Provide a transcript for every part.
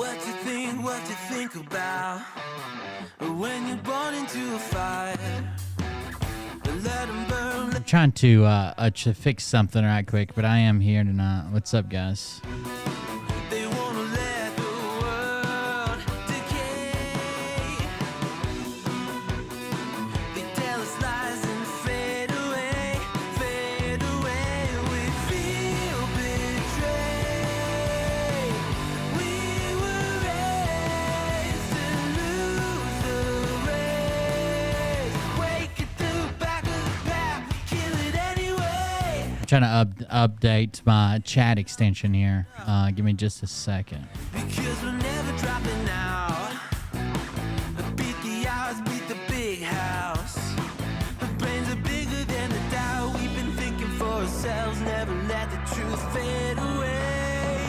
What you think about when you're born into a fire. Let 'em burn. I'm trying to fix something right quick, but I am here tonight. What's up, guys? They wanna let the world decay. They tell us lies and fade away, fade away. We feel betrayed. We were raised to lose the race. Wake at the back of the pack, kill it anyway. I'm trying to update my chat extension here. Give me just a second. Because we're never dropping out. Beat the odds, beat the big house. The brains are bigger than the doubt. We've been thinking for ourselves, never let the truth fade away.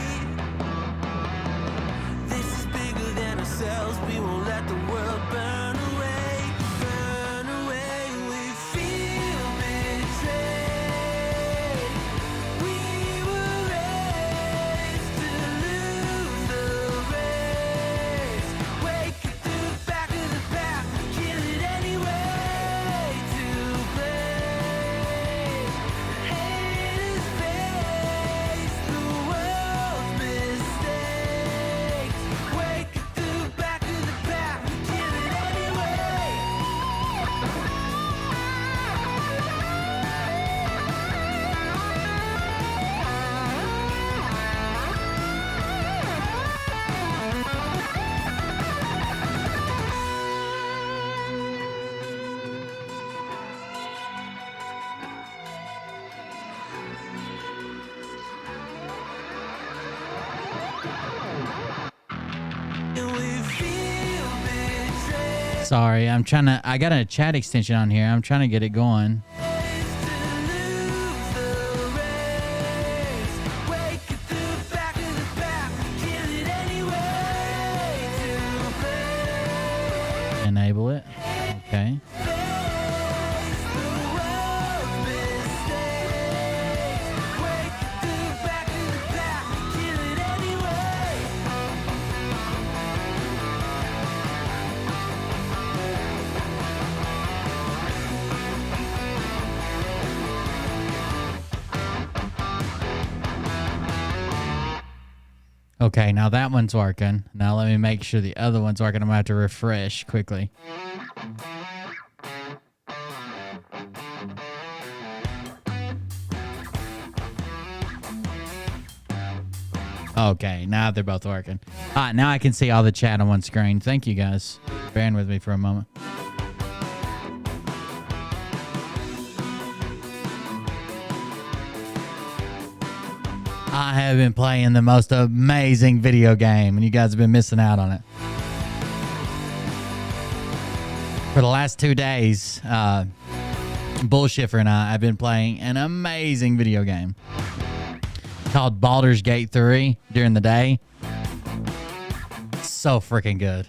This is bigger than ourselves. We won't let the world burn away, burn away. We feel betrayed. We were raised to lose the race. Wake at the back of the pack, kill it anyway. To blame, haters face the world's mistakes. Wake at the back of the pack, kill it anyway. And we feel betrayed. Sorry, I got a chat extension on here. I'm trying to get it going. Enable it. Okay. Okay, now that one's working. Now let me make sure the other one's working. I'm gonna have to refresh quickly. Okay, now they're both working. All right, now I can see all the chat on one screen. Thank you guys. Bearing with me for a moment. I have been playing the most amazing video game, and you guys have been missing out on it. For the last 2 days, Bullshifter and I have been playing an amazing video game called Baldur's Gate 3 during the day. So freaking good.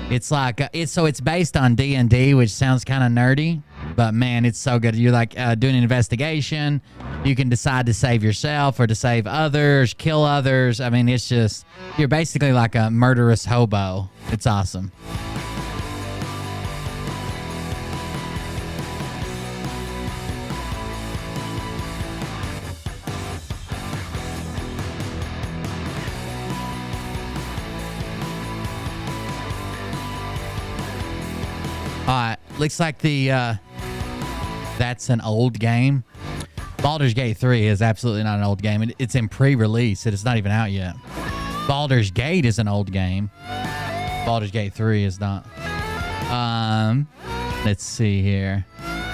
It's like it's based on D&D, which sounds kind of nerdy, but man, it's so good. You're like doing an investigation. You can decide to save yourself or to save others, kill others. I mean, it's just, you're basically like a murderous hobo. It's awesome. Looks like that's an old game. Baldur's Gate 3 is absolutely not an old game. It's in pre-release. It's not even out yet. Baldur's Gate is an old game. Baldur's Gate 3 is not. Let's see here.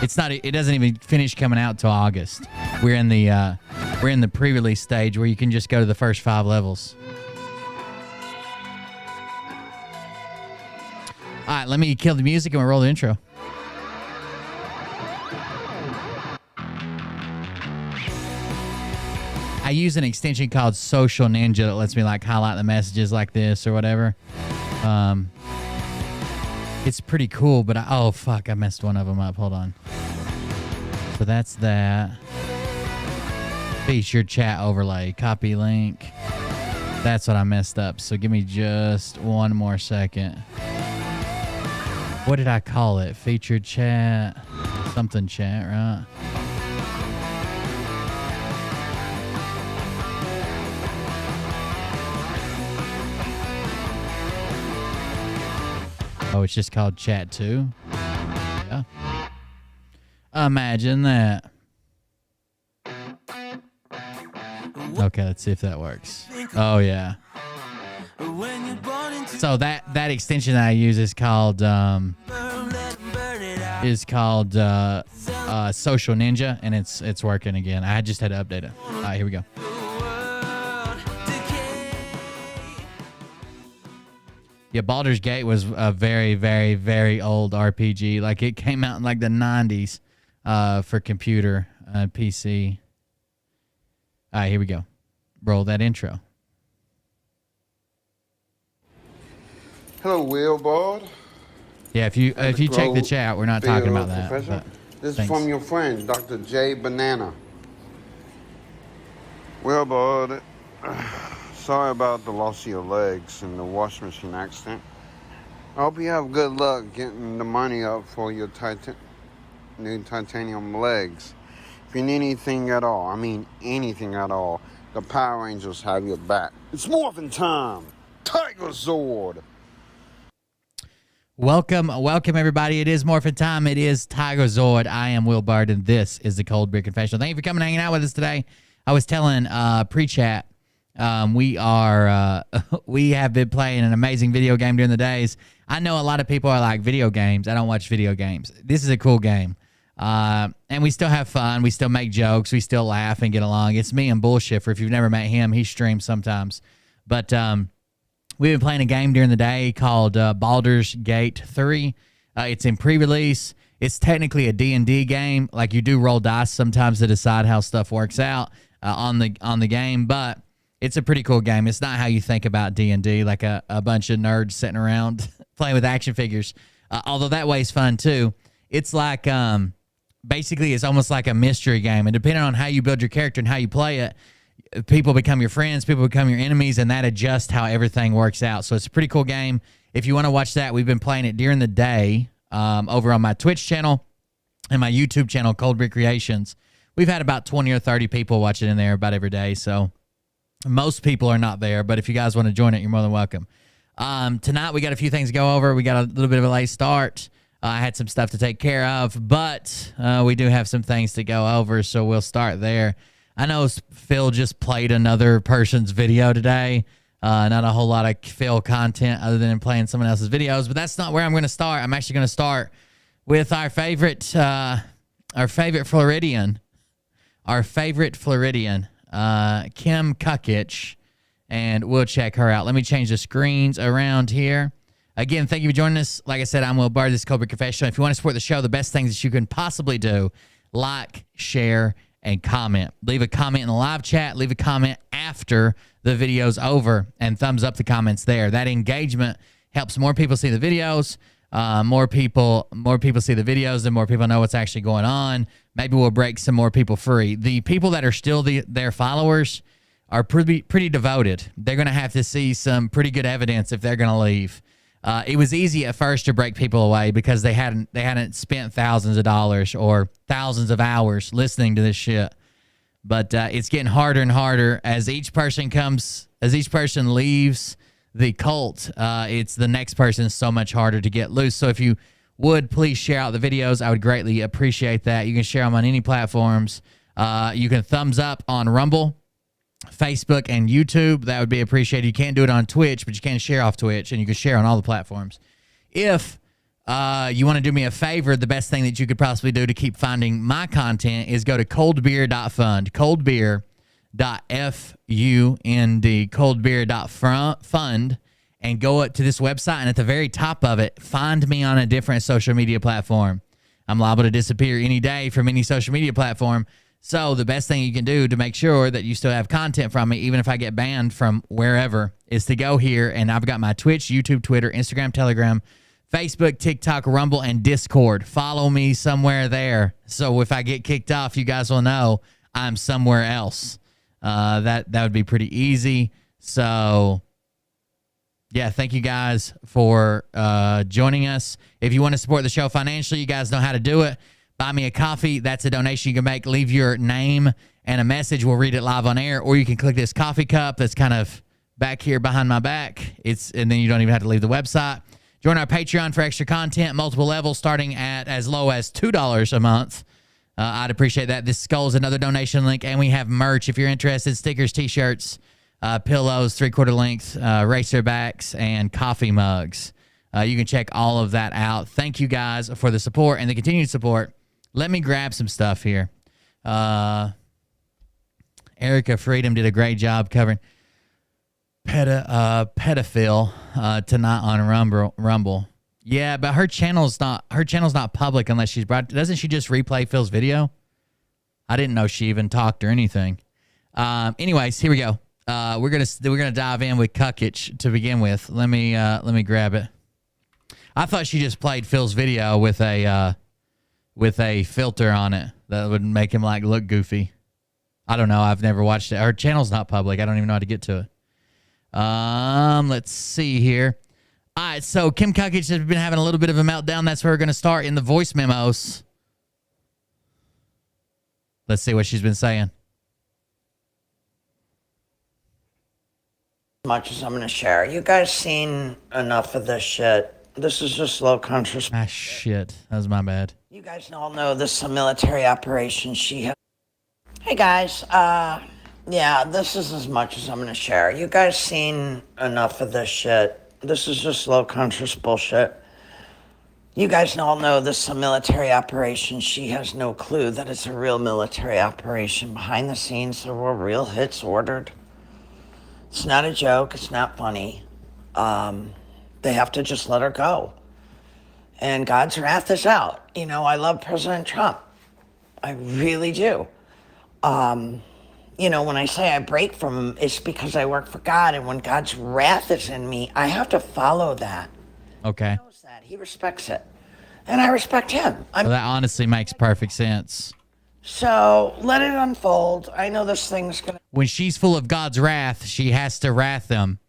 It's not. It doesn't even finish coming out till August. We're in the pre-release stage where you can just go to the first 5 levels. All right, let me kill the music and we'll roll the intro. I use an extension called Social Ninja that lets me like highlight the messages like this or whatever. It's pretty cool, but oh fuck, I messed one of them up. Hold on. So that's that. Featured chat overlay, copy link. That's what I messed up. So give me just one more second. What did I call it? Featured chat, something chat, right? Oh, it's just called Chat 2? Yeah. Imagine that. Okay, let's see if that works. Oh, yeah. So that extension that I use is called Social Ninja, and it's working again. I just had to update it. All right, here we go. Yeah, Baldur's Gate was a very, very, very old RPG. Like, it came out in, like, the 90s for computer, PC. All right, here we go. Roll that intro. Hello, Wilbard. Yeah, if you check the chat, we're not talking about that. This is from your friend, Dr. J. Banana. Wilbard, sorry about the loss of your legs and the washing machine accident. I hope you have good luck getting the money up for your new titanium legs. If you need anything at all, I mean anything at all, the Power Rangers have your back. It's morphin' time! Tiger Zord! Welcome everybody. It is Morphin Time. It is Tiger Zord. I am Will Bard, and this is the Cold Beer Confessional. Thank you for coming and hanging out with us today. I was telling pre-chat, we have been playing an amazing video game during the days. I know a lot of people are like, video games. I don't watch video games. This is a cool game. And we still have fun. We still make jokes. We still laugh and get along. It's me and Bullshifter. If you've never met him, he streams sometimes. But we've been playing a game during the day called Baldur's Gate 3. It's in pre-release. It's technically a D&D game. Like, you do roll dice sometimes to decide how stuff works out on the game, but it's a pretty cool game. It's not how you think about D&D, like a bunch of nerds sitting around playing with action figures. Although that way is fun too. It's like basically it's almost like a mystery game, and depending on how you build your character and how you play it, people become your friends, people become your enemies, and that adjusts how everything works out. So it's a pretty cool game. If you want to watch that, we've been playing it during the day over on my Twitch channel and my YouTube channel, Cold Beer Creations. We've had about 20 or 30 people watch it in there about every day, so most people are not there, but if you guys want to join it, you're more than welcome. Tonight, we got a few things to go over. We got a little bit of a late start. I had some stuff to take care of, but we do have some things to go over, so we'll start there. I know Phil just played another person's video today. Not a whole lot of Phil content other than playing someone else's videos, but that's not where I'm going to start. I'm actually going to start with our favorite Floridian, Kim Kukich, and we'll check her out. Let me change the screens around here. Again, thank you for joining us. Like I said, I'm Will Bard. This is Cold Beer Confessional. If you want to support the show, the best things that you can possibly do, like, share, and comment. Leave a comment in the live chat. Leave a comment after the video's over, and thumbs up the comments there. That engagement helps more people see the videos. More people see the videos, and more people know what's actually going on. Maybe we'll break some more people free. The people that are still their followers are pretty devoted. They're going to have to see some pretty good evidence if they're going to leave. It was easy at first to break people away because they hadn't spent thousands of dollars or thousands of hours listening to this shit. But it's getting harder and harder as each person leaves the cult. It's the next person so much harder to get loose. So if you would please share out the videos, I would greatly appreciate that. You can share them on any platforms. You can thumbs up on Rumble, Facebook, and YouTube. That would be appreciated. You can't do it on Twitch, but you can share off Twitch, and you can share on all the platforms. If you want to do me a favor, the best thing that you could possibly do to keep finding my content is go to coldbeer.fund, coldbeer.fund, coldbeer.fund, and go up to this website, and at the very top of it, find me on a different social media platform. I'm liable to disappear any day from any social media platform. So the best thing you can do to make sure that you still have content from me, even if I get banned from wherever, is to go here, and I've got my Twitch, YouTube, Twitter, Instagram, Telegram, Facebook, TikTok, Rumble, and Discord. Follow me somewhere there. So if I get kicked off, you guys will know I'm somewhere else. That would be pretty easy. So, yeah, thank you guys for joining us. If you want to support the show financially, you guys know how to do it. Buy me a coffee. That's a donation you can make. Leave your name and a message. We'll read it live on air. Or you can click this coffee cup that's kind of back here behind my back. And then you don't even have to leave the website. Join our Patreon for extra content, multiple levels, starting at as low as $2 a month. I'd appreciate that. This skull is another donation link, and we have merch if you're interested. Stickers, T-shirts, pillows, 3/4 length, racer backs, and coffee mugs. You can check all of that out. Thank you guys for the support and the continued support. Let me grab some stuff here. Erica Freedom did a great job covering pedophile tonight on Rumble. Yeah, but her channel's not public unless she's brought. Doesn't she just replay Phil's video? I didn't know she even talked or anything. Anyways, here we go. We're gonna dive in with Cuckich to begin with. Let me grab it. I thought she just played Phil's video with a filter on it that would make him like look goofy. I don't know. I've never watched it. Her channel's not public. I don't even know how to get to it. Let's see here. All right, so Kim Cuckich has been having a little bit of a meltdown. That's where we're going to start in the voice memos. Let's see what she's been saying. Much as I'm going to share. You guys seen enough of this shit. This is just low conscious. Ah, shit. That was my bad. You guys all know this is a military operation. Hey, guys. Yeah, this is as much as I'm going to share. You guys seen enough of this shit. This is just low conscious bullshit. You guys all know this is a military operation. She has no clue that it's a real military operation. Behind the scenes, there were real hits ordered. It's not a joke. It's not funny. They have to just let her go. And God's wrath is out. You know, I love President Trump. I really do. You know, when I say I break from him, it's because I work for God. And when God's wrath is in me, I have to follow that. Okay. He knows that. He respects it. And I respect him. Well, that honestly makes perfect sense. So let it unfold. I know this thing's going to... When she's full of God's wrath, she has to wrath him.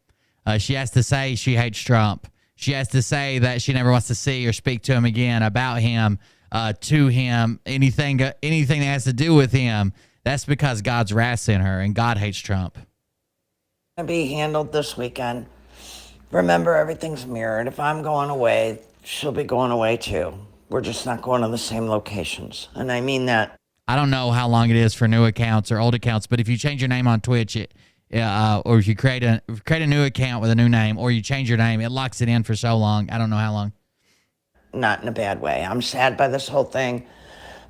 She has to say she hates Trump. She has to say that she never wants to see or speak to him again, about him, to him, anything that has to do with him. That's because God's wrath's in her, and God hates Trump. Be handled this weekend. Remember, everything's mirrored. If I'm going away, she'll be going away too. We're just not going to the same locations. And I mean that. I don't know how long it is for new accounts or old accounts, but if you change your name on Twitch, or if you create a new account with a new name, or you change your name, it locks it in for so long. I don't know how long. Not in a bad way. I'm sad by this whole thing.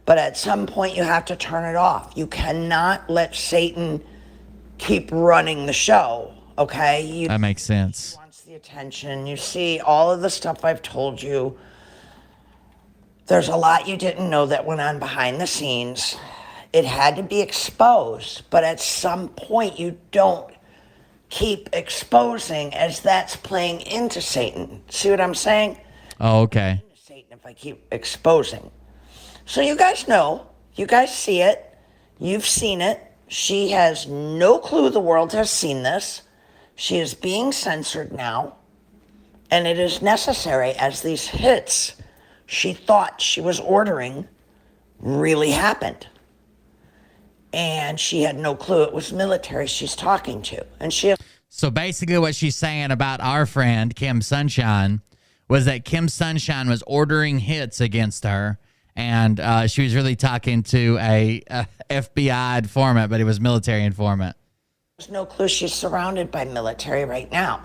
But at some point, you have to turn it off. You cannot let Satan keep running the show, okay? That makes sense. He wants the attention. You see all of the stuff I've told you. There's a lot you didn't know that went on behind the scenes. It had to be exposed. But at some point, you don't keep exposing as that's playing into Satan. See what I'm saying? Oh, okay. Into Satan if I keep exposing. So you guys know, you guys see it, you've seen it. She has no clue the world has seen this. She is being censored now, and it is necessary as these hits she thought she was ordering really happened. And she had no clue it was military she's talking to. And she... So basically what she's saying about our friend, Kim Sunshine, was that Kim Sunshine was ordering hits against her. And she was really talking to a FBI informant, but it was military informant. There's no clue she's surrounded by military right now.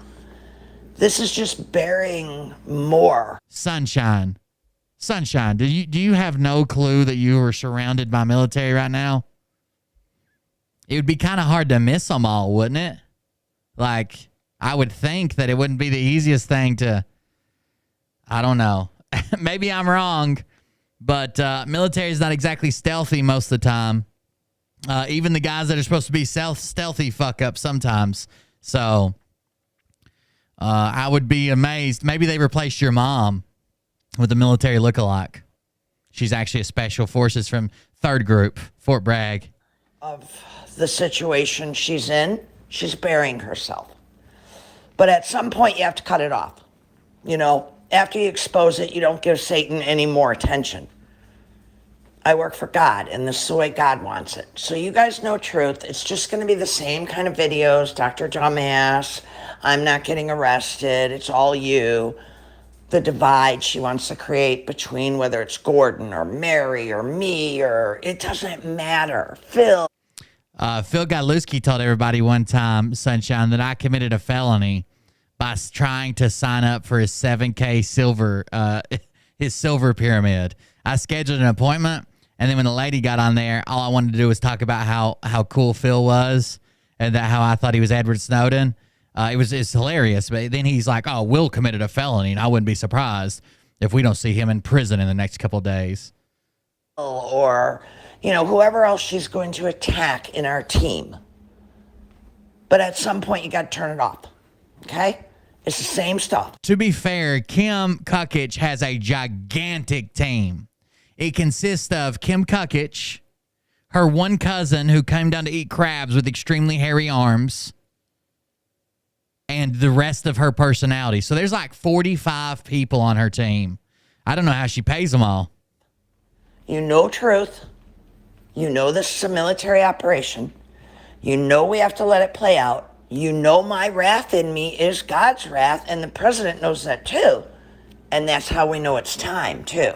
This is just burying more. Sunshine, do you have no clue that you were surrounded by military right now? It would be kind of hard to miss them all, wouldn't it? Like, I would think that it wouldn't be the easiest thing to... I don't know. Maybe I'm wrong. But military is not exactly stealthy most of the time. Even the guys that are supposed to be stealthy fuck up sometimes. So I would be amazed. Maybe they replaced your mom. with a military lookalike. She's actually a special forces from 3rd Group, Fort Bragg. Of the situation she's in, she's burying herself. But at some point, you have to cut it off. You know, after you expose it, you don't give Satan any more attention. I work for God, and this is the way God wants it. So you guys know truth. It's just going to be the same kind of videos. Dr. Dumbass, I'm not getting arrested. It's all you. The divide she wants to create between whether it's Gordon or Mary or me, or it doesn't matter. Phil Godlewski told everybody one time, Sunshine, that I committed a felony by trying to sign up for his 7K silver, his silver pyramid. I scheduled an appointment, and then when the lady got on there, all I wanted to do was talk about how cool Phil was and that how I thought he was Edward Snowden. It's hilarious. But then he's like, oh, Will committed a felony, and I wouldn't be surprised if we don't see him in prison in the next couple of days. Or, you know, whoever else she's going to attack in our team. But at some point, you got to turn it off. Okay? It's the same stuff. To be fair, Kim Kukich has a gigantic team. It consists of Kim Kukich, her one cousin who came down to eat crabs with extremely hairy arms, and the rest of her personality. So there's like 45 people on her team. I don't know how she pays them all. You know truth. You know this is a military operation. You know we have to let it play out. You know my wrath in me is God's wrath, and the president knows that too. And that's how we know it's time too.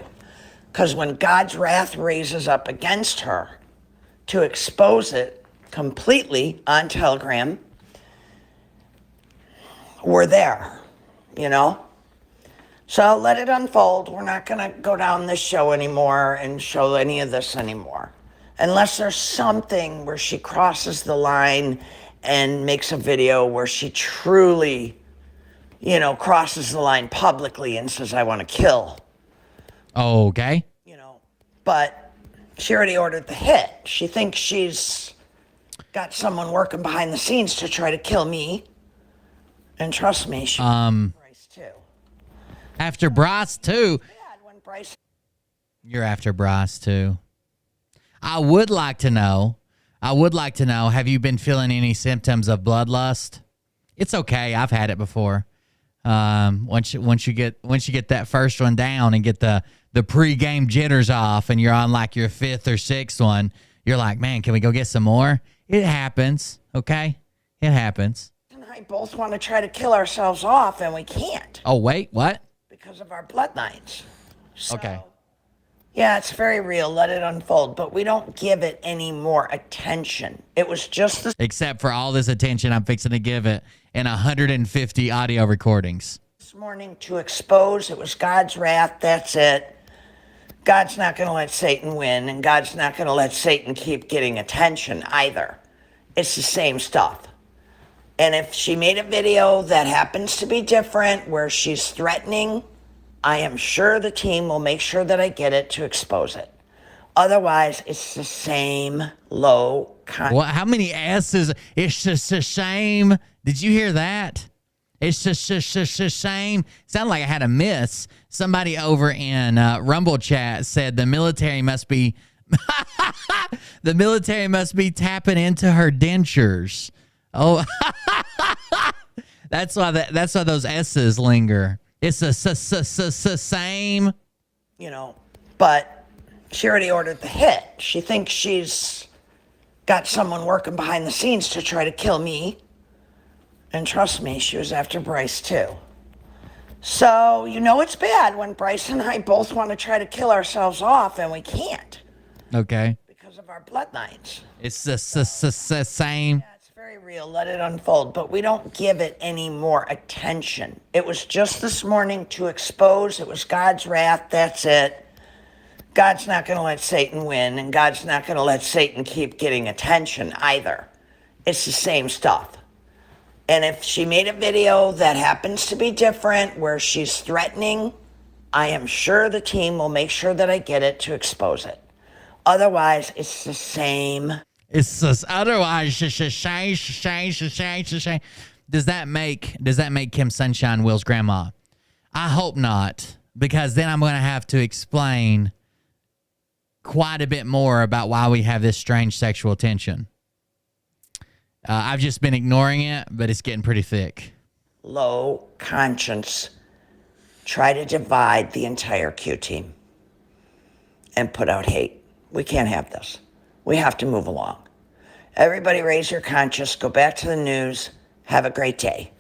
Because when God's wrath raises up against her to expose it completely on Telegram, we're there, you know? So let it unfold. We're not going to go down this show anymore and show any of this anymore. Unless there's something where she crosses the line and makes a video where she truly, you know, crosses the line publicly and says, I want to kill. Okay. You know, but she already ordered the hit. She thinks she's got someone working behind the scenes to try to kill me. And trust me, she Bryce too. After Bryce too. Bad when Bryce. You're after Bryce too. I would like to know, have you been feeling any symptoms of bloodlust? It's okay. I've had it before. Once you get that first one down and get the pregame jitters off and you're on like your 5th or 6th one, you're like, man, can we go get some more? It happens. Okay. It happens. And I both want to try to kill ourselves off, and we can't. Oh, wait, what? Because of our bloodlines. So, Okay. Yeah, it's very real. Let it unfold. But we don't give it any more attention. It was just the Except for all this attention I'm fixing to give it in 150 audio recordings. this morning to expose. It was God's wrath. That's it. God's not going to let Satan win, and God's not going to let Satan keep getting attention either. It's the same stuff. And if she made a video that happens to be different, where she's threatening, I am sure the team will make sure that I get it to expose it. Otherwise, it's the same low content. What? How many S's? It's just a shame. Did you hear that? It's just a shame. Sounded like I had a miss. Somebody over in Rumble chat said the military must be the military must be tapping into her dentures. Oh, that's why those S's linger. It's a same. You know, but she already ordered the hit. She thinks she's got someone working behind the scenes to try to kill me. And trust me, she was after Bryce too. So, you know it's bad when Bryce and I both want to try to kill ourselves off, and we can't. Okay. Because of our bloodlines. It's the same. Yeah, it's very real. Let it unfold. But we don't give it any more attention. It was just this morning to expose. It was God's wrath. That's it. God's not going to let Satan win, and God's not going to let Satan keep getting attention either. It's the same stuff. And if she made a video that happens to be different, where she's threatening, I am sure the team will make sure that I get it to expose it. Otherwise, it's the same. It's just otherwise. Does that make Kim Sunshine Will's grandma? I hope not, because then I'm going to have to explain quite a bit more about why we have this strange sexual tension. I've just been ignoring it, but it's getting pretty thick. Low conscience try to divide the entire Q team and put out hate. We can't have this. We have to move along. Everybody raise your conscience, go back to the news, have a great day.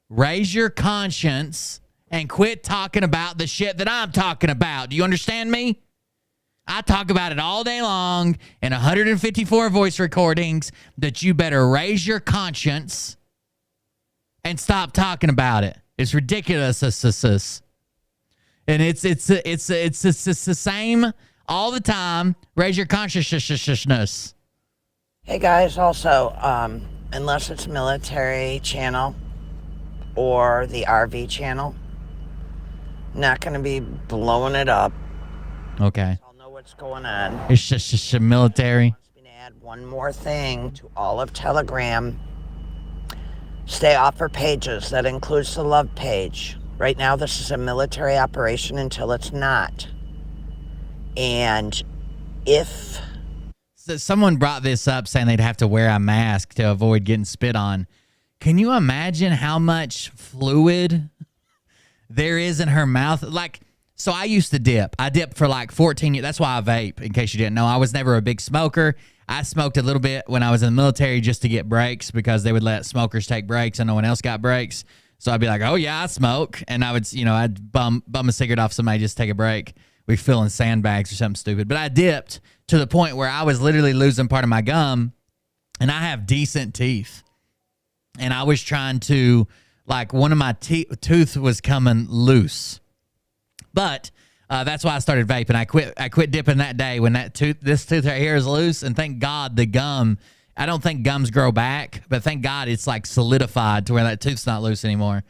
Raise your conscience and quit talking about the shit that I'm talking about. Do you understand me? I talk about it all day long in 154 voice recordings that you better raise your conscience and stop talking about it. It's ridiculous. And it's the same all the time. Raise your consciousness. Hey guys, also, unless it's military channel or the RV channel, not going to be blowing it up. Okay. I'll know what's going on. It's just a military. Wants me to add one more thing to all of Telegram. Stay off her pages. That includes the love page. Right now, this is a military operation until it's not. And if... So someone brought this up saying they'd have to wear a mask to avoid getting spit on. Can you imagine how much fluid there is in her mouth? Like, so I used to dip. I dipped for like 14 years. That's why I vape, in case you didn't know. I was never a big smoker. I smoked a little bit when I was in the military just to get breaks because they would let smokers take breaks and no one else got breaks. So I'd be like, oh, yeah, I smoke. And I would, I'd bum a cigarette off somebody just to take a break. We fill in sandbags or something stupid. But I dipped to the point where I was literally losing part of my gum, and I have decent teeth. And I was trying to, like, one of my tooth was coming loose. But that's why I started vaping. I quit dipping that day when this tooth right here is loose. And thank God the gum, I don't think gums grow back, but thank God it's like solidified to where that tooth's not loose anymore.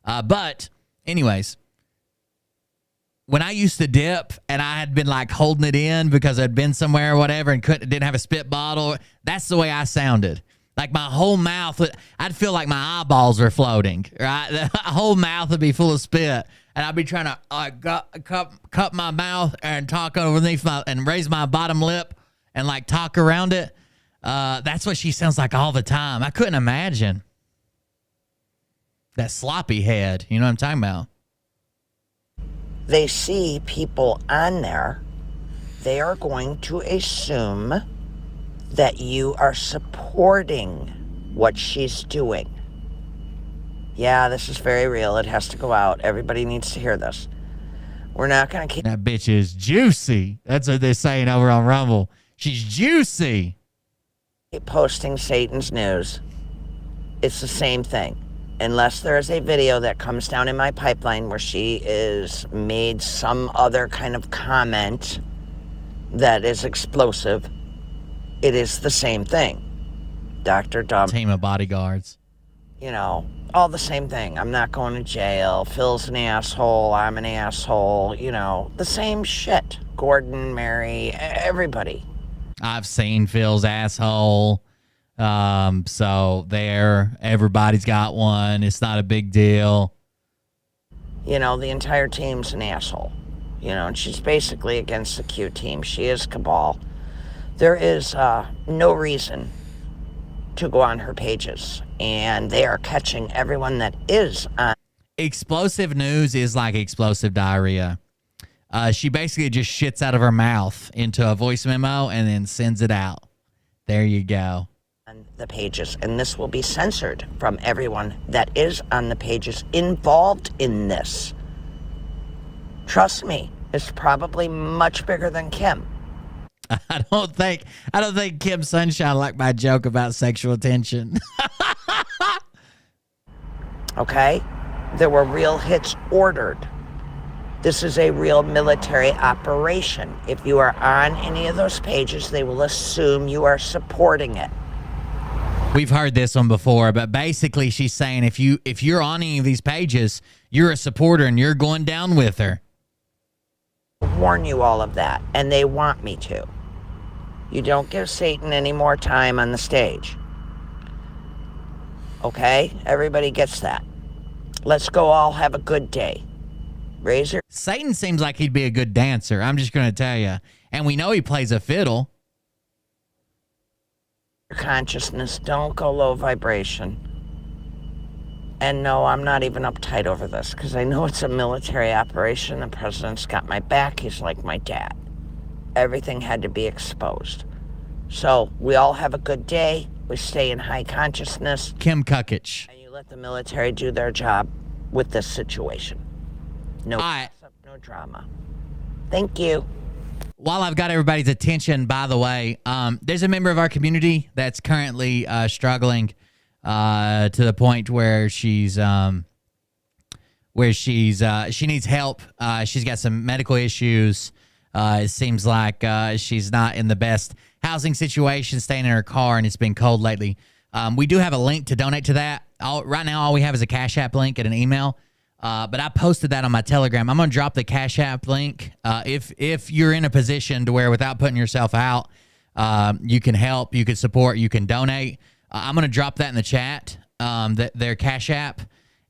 But anyways, when I used to dip and I had been like holding it in because I'd been somewhere or whatever and didn't have a spit bottle, that's the way I sounded. Like my whole mouth, I'd feel like my eyeballs were floating, right? The whole mouth would be full of spit. And I'd be trying to cup my mouth and talk underneath and raise my bottom lip and like talk around it. That's what she sounds like all the time. I couldn't imagine. That sloppy head, you know what I'm talking about? They see people on there, they are going to assume that you are supporting what she's doing. Yeah, this is very real. It has to go out. Everybody needs to hear this. We're not going to keep... That bitch is juicy. That's what they're saying over on Rumble. She's juicy. posting Satan's news. It's the same thing. Unless there is a video that comes down in my pipeline where she is made some other kind of comment that is explosive, it is the same thing. Dr. Dumb. Team of bodyguards. You know, all the same thing. I'm not going to jail. Phil's an asshole. I'm an asshole. You know, the same shit. Gordon, Mary, everybody. I've seen Phil's asshole. So there, everybody's got one. It's not a big deal. You know, the entire team's an asshole. You know, and she's basically against the Q team. She is cabal. There is no reason to go on her pages, and they are catching everyone that is on. Explosive news is like explosive diarrhea. She basically just shits out of her mouth into a voice memo and then sends it out. There you go. On the pages, and this will be censored from everyone that is on the pages involved in this. Trust me, it's probably much bigger than Kim. I don't think Kim Sunshine liked my joke about sexual tension. Okay? There were real hits ordered. This is a real military operation. If you are on any of those pages, they will assume you are supporting it. We've heard this one before, but basically she's saying if you're on any of these pages, you're a supporter and you're going down with her. I warn you all of that, and they want me to. You don't give Satan any more time on the stage. Okay? Everybody gets that. Let's go all have a good day. Raise your Satan seems like he'd be a good dancer. I'm just going to tell you. And we know he plays a fiddle. consciousness. Don't go low vibration. And no, I'm not even uptight over this because I know it's a military operation. The president's got my back. He's like my dad. Everything had to be exposed. So we all have a good day. We stay in high consciousness. Kim Kukich. And you let the military do their job with this situation. No gossip, no drama. Thank you. While I've got everybody's attention, by the way, there's a member of our community that's currently struggling to the point where she needs help. She's got some medical issues. It seems like she's not in the best housing situation, staying in her car, and it's been cold lately. We do have a link to donate to that. Right now, all we have is a Cash App link and an email. But I posted that on my Telegram. I'm going to drop the Cash App link. If you're in a position to where without putting yourself out, you can help, you can support, you can donate. I'm going to drop that in the chat, their Cash App.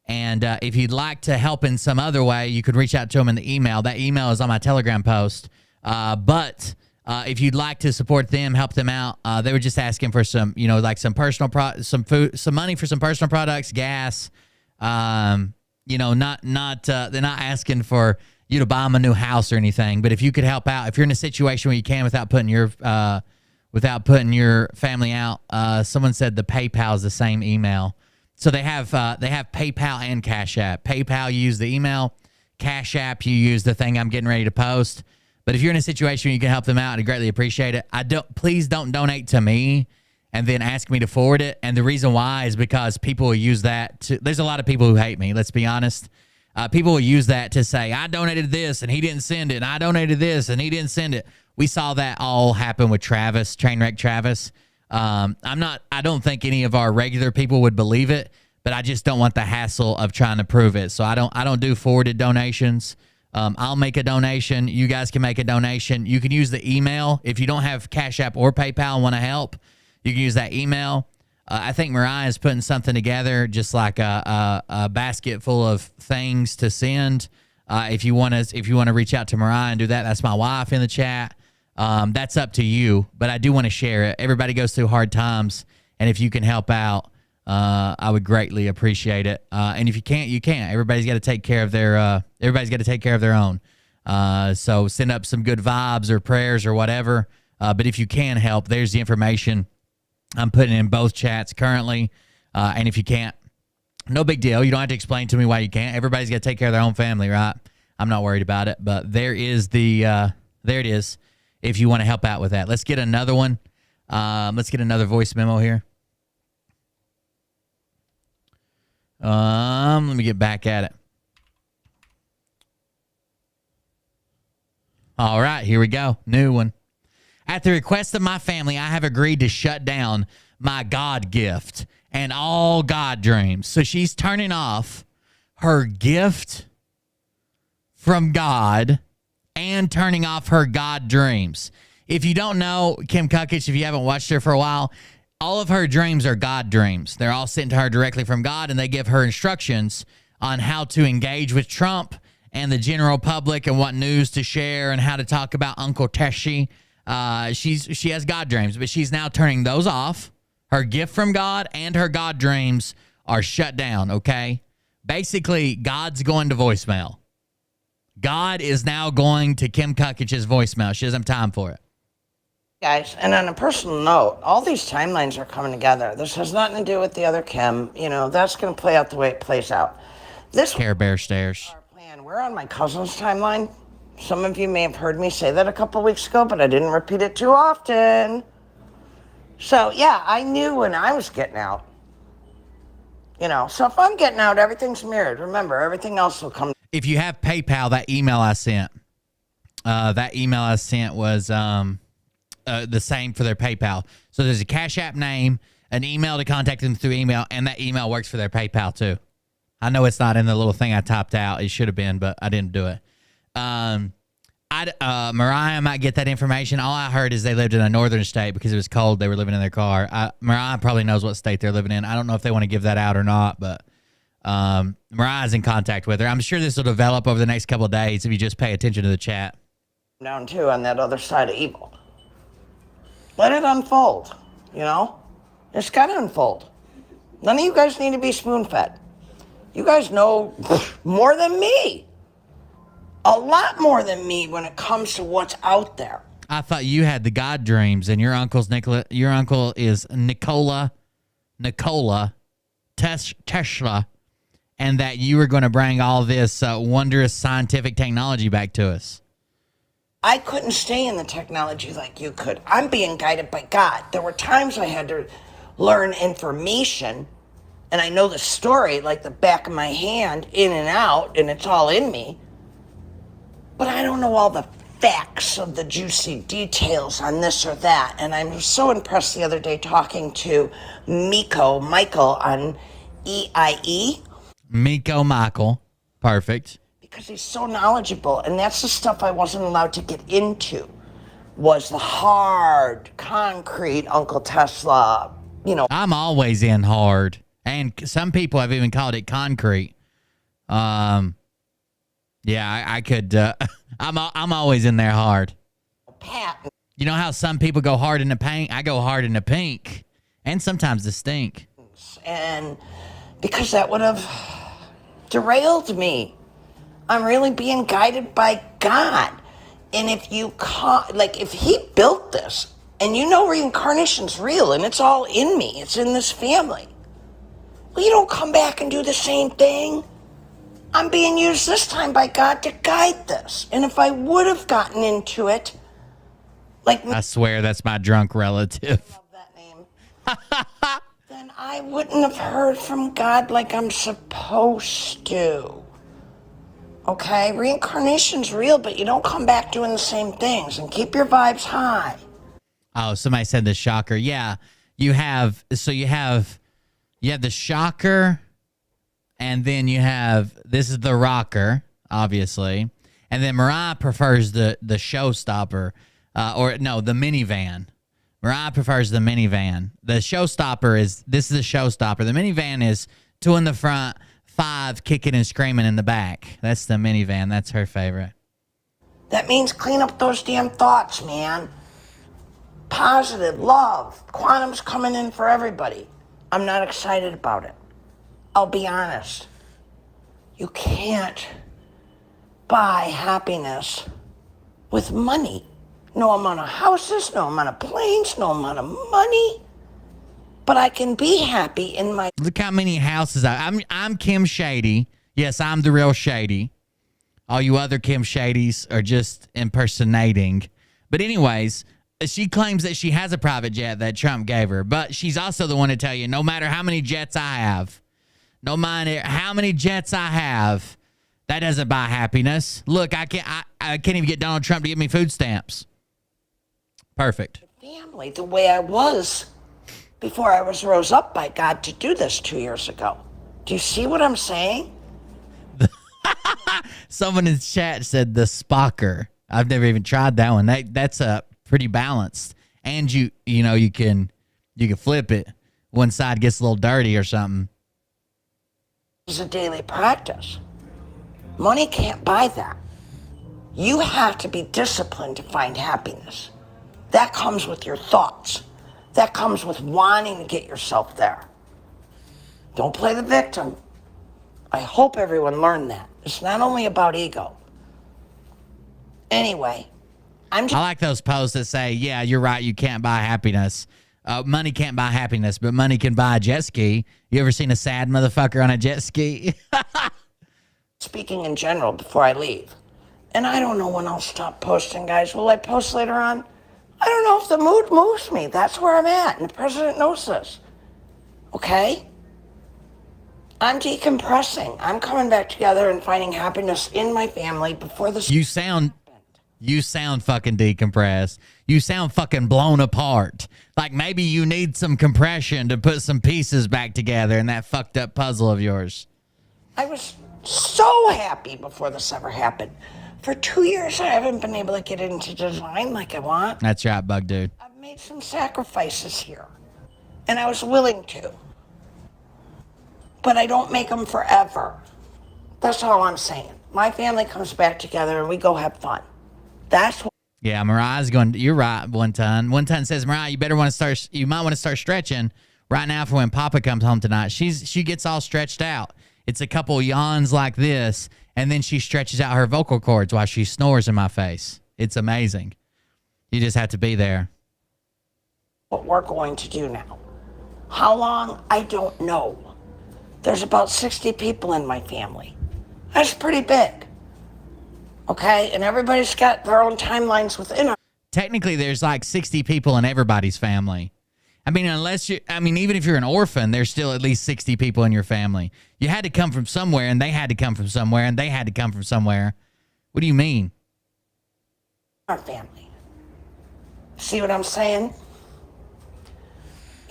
And if you'd like to help in some other way, you could reach out to them in the email. That email is on my Telegram post. But if you'd like to support them, help them out, they were just asking for some, like some personal some food, some money for some personal products, gas. They're not asking for you to buy them a new house or anything. But if you could help out, if you're in a situation where you can without putting your family out, someone said the PayPal is the same email. So they have PayPal and Cash App. PayPal, you use the email. Cash App, you use the thing I'm getting ready to post. But if you're in a situation where you can help them out, I'd greatly appreciate it. Please don't donate to me and then ask me to forward it. And the reason why is because people will use that there's a lot of people who hate me, let's be honest. People will use that to say, I donated this and he didn't send it. And I donated this and he didn't send it. We saw that all happen with Travis, Trainwreck Travis. I don't think any of our regular people would believe it, but I just don't want the hassle of trying to prove it. So I don't do forwarded donations. I'll make a donation. You guys can make a donation. You can use the email. If you don't have Cash App or PayPal and want to help, you can use that email. I think Mariah is putting something together, just like a basket full of things to send. If you want to reach out to Mariah and do that, that's my wife in the chat. That's up to you, but I do want to share it. Everybody goes through hard times, and if you can help out, I would greatly appreciate it. And if you can't, you can't. Everybody's got to take care of their own. So send up some good vibes or prayers or whatever. But if you can help, there's the information. I'm putting in both chats currently. And if you can't, no big deal. You don't have to explain to me why you can't. Everybody's got to take care of their own family, right? I'm not worried about it, but there it is. If you want to help out with that, let's get another one. Let's get another voice memo here. Let me get back at it. All right, here we go. New one. At the request of my family, I have agreed to shut down my God gift and all God dreams. So she's turning off her gift from God and turning off her God dreams. If you don't know Kim Kukich, if you haven't watched her for a while, all of her dreams are God dreams. They're all sent to her directly from God, and they give her instructions on how to engage with Trump and the general public and what news to share and how to talk about Uncle Teshi. She has God dreams, but she's now turning those off. Her gift from God and her God dreams are shut down, okay? Basically, God's going to voicemail. God is now going to Kim Kukich's voicemail. She doesn't have time for it. Guys, and on a personal note, all these timelines are coming together. This has nothing to do with the other Kim. That's going to play out the way it plays out. This Care Bear stairs. our plan. We're on my cousin's timeline. Some of you may have heard me say that a couple weeks ago, but I didn't repeat it too often. So, yeah, I knew when I was getting out. So if I'm getting out, everything's mirrored. Remember, everything else will come. If you have PayPal, that email I sent was the same for their PayPal. So there's a Cash App name, an email to contact them through email, and that email works for their PayPal too. I know it's not in the little thing I typed out. It should have been, but I didn't do it. Mariah might get that information. All I heard is they lived in a northern state because it was cold. They were living in their car. Mariah probably knows what state they're living in. I don't know if they want to give that out or not, but Mariah's in contact with her. I'm sure this will develop over the next couple of days if you just pay attention to the chat. Down too on that other side of evil. Let it unfold, you know? It's got to unfold. None of you guys need to be spoon-fed. You guys know more than me. A lot more than me when it comes to what's out there. I thought you had the God dreams, and your uncle is Nikola Tesla, and that you were going to bring all this wondrous scientific technology back to us. I couldn't stay in the technology like you could. I'm being guided by God. There were times I had to learn information, and I know the story like the back of my hand, in and out, and it's all in me. But I don't know all the facts of the juicy details on this or that. And I'm so impressed the other day talking to Michael on EIE. Michael. Perfect. Because he's so knowledgeable. And that's the stuff I wasn't allowed to get into, was the hard, concrete Uncle Tesla, you know. I'm always in hard. And some people have even called it concrete. Yeah, I could. I'm always in there hard. Pat. You know how some people go hard in the paint? I go hard in the pink, and sometimes the stink. And because that would have derailed me. I'm really being guided by God. And if you if he built this, and you know reincarnation's real, and it's all in me, it's in this family. Well, you don't come back and do the same thing. I'm being used this time by God to guide this. And if I would have gotten into it, I swear that's my drunk relative. Love that name. Then I wouldn't have heard from God like I'm supposed to. Okay? Reincarnation's real, but you don't come back doing the same things, and keep your vibes high. Oh, somebody said the shocker. Yeah, you have the shocker. And then you have, this is the rocker, obviously. And then Mariah prefers the showstopper, the minivan. Mariah prefers the minivan. The showstopper this is the showstopper. The minivan is 2 in the front, 5 kicking and screaming in the back. That's the minivan. That's her favorite. That means clean up those damn thoughts, man. Positive, love. Quantum's coming in for everybody. I'm not excited about it. I'll be honest. You can't buy happiness with money. No amount of houses, no amount of planes, no amount of money. But I can be happy in my... Look how many houses I'm Kim Shady. Yes, I'm the real Shady. All you other Kim Shadys are just impersonating. But anyways, she claims that she has a private jet that Trump gave her. But she's also the one to tell you, no matter how many jets I have, no matter how many jets I have, that doesn't buy happiness. Look, I can't even get Donald Trump to give me food stamps. Perfect. Family, the way I was before I was rose up by God to do this 2 years ago. Do you see what I'm saying? Someone in the chat said the Spocker. I've never even tried that one. That's pretty balanced, and you can flip it. One side gets a little dirty or something. It's a daily practice. Money can't buy that. You have to be disciplined to find happiness. That comes with your thoughts. That comes with wanting to get yourself there. Don't play the victim. I hope everyone learned that. It's not only about ego. Anyway, I like those posts that say, yeah, you're right, you can't buy happiness. Money can't buy happiness, but money can buy a jet ski. You ever seen a sad motherfucker on a jet ski? Speaking in general before I leave. And I don't know when I'll stop posting, guys. Will I post later on? I don't know if the mood moves me. That's where I'm at, and the president knows this. Okay? I'm decompressing. I'm coming back together and finding happiness in my family before this. You sound fucking decompressed. You sound fucking blown apart. Like maybe you need some compression to put some pieces back together in that fucked up puzzle of yours. I was so happy before this ever happened. For 2 years, I haven't been able to get into design like I want. That's right, Bug Dude. I've made some sacrifices here, and I was willing to. but I don't make them forever. That's all I'm saying. My family comes back together and we go have fun. That's what. Yeah, Mariah's going. You're right. One ton says, Mariah, you might want to start stretching right now for when Papa comes home tonight. She gets all stretched out. It's a couple yawns like this, and then she stretches out her vocal cords while she snores in my face. It's amazing. You just have to be there. What we're going to do now. How long? I don't know. There's about 60 people in my family. That's pretty big. Okay? And everybody's got their own timelines within it. Technically, there's like 60 people in everybody's family. I mean, even if you're an orphan, there's still at least 60 people in your family. You had to come from somewhere, and they had to come from somewhere, and they had to come from somewhere. What do you mean? Our family. See what I'm saying?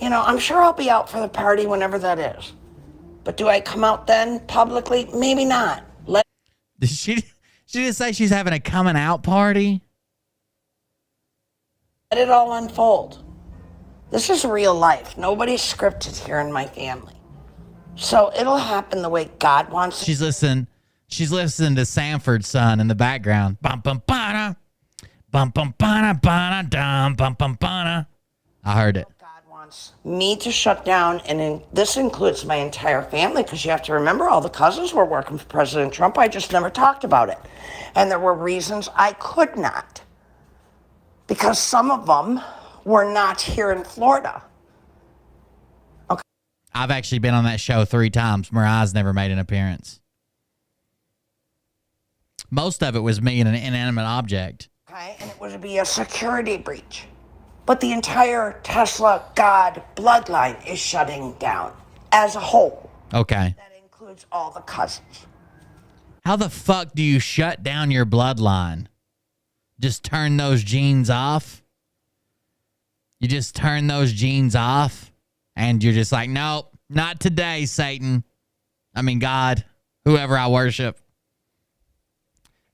You know, I'm sure I'll be out for the party whenever that is. But do I come out then publicly? Maybe not. Did she just say she's having a coming out party? Let it all unfold. This is real life. Nobody's scripted here in my family. So it'll happen the way God wants it. She's listening to Sanford's son in the background. Bum bum bada. Bum bum bada bada dum bum bum bada. I heard it. God wants me to shut down, and this includes my entire family, because you have to remember all the cousins were working for President Trump. I just never talked about it. And there were reasons I could not. Because some of them were not here in Florida. Okay. I've actually been on that show 3 times. Mariah's never made an appearance. Most of it was me and an inanimate object. Okay, and it would be a security breach. But the entire Tesla God bloodline is shutting down as a whole. Okay. That includes all the cousins. How the fuck do you shut down your bloodline? Just turn those genes off? You just turn those genes off, and you're just like, nope, not today, Satan. I mean, God, whoever I worship.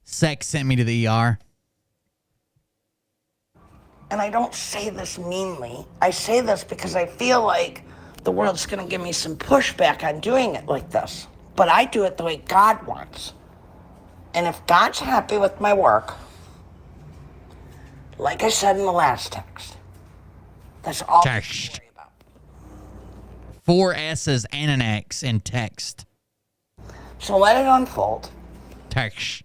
Sex sent me to the ER. And I don't say this meanly. I say this because I feel like the world's going to give me some pushback on doing it like this. But I do it the way God wants. And if God's happy with my work, like I said in the last text, that's all I can worry about. 4 S's and an X in text. So let it unfold. Text.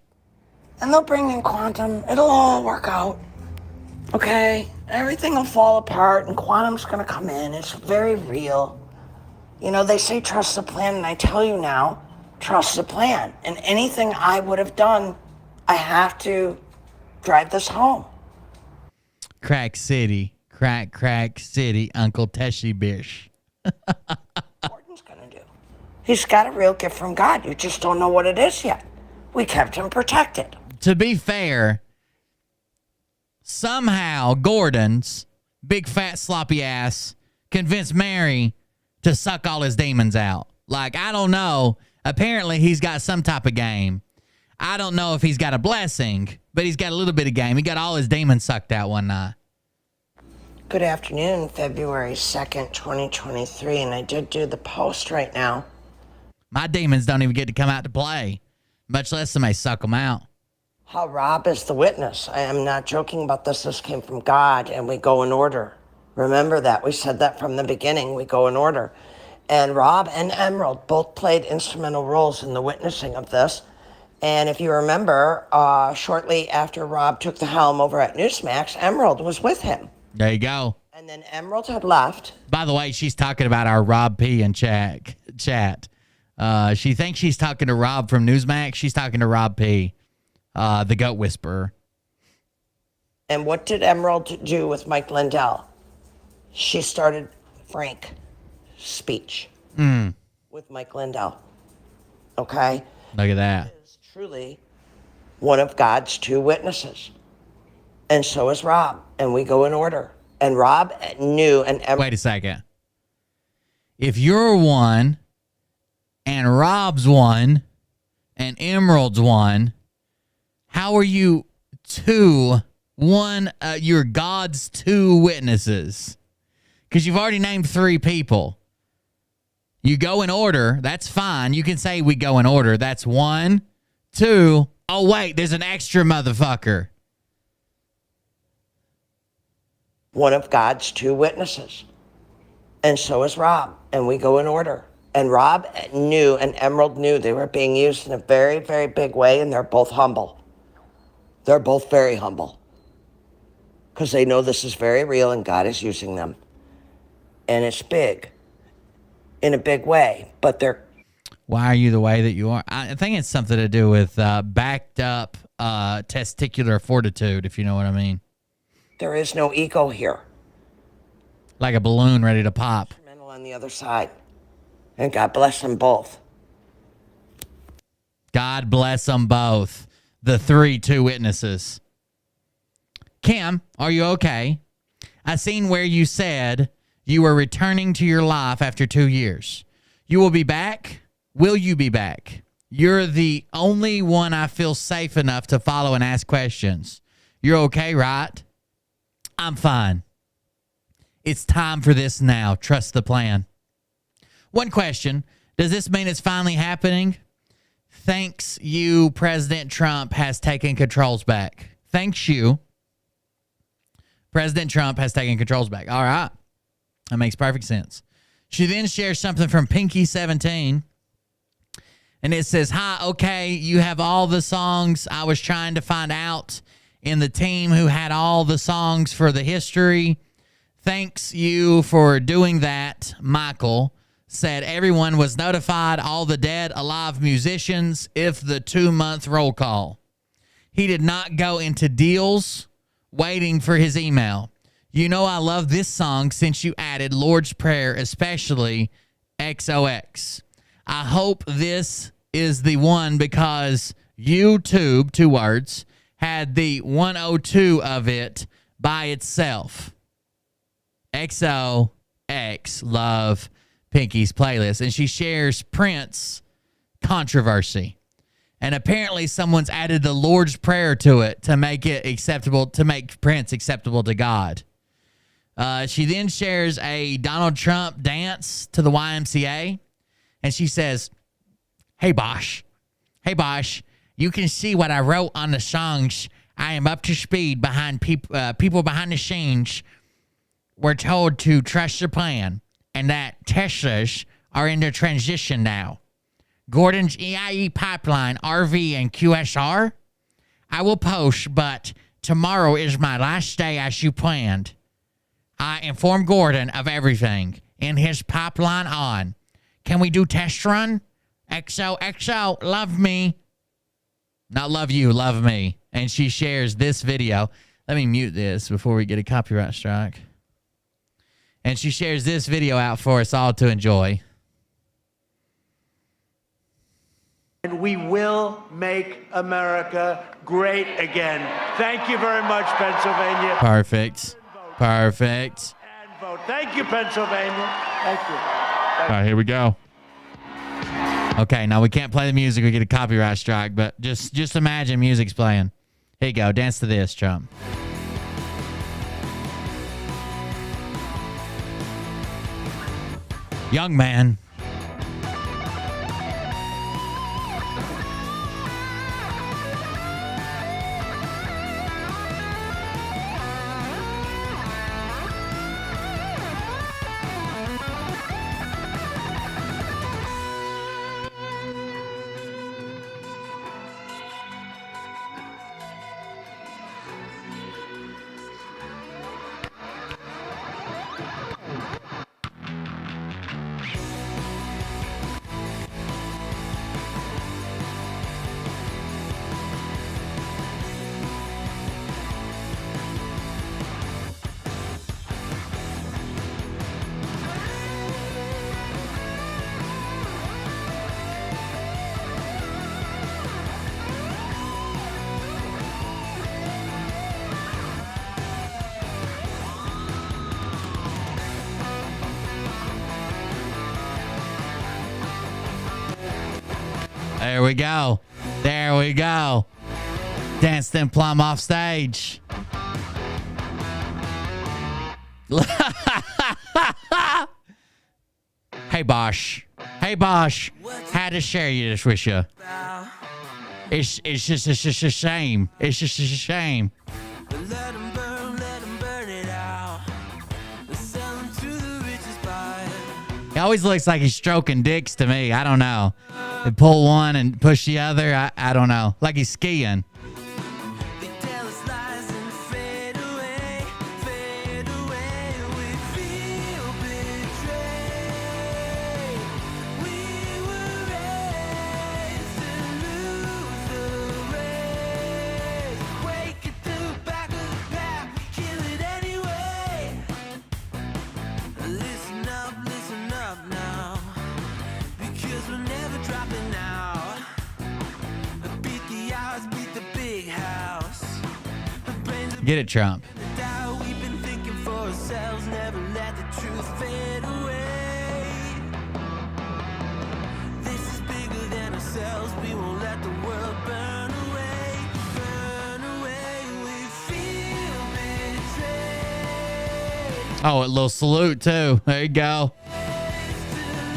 And they'll bring in quantum. It'll all work out. Okay? Everything will fall apart, and quantum's going to come in. It's very real. You know, they say trust the plan, and I tell you now, trust the plan. And anything I would have done, I have to drive this home. Crack City. Crack City, Uncle Teshy Bish. Gordon's gonna do. He's got a real gift from God. You just don't know what it is yet. We kept him protected. To be fair, somehow Gordon's big fat sloppy ass convinced Mary to suck all his demons out. Like, I don't know. Apparently he's got some type of game. I don't know if he's got a blessing, but he's got a little bit of game. He got all his demons sucked out one night. Good afternoon, February 2nd, 2023, and I did do the post right now. My demons don't even get to come out to play, much less somebody suck them out. How Rob is the witness. I am not joking about this. This came from God, and we go in order. Remember that. We said that from the beginning. We go in order. And Rob and Emerald both played instrumental roles in the witnessing of this. And if you remember, shortly after Rob took the helm over at Newsmax, Emerald was with him. There you go. And then Emerald had left. By the way, she's talking about our Rob P in chat. She thinks she's talking to Rob from Newsmax. She's talking to Rob P, the goat whisperer. And what did Emerald do with Mike Lindell? She started frank speech with Mike Lindell. Okay? Look at that. He is truly one of God's 2 witnesses. And so is Rob. And we go in order. And Rob knew and wait a second. If you're one and Rob's one and Emerald's one, how are you you're God's 2 witnesses? Because you've already named 3 people. You go in order. That's fine. You can say we go in order. That's 1, 2. Oh, wait, there's an extra motherfucker. One of God's 2 witnesses. And so is Rob. And we go in order. And Rob knew, and Emerald knew they were being used in a very, very big way, and they're both humble. They're both very humble. Because they know this is very real and God is using them. And it's big. In a big way. But they're... Why are you the way that you are? I think it's something to do with backed up testicular fortitude, if you know what I mean. There is no ego here. Like a balloon ready to pop. On the other side. And God bless them both. God bless them both. The 2 witnesses. Kim, are you okay? I seen where you said you were returning to your life after 2 years. You will be back? Will you be back? You're the only one I feel safe enough to follow and ask questions. You're okay, right? I'm fine. It's time for this now. Trust the plan. One question. Does this mean it's finally happening? Thanks you, President Trump has taken controls back. Thanks you. President Trump has taken controls back. All right. That makes perfect sense. She then shares something from Pinky17. And it says, hi, okay, you have all the songs. I was trying to find out in the team who had all the songs for the history. Thanks you for doing that, Michael. Said everyone was notified, all the dead, alive musicians, if the 2-month roll call. He did not go into deals waiting for his email. You know I love this song since you added Lord's Prayer, especially XOX. I hope this is the one because YouTube, 2 words, had the 102 of it by itself. XOX, love Pinky's playlist. And she shares Prince controversy. And apparently someone's added the Lord's Prayer to it to make it acceptable, to make Prince acceptable to God. She then shares a Donald Trump dance to the YMCA. And she says, hey, Bosh, you can see what I wrote on the songs. I am up to speed behind people behind the scenes. We're told to trust the plan and that Teslas are in the transition now. Gordon's EIE pipeline, RV, and QSR? I will post, but tomorrow is my last day as you planned. I informed Gordon of everything in his pipeline on. Can we do test run? XOXO, love me. Not love you, love me. And she shares this video. Let me mute this before we get a copyright strike. And she shares this video out for us all to enjoy. And we will make America great again. Thank you very much, Pennsylvania. Perfect. Perfect. And vote. Thank you, Pennsylvania. Thank you. All right, here we go. Okay, now we can't play the music. We get a copyright strike, but just imagine music's playing. Here you go. Dance to this, Trump. Young man. There we go. There we go. Dance them plumb off stage. Hey, Bosh. Hey, Bosch, had to share this with you. It's just a shame. It's just a shame. Let 'em burn it out. Sell 'em to the richest buyer. He always looks like he's stroking dicks to me. I don't know. They pull one and push the other. I don't know. Like he's skiing. They tell us lies and fade away, fade away. We feel betrayed. We were raised to lose the race. Wake at the back of the pack, we kill it anyway. Listen up now, because we're never dropping out. Beat the odds, beat the big house. Get it, Trump. We've been thinking for ourselves, never let the truth fade away. This is bigger than ourselves, we won't let the world burn away. Burn away, we feel betrayed. Oh, a little salute, too. There you go. To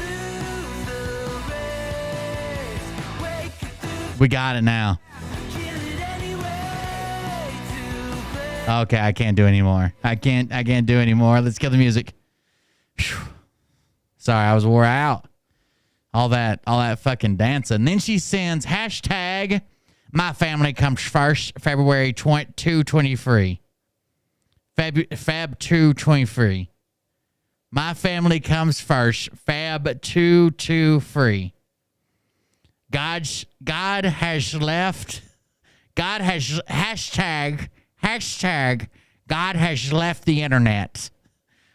lose the race. Wake at the We got it now. kill it anyway. To play. Okay, I can't do anymore. I can't do anymore. Let's kill the music. Phew. Sorry, I was wore out. All that fucking dancing. Then she sends hashtag my family comes first, February 223. Feb 223. My family comes first, Feb 223. God has left. God has hashtag God has left the internet.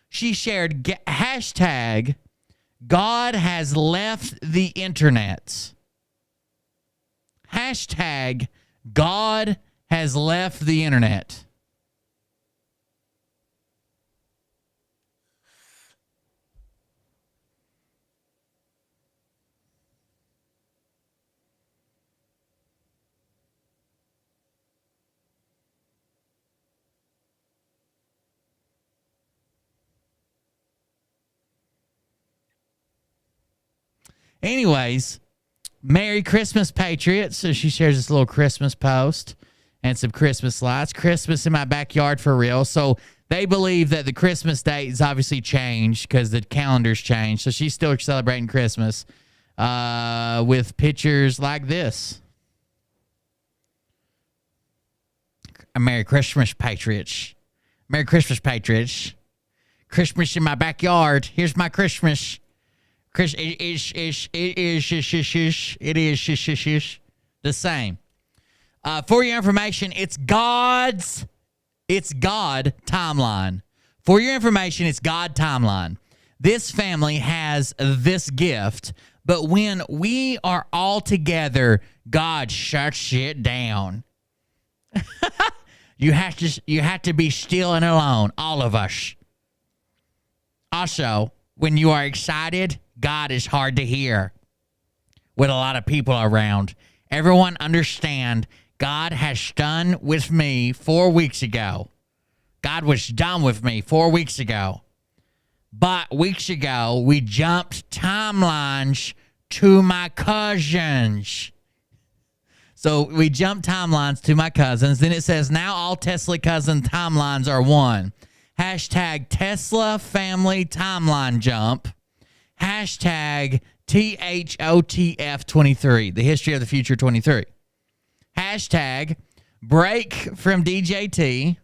She shared hashtag God has left the internet. Hashtag God has left the internet. Anyways, Merry Christmas, Patriots. So she shares this little Christmas post and some Christmas lights. Christmas in my backyard for real. So they believe that the Christmas date is obviously changed because the calendar's changed. So she's still celebrating Christmas with pictures like this. Merry Christmas, Patriots. Merry Christmas, Patriots. Christmas in my backyard. Here's my Christmas. It is the same. For your information, it's God timeline. For your information, it's God timeline. This family has this gift, but when we are all together, God shuts it down. You have to be still and alone, all of us. Also, when you are excited, God is hard to hear with a lot of people around. Everyone understand God has done with me 4 weeks ago. God was done with me 4 weeks ago. But weeks ago, we jumped timelines to my cousins. So we jumped timelines to my cousins. Then it says, now all Tesla cousin timelines are one. Hashtag Tesla family timeline jump. Hashtag THOTF23, the history of the future 23. Hashtag break from DJT.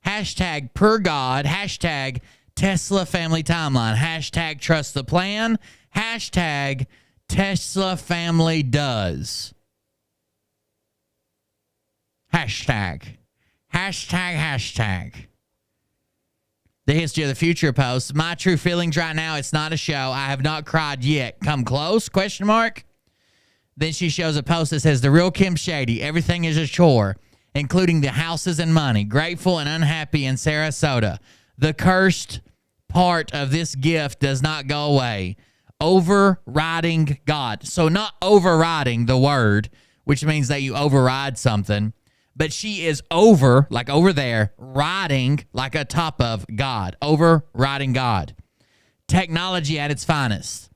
Hashtag per God. Hashtag Tesla family timeline. Hashtag trust the plan. Hashtag Tesla family does. Hashtag. The history of the future post. My true feelings right now, it's not a show. I have not cried yet. Come close? Question mark. Then she shows a post that says, the real Kim Shady. Everything is a chore, including the houses and money. Grateful and unhappy in Sarasota. The cursed part of this gift does not go away. Overriding God. So not overriding the word, which means that you override something. But she is over, like over there, riding like a top of God. Overriding God. Technology at its finest.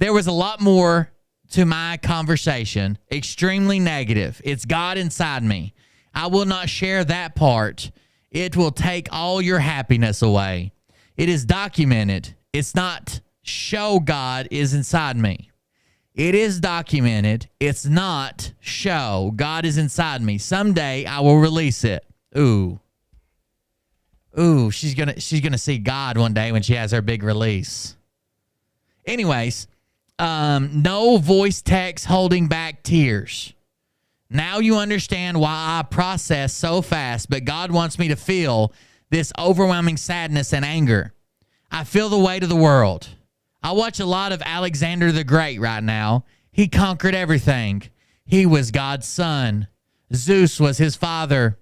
There was a lot more to my conversation, extremely negative. It's God inside me. I will not share that part. It will take all your happiness away. It is documented. It's not show God is inside me. It is documented. It's not show God is inside me. Someday I will release it. Ooh, she's gonna see God one day when she has her big release. Anyways, no voice text holding back tears. Now you understand why I process so fast, but God wants me to feel this overwhelming sadness and anger. I feel the weight of the world. I watch a lot of Alexander the Great right now. He conquered everything. He was God's son. Zeus was his father.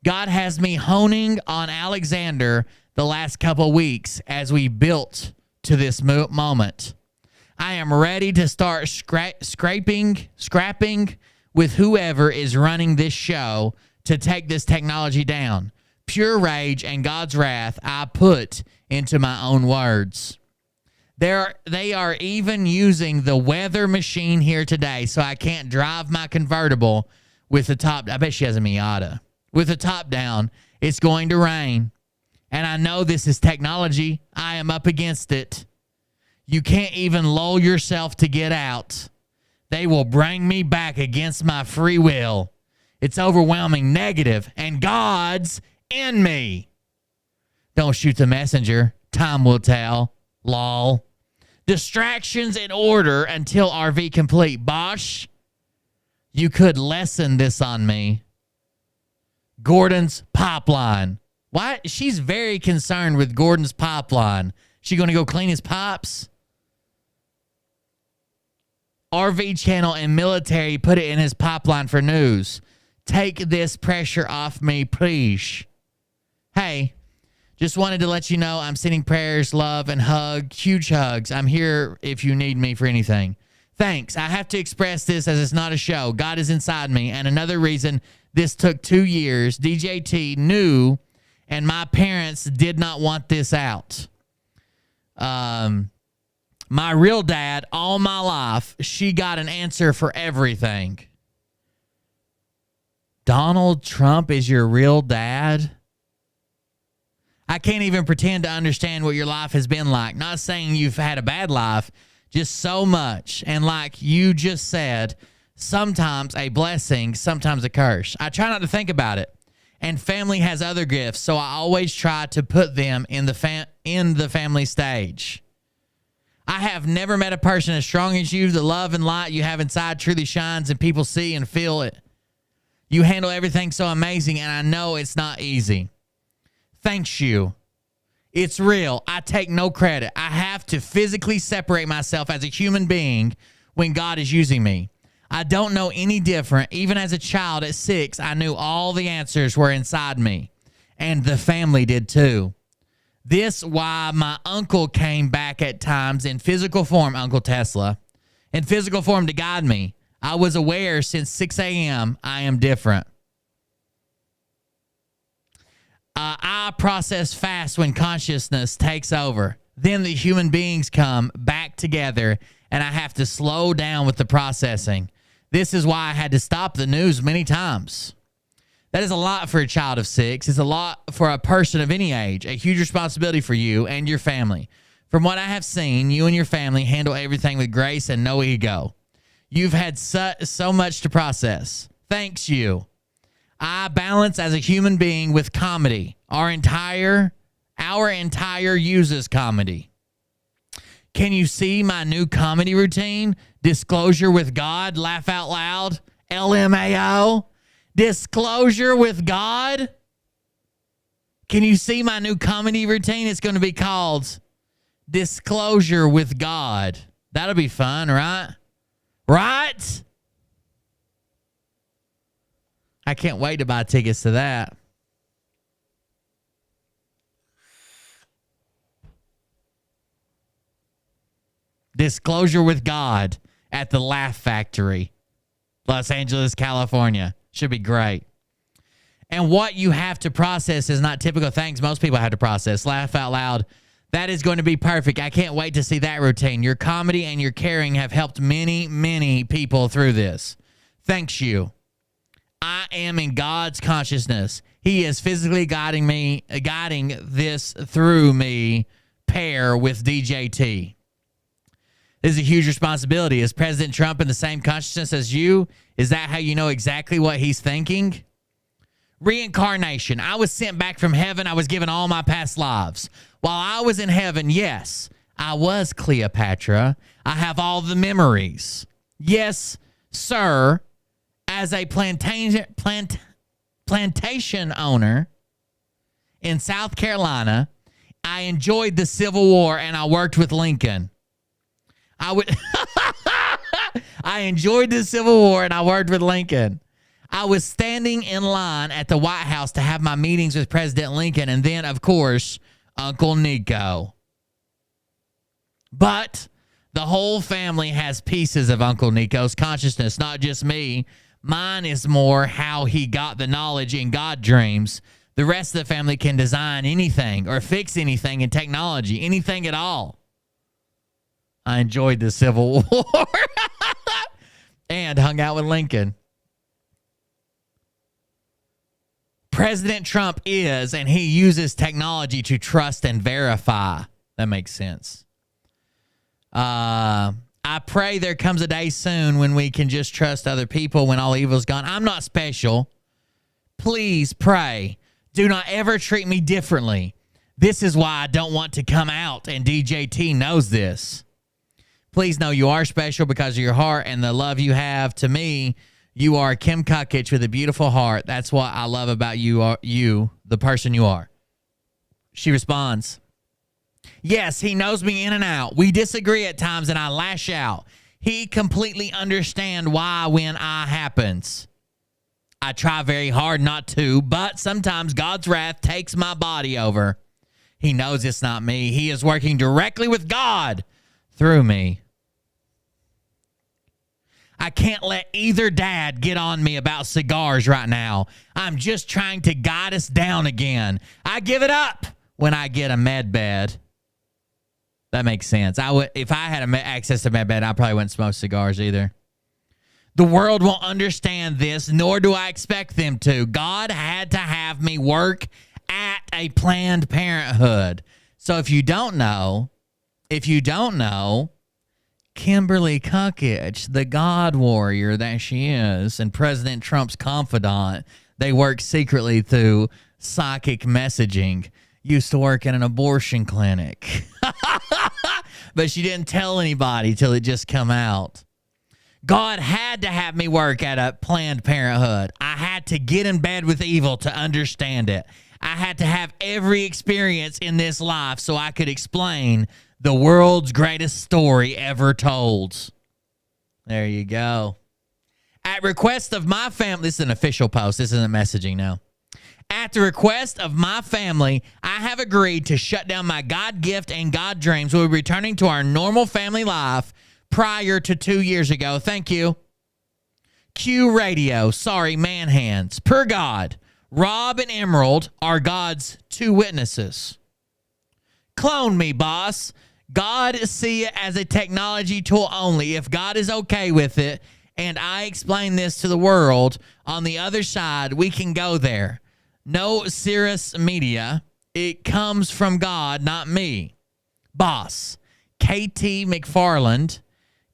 God has me honing on Alexander the last couple weeks as we built to this moment. I am ready to start scrapping with whoever is running this show to take this technology down. Pure rage and God's wrath I put into my own words. They are even using the weather machine here today, so I can't drive my convertible with the top. I bet she has a Miata. With the top down, it's going to rain. And I know this is technology. I am up against it. You can't even lull yourself to get out. They will bring me back against my free will. It's overwhelming, negative, and God's in me. Don't shoot the messenger. Time will tell. Lol. Distractions in order until RV complete. Bosh, you could lessen this on me. Gordon's pipeline. Why? She's very concerned with Gordon's pipeline. She going to go clean his pipes? RV channel and military put it in his pipeline for news. Take this pressure off me, please. Hey, just wanted to let you know I'm sending prayers, love, and huge hugs. I'm here if you need me for anything. Thanks. I have to express this as it's not a show. God is inside me. And another reason this took 2 years, DJT knew, and my parents did not want this out. My real dad, all my life, she got an answer for everything. Donald Trump is your real dad? I can't even pretend to understand what your life has been like. Not saying you've had a bad life, just so much. And like you just said, sometimes a blessing, sometimes a curse. I try not to think about it. And family has other gifts, so I always try to put them in the family stage. I have never met a person as strong as you. The love and light you have inside truly shines and people see and feel it. You handle everything so amazing, and I know it's not easy. Thanks you. It's real. I take no credit. I have to physically separate myself as a human being when God is using me. I don't know any different. Even as a child at 6, I knew all the answers were inside me, and the family did too. This why my uncle came back at times in physical form, Uncle Tesla, in physical form to guide me. I was aware since 6 a.m. I am different. I process fast when consciousness takes over. Then the human beings come back together, and I have to slow down with the processing. This is why I had to stop the news many times. That is a lot for a child of 6. It's a lot for a person of any age. A huge responsibility for you and your family. From what I have seen, you and your family handle everything with grace and no ego. You've had so much to process. Thanks you. I balance as a human being with comedy. Our entire uses comedy. Can you see my new comedy routine? Disclosure with God, laugh out loud, LMAO. Disclosure with God. Can you see my new comedy routine? It's going to be called Disclosure with God. That'll be fun, right? Right? I can't wait to buy tickets to that. Disclosure with God at the Laugh Factory, Los Angeles, California. Should be great. And what you have to process is not typical things most people have to process. Laugh out loud. That is going to be perfect. I can't wait to see that routine. Your comedy and your caring have helped many, many people through this. Thanks you. I am in God's consciousness. He is physically guiding this through me, pair with DJT. This is a huge responsibility. Is President Trump in the same consciousness as you? Is that how you know exactly what he's thinking? Reincarnation. I was sent back from heaven. I was given all my past lives. While I was in heaven, yes, I was Cleopatra. I have all the memories. Yes, sir. As a plantation owner in South Carolina, I enjoyed the Civil War and I worked with Lincoln. I enjoyed the Civil War and I worked with Lincoln. I was standing in line at the White House to have my meetings with President Lincoln and then, of course, Uncle Nico. But the whole family has pieces of Uncle Nico's consciousness, not just me. Mine is more how he got the knowledge in God dreams. The rest of the family can design anything or fix anything in technology, anything at all. I enjoyed the Civil War and hung out with Lincoln. President Trump is, and he uses technology to trust and verify. That makes sense. I pray there comes a day soon when we can just trust other people when all evil's gone. I'm not special. Please pray. Do not ever treat me differently. This is why I don't want to come out, and DJT knows this. Please know you are special because of your heart and the love you have. To me, you are Kim Kukich with a beautiful heart. That's what I love about you, the person you are. She responds, yes, he knows me in and out. We disagree at times and I lash out. He completely understands why when I happens. I try very hard not to, but sometimes God's wrath takes my body over. He knows it's not me. He is working directly with God through me. I can't let either dad get on me about cigars right now. I'm just trying to guide us down again. I give it up when I get a med bed. That makes sense. If I had access to med bed, I probably wouldn't smoke cigars either. The world won't understand this, nor do I expect them to. God had to have me work at a Planned Parenthood. So if you don't know, Kimberly Kukich, the God warrior that she is, and President Trump's confidant, they work secretly through psychic messaging. Used to work in an abortion clinic. But she didn't tell anybody till it just come out. God had to have me work at a Planned Parenthood. I had to get in bed with evil to understand it. I had to have every experience in this life so I could explain the world's greatest story ever told. There you go. At request of my family, this is an official post. This isn't messaging now. At the request of my family, I have agreed to shut down my God gift and God dreams. We'll be returning to our normal family life prior to 2 years ago. Thank you. Q Radio. Sorry, man hands. Per God. Rob and Emerald are God's two witnesses. Clone me, boss. God see it as a technology tool only. If God is okay with it, and I explain this to the world, on the other side, we can go there. No serious media. It comes from God, not me. Boss. KT McFarland.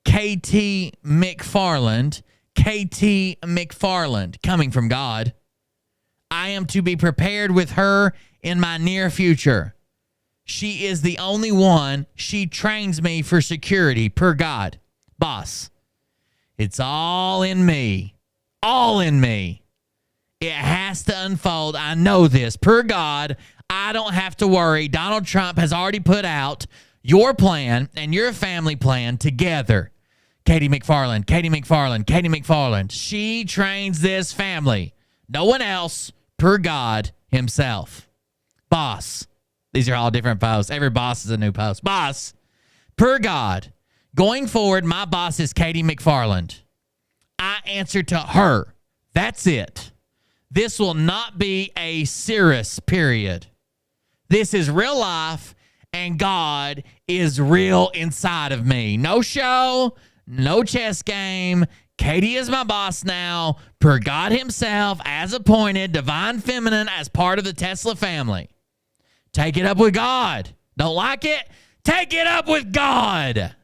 KT McFarland. KT McFarland. Coming from God. I am to be prepared with her in my near future. She is the only one. She trains me for security, per God. Boss. It's all in me. All in me. It has to unfold. I know this. Per God, I don't have to worry. Donald Trump has already put out your plan and your family plan together. Katie McFarland, Katie McFarland, Katie McFarland. She trains this family. No one else, per God himself. Boss. These are all different posts. Every boss is a new post. Boss. Per God. Going forward, my boss is Katie McFarland. I answer to her. That's it. This will not be a Cirrus period. This is real life, and God is real inside of me. No show, no chess game. Katie is my boss now, per God himself, as appointed, divine feminine, as part of the Tesla family. Take it up with God. Don't like it? Take it up with God.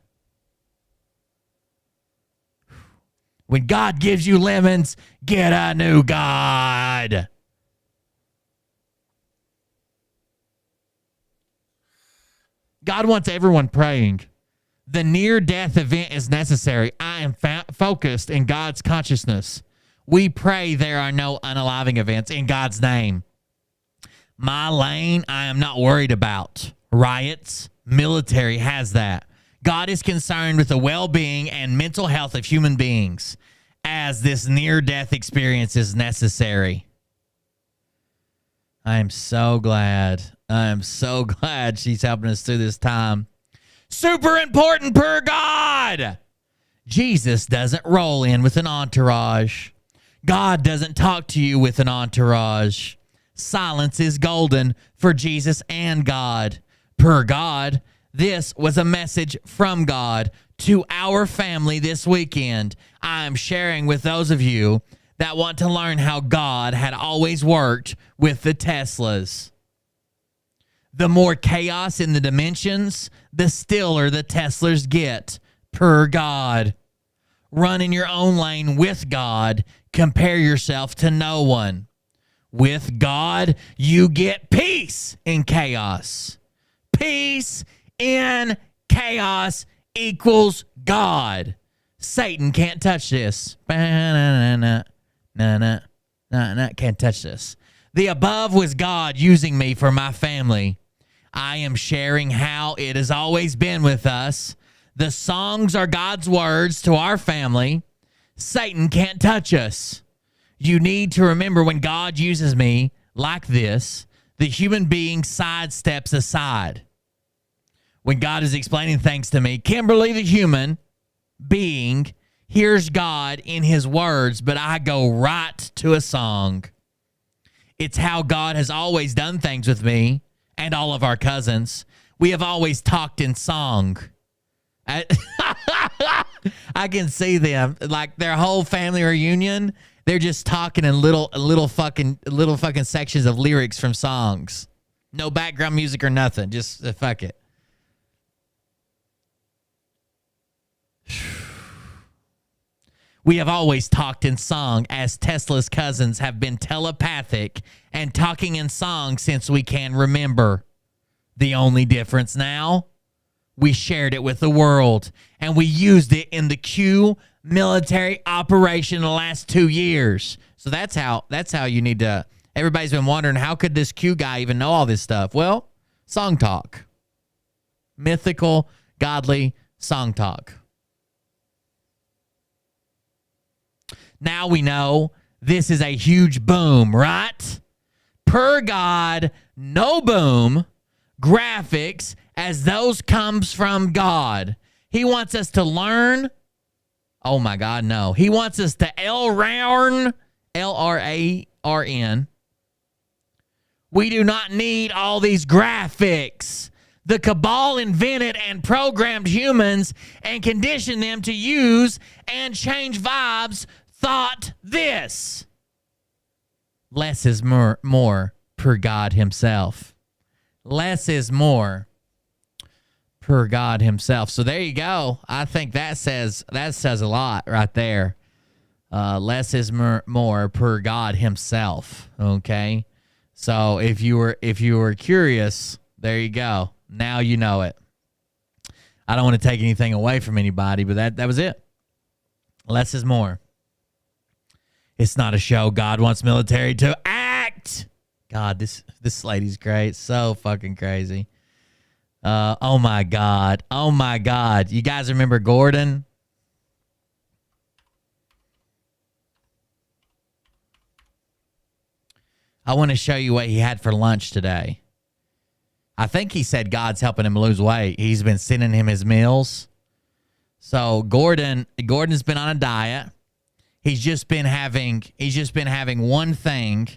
When God gives you lemons, get a new God. God wants everyone praying. The near-death event is necessary. I am focused in God's consciousness. We pray there are no unaliving events in God's name. My lane, I am not worried about. Riots, military has that. God is concerned with the well-being and mental health of human beings as this near-death experience is necessary. I am so glad. I am so glad she's helping us through this time. Super important per God. Jesus doesn't roll in with an entourage. God doesn't talk to you with an entourage. Silence is golden for Jesus and God. Per God, this was a message from God to our family this weekend. I am sharing with those of you that want to learn how God had always worked with the Teslas. The more chaos in the dimensions, the stiller the Teslas get, per God. Run in your own lane with God. Compare yourself to no one. With God, you get peace in chaos. Peace in chaos equals God. Satan can't touch this. Can't touch this. The above was God using me for my family. I am sharing how it has always been with us. The songs are God's words to our family. Satan can't touch us. You need to remember when God uses me like this, the human being sidesteps aside. When God is explaining things to me, Kimberly, the human being, hears God in his words, but I go right to a song. It's how God has always done things with me and all of our cousins. We have always talked in song. I can see them, like their whole family reunion. They're just talking in little fucking sections of lyrics from songs. No background music or nothing. Just fuck it. We have always talked in song, as Tesla's cousins have been telepathic and talking in song since we can remember. The only difference now, we shared it with the world, and we used it in the Q military operation the last 2 years. So that's how you need to. Everybody's been wondering, how could this Q guy even know all this stuff? Well, song talk. Mythical, godly song talk. Now we know this is a huge boom, right? Per God, no boom. Graphics, as those comes from God. He wants us to learn. Oh my God, no. He wants us to L-R-A-R-N. We do not need all these graphics. The cabal invented and programmed humans and conditioned them to use and change vibes. Thought this. Less is more per God himself. Less is more per God himself. So there you go. I think that says a lot right there. Less is more per God himself. Okay. So if you were curious, there you go. Now you know it. I don't want to take anything away from anybody, but that was it. Less is more. It's not a show. God wants military to act. God, this lady's great. So fucking crazy. Oh my God. Oh my God. You guys remember Gordon? I want to show you what he had for lunch today. I think he said God's helping him lose weight. He's been sending him his meals. So Gordon's been on a diet. He's just been having one thing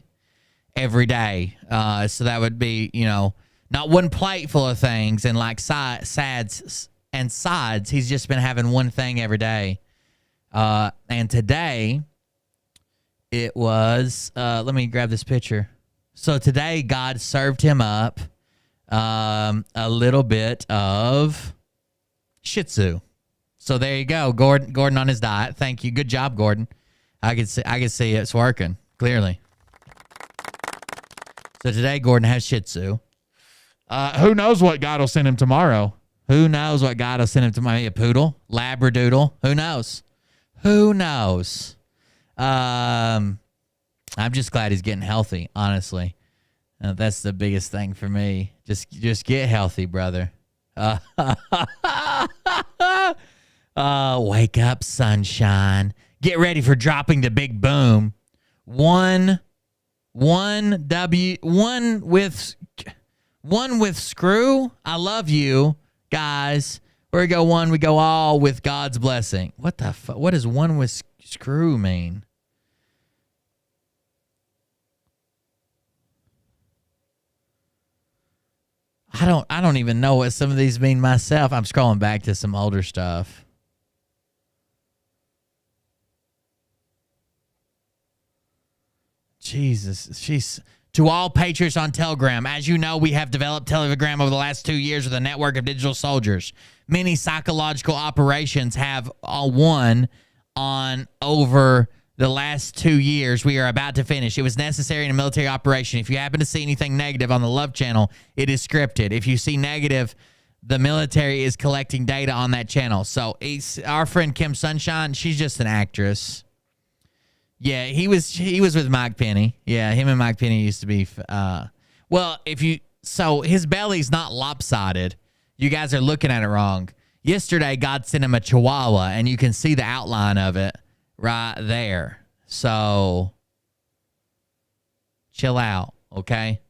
every day. So that would be, Not one plate full of things and like sides and sides. He's just been having one thing every day. And today it was, let me grab this picture. So today God served him up a little bit of Shih Tzu. So there you go, Gordon on his diet. Thank you. Good job, Gordon. I can see it's working clearly. So today Gordon has Shih Tzu. Who knows what God will send him tomorrow? Who knows what God will send him tomorrow? Maybe a poodle, labradoodle. Who knows? Who knows? I'm just glad he's getting healthy. Honestly, that's the biggest thing for me. Just get healthy, brother. Wake up, sunshine. Get ready for dropping the big boom. One with screw. I love you, guys. Where we go one, we go all with God's blessing. What the fuck? What does one with screw mean? I don't even know what some of these mean myself. I'm scrolling back to some older stuff. Jesus, to all patriots on Telegram. As you know, we have developed Telegram over the last 2 years with a network of digital soldiers. Many psychological operations have won on over the last 2 years. We are about to finish. It was necessary in a military operation. If you happen to see anything negative on the Love channel, it is scripted. If you see negative, the military is collecting data on that channel. So our friend Kim Sunshine, she's just an actress. Yeah, he was with Mike Penny. Yeah, him and Mike Penny used to be. So his belly's not lopsided. You guys are looking at it wrong. Yesterday, God sent him a chihuahua, and you can see the outline of it right there. So chill out, okay?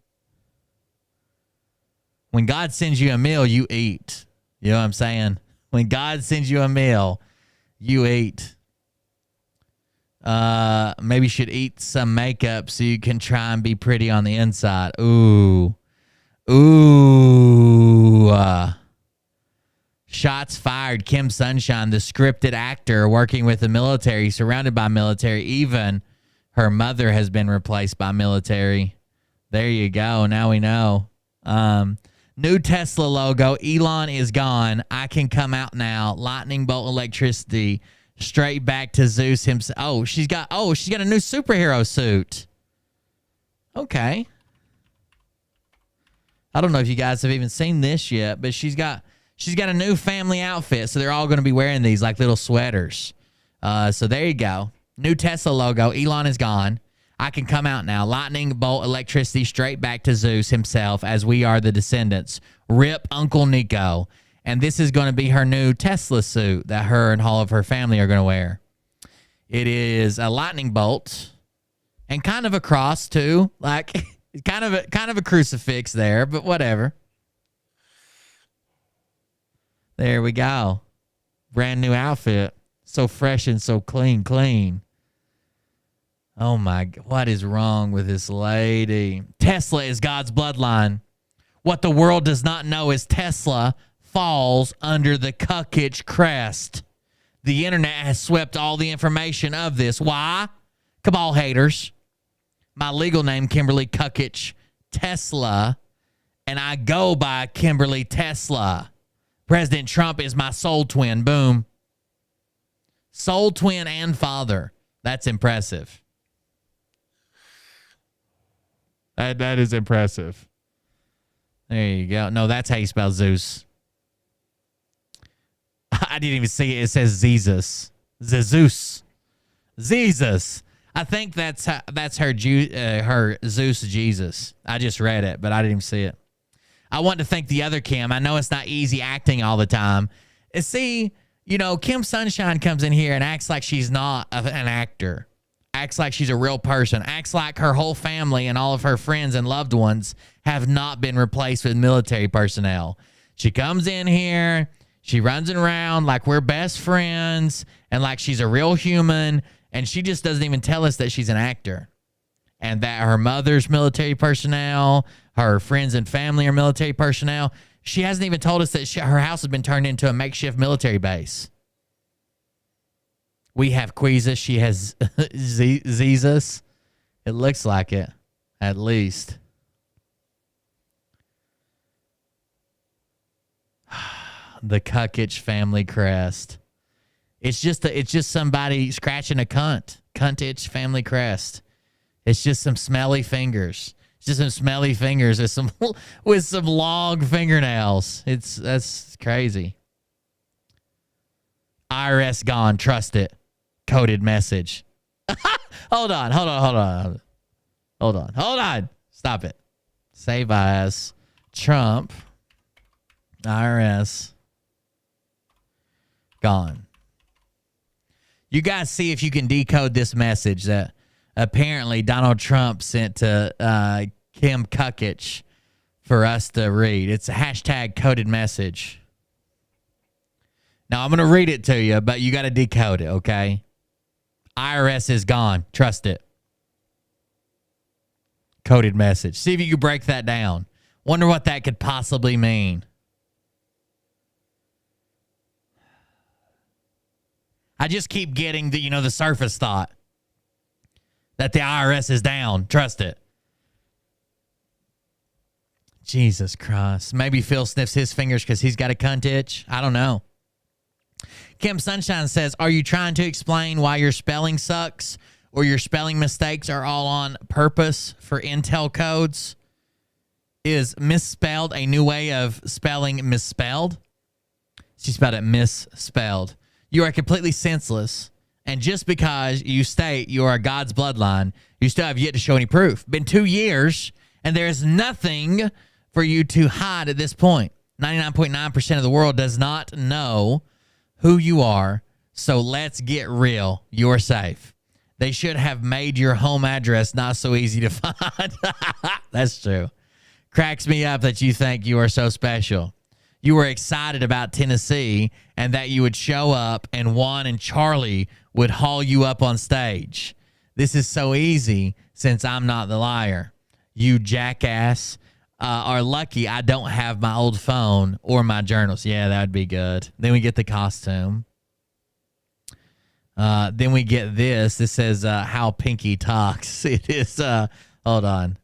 When God sends you a meal, you eat. You know what I'm saying? When God sends you a meal, you eat. Maybe you should eat some makeup so you can try and be pretty on the inside. Ooh. Shots fired. Kim Sunshine, the scripted actor working with the military, surrounded by military. Even her mother has been replaced by military. There you go. Now we know. New Tesla logo. Elon is gone. I can come out now. Lightning bolt electricity. Straight back to Zeus himself. Oh, she's got a new superhero suit. Okay. I don't know if you guys have even seen this yet, but she's got a new family outfit, so they're all going to be wearing these like little sweaters. So there you go. New Tesla logo. Elon is gone. I can come out now. Lightning bolt electricity straight back to Zeus himself, as we are the descendants. Rip Uncle Nico. And this is going to be her new Tesla suit that her and all of her family are going to wear. It is a lightning bolt and kind of a cross too, like kind of a crucifix there, but whatever. There we go. Brand new outfit. So fresh and so clean. Oh my God, what is wrong with this lady? Tesla is God's bloodline. What the world does not know is Tesla falls under the Cuckich crest. The internet has swept all the information of this. Why? Cabal haters. My legal name, Kimberly Cuckich Tesla, and I go by Kimberly Tesla. President Trump is my soul twin. Boom. Soul twin and father. That's impressive. That is impressive. There you go. No, that's how you spell Zeus. I didn't even see it. It says Jesus. Zeus. Jesus. I think that's her Zeus Jesus. I just read it, but I didn't even see it. I want to thank the other Kim. I know it's not easy acting all the time. See, Kim Sunshine comes in here and acts like she's not an actor. Acts like she's a real person. Acts like her whole family and all of her friends and loved ones have not been replaced with military personnel. She comes in here. She runs around like we're best friends and like she's a real human, and she just doesn't even tell us that she's an actor. and that her mother's military personnel, her friends and family are military personnel. She hasn't even told us that her house has been turned into a makeshift military base. We have Queezus. She has Zezus. It looks like it, at least. The Cuckich family crest. It's just somebody scratching a cunt. Cuntich family crest. It's just some smelly fingers. It's just some smelly fingers with some long fingernails. That's crazy. IRS gone. Trust it. Coded message. Hold on. Stop it. Save as Trump. IRS gone. You guys see if you can decode this message that apparently Donald Trump sent to Kim Cuckich for us to read. It's a hashtag coded message. Now, I'm going to read it to you, but you got to decode it, okay? IRS is gone. Trust it. Coded message. See if you can break that down. Wonder what that could possibly mean. I just keep getting the surface thought that the IRS is down. Trust it. Jesus Christ. Maybe Phil sniffs his fingers because he's got a cunt itch. I don't know. Kim Sunshine says, are you trying to explain why your spelling sucks or your spelling mistakes are all on purpose for Intel codes? Is misspelled a new way of spelling misspelled? She spelled it misspelled. You are completely senseless, and just because you state you are God's bloodline, you still have yet to show any proof. Been 2 years, and there is nothing for you to hide at this point. 99.9% of the world does not know who you are, so let's get real. You're safe. They should have made your home address not so easy to find. That's true. Cracks me up that you think you are so special. You were excited about Tennessee and that you would show up and Juan and Charlie would haul you up on stage. This is so easy since I'm not the liar. You jackass are lucky I don't have my old phone or my journals. Yeah, that would be good. Then we get the costume. Then we get this. This says how Pinky talks. It is, hold on.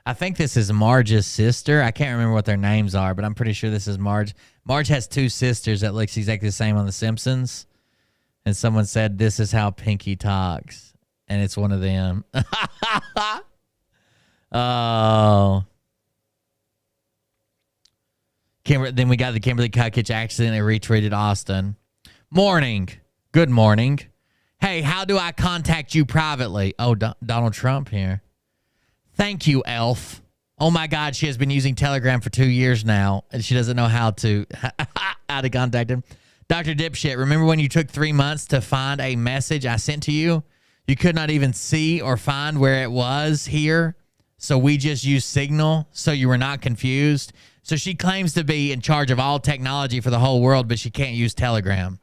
I think this is Marge's sister. I can't remember what their names are, but I'm pretty sure this is Marge. Marge has two sisters that looks exactly the same on The Simpsons. And someone said, this is how Pinky talks. And it's one of them. Oh. Then we got the Kimberly Cuckich accidentally retweeted Austin. Morning. Good morning. Hey, how do I contact you privately? Oh, Donald Trump here. Thank you, Elf. Oh, my God. She has been using Telegram for 2 years now, and she doesn't know how to contact him. Dr. Dipshit, remember when you took 3 months to find a message I sent to you? You could not even see or find where it was here, so we just used Signal, so you were not confused. So she claims to be in charge of all technology for the whole world, but she can't use Telegram.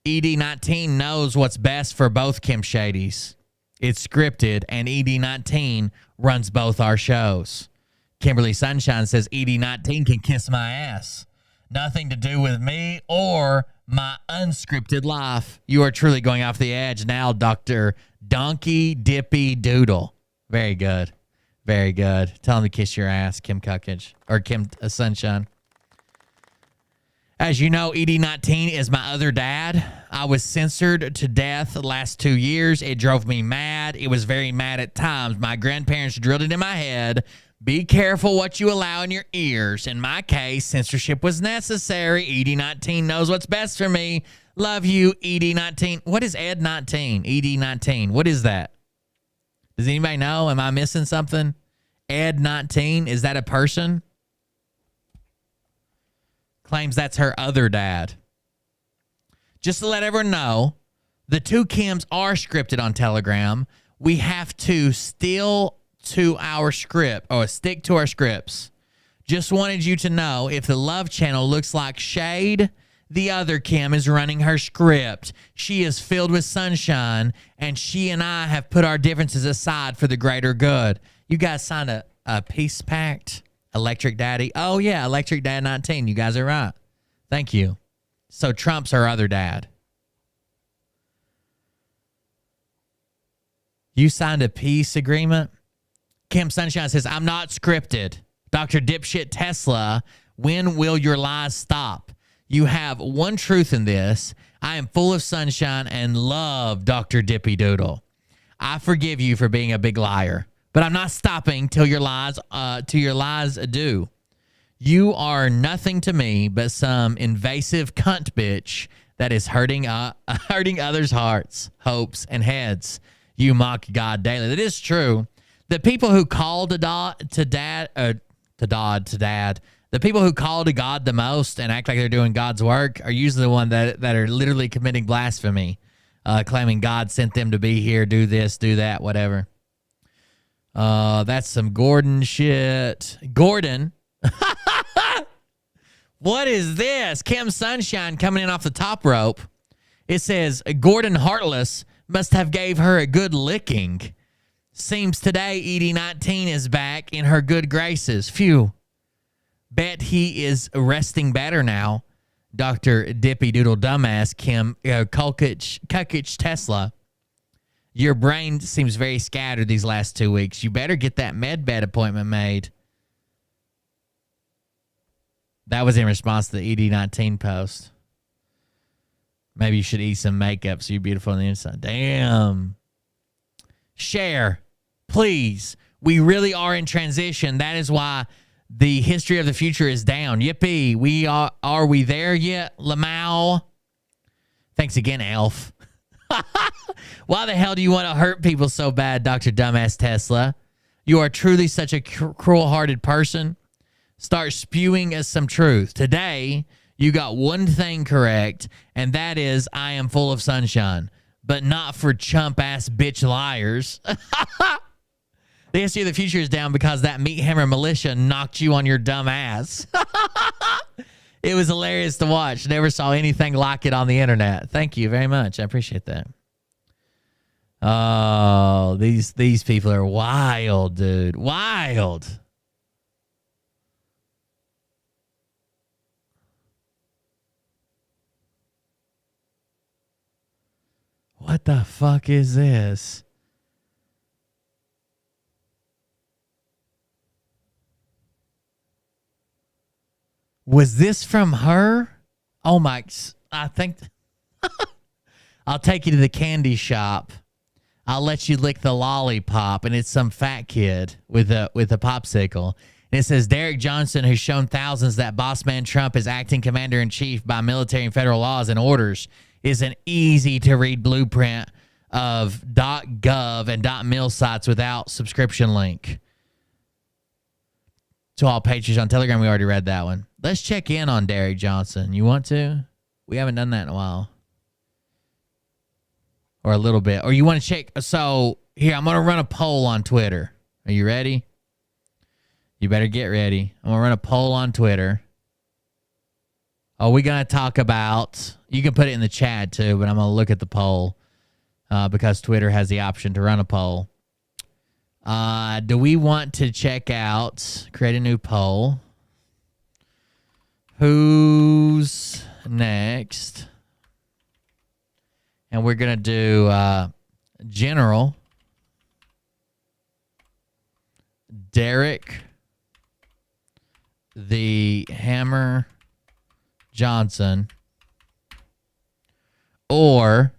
ED19 knows what's best for both Kim Shadys. It's scripted, and ED19 runs both our shows. Kimberly Sunshine says ED19 can kiss my ass. Nothing to do with me or my unscripted life. You are truly going off the edge now, Dr. Donkey Dippy Doodle. Very good. Very good. Tell him to kiss your ass, Kim Cuckich. Or Kim Sunshine. As you know, ED19 is my other dad. I was censored to death the last 2 years. It drove me mad. It was very mad at times. My grandparents drilled it in my head. Be careful what you allow in your ears. In my case, censorship was necessary. ED19 knows what's best for me. Love you, ED19. What is Ed19? ED19. What is that? Does anybody know? Am I missing something? Ed19, is that a person? Claims that's her other dad. Just to let everyone know, the two Kims are scripted on Telegram. We have to still to our script or stick to our scripts. Just wanted you to know if the love channel looks like shade, The other Kim is running her script. She is filled with sunshine, and she and I have put our differences aside for the greater good. You guys signed a peace pact? Electric Daddy? Oh, yeah, Electric Dad 19. You guys are right. Thank you. So Trump's our other dad. You signed a peace agreement? Kim Sunshine says, I'm not scripted. Dr. Dipshit Tesla, when will your lies stop? You have one truth in this. I am full of sunshine and love Dr. Dippy Doodle. I forgive you for being a big liar, but I'm not stopping till your lies do. You are nothing to me but some invasive cunt bitch that is hurting others' hearts, hopes, and heads. You mock God daily. That is true. The people who call to dad, the people who call to God the most and act like they're doing God's work are usually the ones that are literally committing blasphemy, claiming God sent them to be here, do this, do that, whatever. That's some Gordon shit. Gordon. What is this? Kim Sunshine coming in off the top rope. It says, Gordon Heartless must have gave her a good licking. Seems today ED19 is back in her good graces. Phew. Bet he is resting better now. Dr. Dippy Doodle Dumbass Kim Kukich Tesla. Your brain seems very scattered these last 2 weeks. You better get that med bed appointment made. That was in response to the ED19 post. Maybe you should eat some makeup so you're beautiful on the inside. Damn. Share, please. We really are in transition. That is why the history of the future is down. Yippee. Are we there yet, Lamau? Thanks again, Elf. Why the hell do you want to hurt people so bad, Dr. Dumbass Tesla? You are truly such a cruel-hearted person. Start spewing us some truth. Today, you got one thing correct, and that is I am full of sunshine, but not for chump-ass bitch liars. The history of the future is down because that meat hammer militia knocked you on your dumb ass. It was hilarious to watch. Never saw anything like it on the internet. Thank you very much. I appreciate that. Oh, these people are wild, dude. Wild. What the fuck is this? Was this from her? Oh my, I think. I'll take you to the candy shop. I'll let you lick the lollipop. And it's some fat kid with a popsicle. And it says, Derek Johnson, who's shown thousands that boss man Trump is acting commander-in-chief by military and federal laws and orders, is an easy-to-read blueprint of .gov and .mil sites without subscription link. To all patrons on Telegram, we already read that one. Let's check in on Derek Johnson. You want to? We haven't done that in a while. Or a little bit. Or you want to check? So, here, I'm going to run a poll on Twitter. Are you ready? You better get ready. I'm going to run a poll on Twitter. Are we going to talk about... You can put it in the chat, too, but I'm going to look at the poll because Twitter has the option to run a poll. Do we want to check out... Create a new poll. Who's next? And we're going to do General Derek the Hammer Johnson or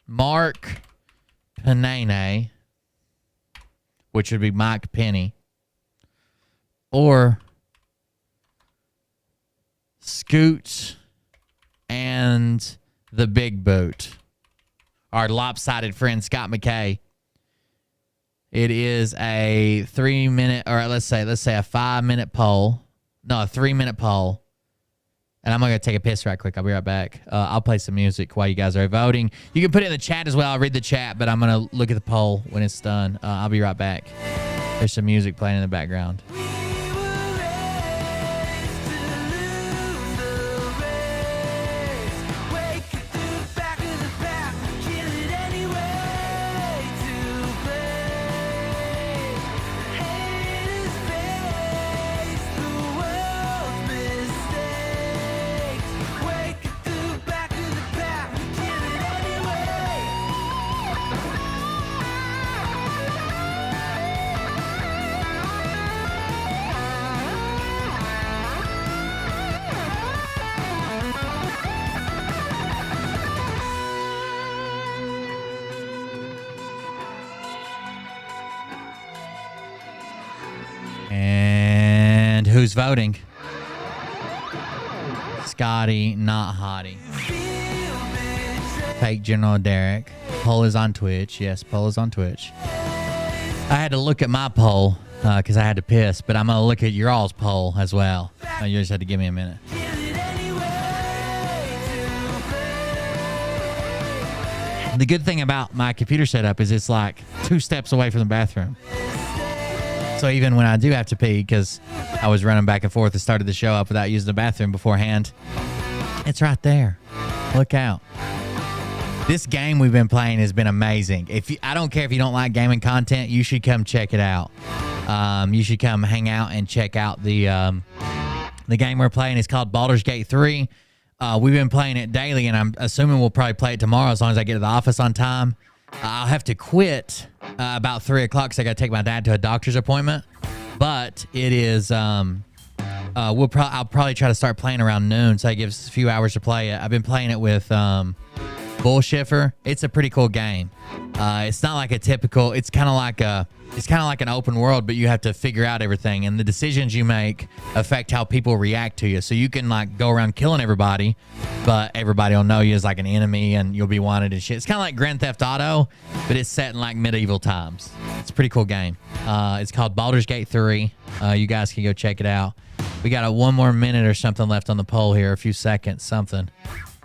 Mark Panene, which would be Mike Penny, or Scoot and the Big Boot, our lopsided friend Scott McKay. It is a 3-minute, or let's say a 5-minute poll. No, a 3-minute poll. And I'm going to take a piss right quick. I'll be right back. I'll play some music while you guys are voting. You can put it in the chat as well. I'll read the chat, but I'm going to look at the poll when it's done. I'll be right back. There's some music playing in the background. And who's voting? Scotty, not Hottie. Fake General Derek. Poll is on Twitch. Yes, poll is on Twitch. I had to look at my poll because I had to piss, but I'm going to look at your all's poll as well. You just had to give me a minute. The good thing about my computer setup is it's like 2 steps away from the bathroom. So even when I do have to pee, because I was running back and forth and started the show up without using the bathroom beforehand, it's right there. Look out. This game we've been playing has been amazing. I don't care if you don't like gaming content, you should come check it out. You should come hang out and check out the game we're playing. It's called Baldur's Gate 3. We've been playing it daily, and I'm assuming we'll probably play it tomorrow as long as I get to the office on time. I'll have to quit about 3 o'clock because I got to take my dad to a doctor's appointment. But it is, I'll probably try to start playing around noon, so it gives us a few hours to play it. I've been playing it with Bullshifter. It's a pretty cool game. It's not like a typical. It's kind of like an open world, but you have to figure out everything, and the decisions you make affect how people react to you. So you can like go around killing everybody, but everybody will know you as like an enemy, and you'll be wanted and shit. It's kind of like Grand Theft Auto, but it's set in like medieval times. It's a pretty cool game. It's called Baldur's Gate 3. You guys can go check it out. We got one more minute or something left on the poll here, a few seconds, something.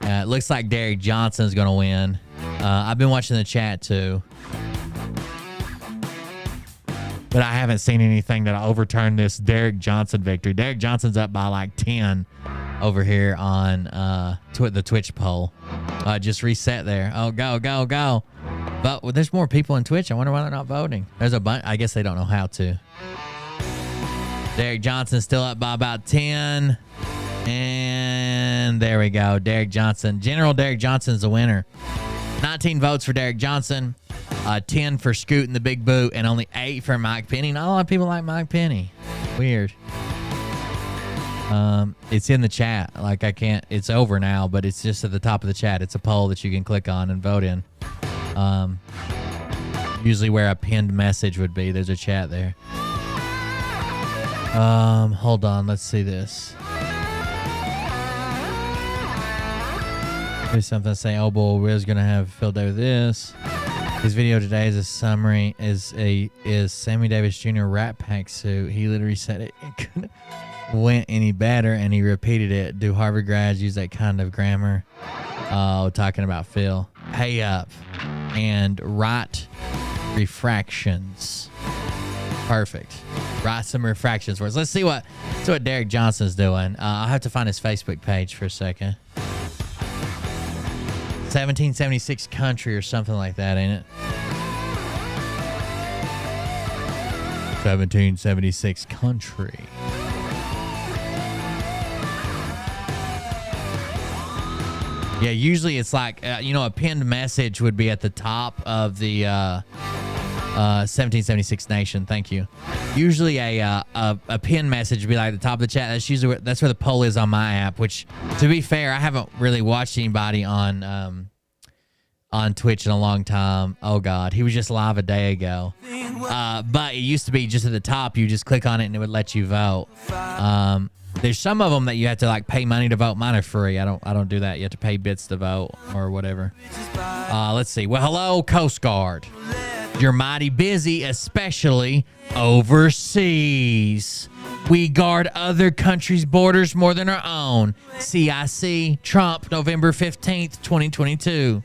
It looks like Derek Johnson's going to win. I've been watching the chat too, but I haven't seen anything that overturned this Derek Johnson victory. Derek Johnson's up by like 10 over here on the Twitch poll. Just reset there. Oh, go. But there's more people in Twitch. I wonder why they're not voting. There's a bunch. I guess they don't know how to. Derek Johnson's still up by about 10. And there we go. Derek Johnson. General Derek Johnson's the winner. 19 votes for Derek Johnson. 10 for Scoot and the Big Boot. And only 8 for Mike Penny. Not a lot of people like Mike Penny. Weird. It's in the chat. Like I can't. It's over now, but it's just at the top of the chat. It's a poll that you can click on and vote in. Usually where a pinned message would be. There's a chat there. Hold on. Let's see this. There's something saying, oh boy, we're going to have a field day with this. His video today is a summary, is Sammy Davis Jr. Rat Pack suit. He literally said it couldn't went any better, and he repeated it. Do Harvard grads use that kind of grammar? Oh, talking about Phil. Pay up and write refractions. Perfect. Write some refractions for us. Let's see what Derek Johnson's doing. I'll have to find his Facebook page for a second. 1776 country or something like that, ain't it? 1776 country. Yeah, usually it's like, a pinned message would be at the top of the 1776 nation. Thank you. Usually a pinned message would be like at the top of the chat. That's where the poll is on my app, which, to be fair, I haven't really watched anybody on Twitch in a long time. Oh, God. He was just live a day ago. But it used to be just at the top. You just click on it and it would let you vote. There's some of them that you have to like pay money to vote. Mine are free. I don't do that. You have to pay bits to vote or whatever. Let's see. Well, hello, Coast Guard. You're mighty busy, especially overseas. We guard other countries' borders more than our own. CIC, Trump, November 15th, 2022.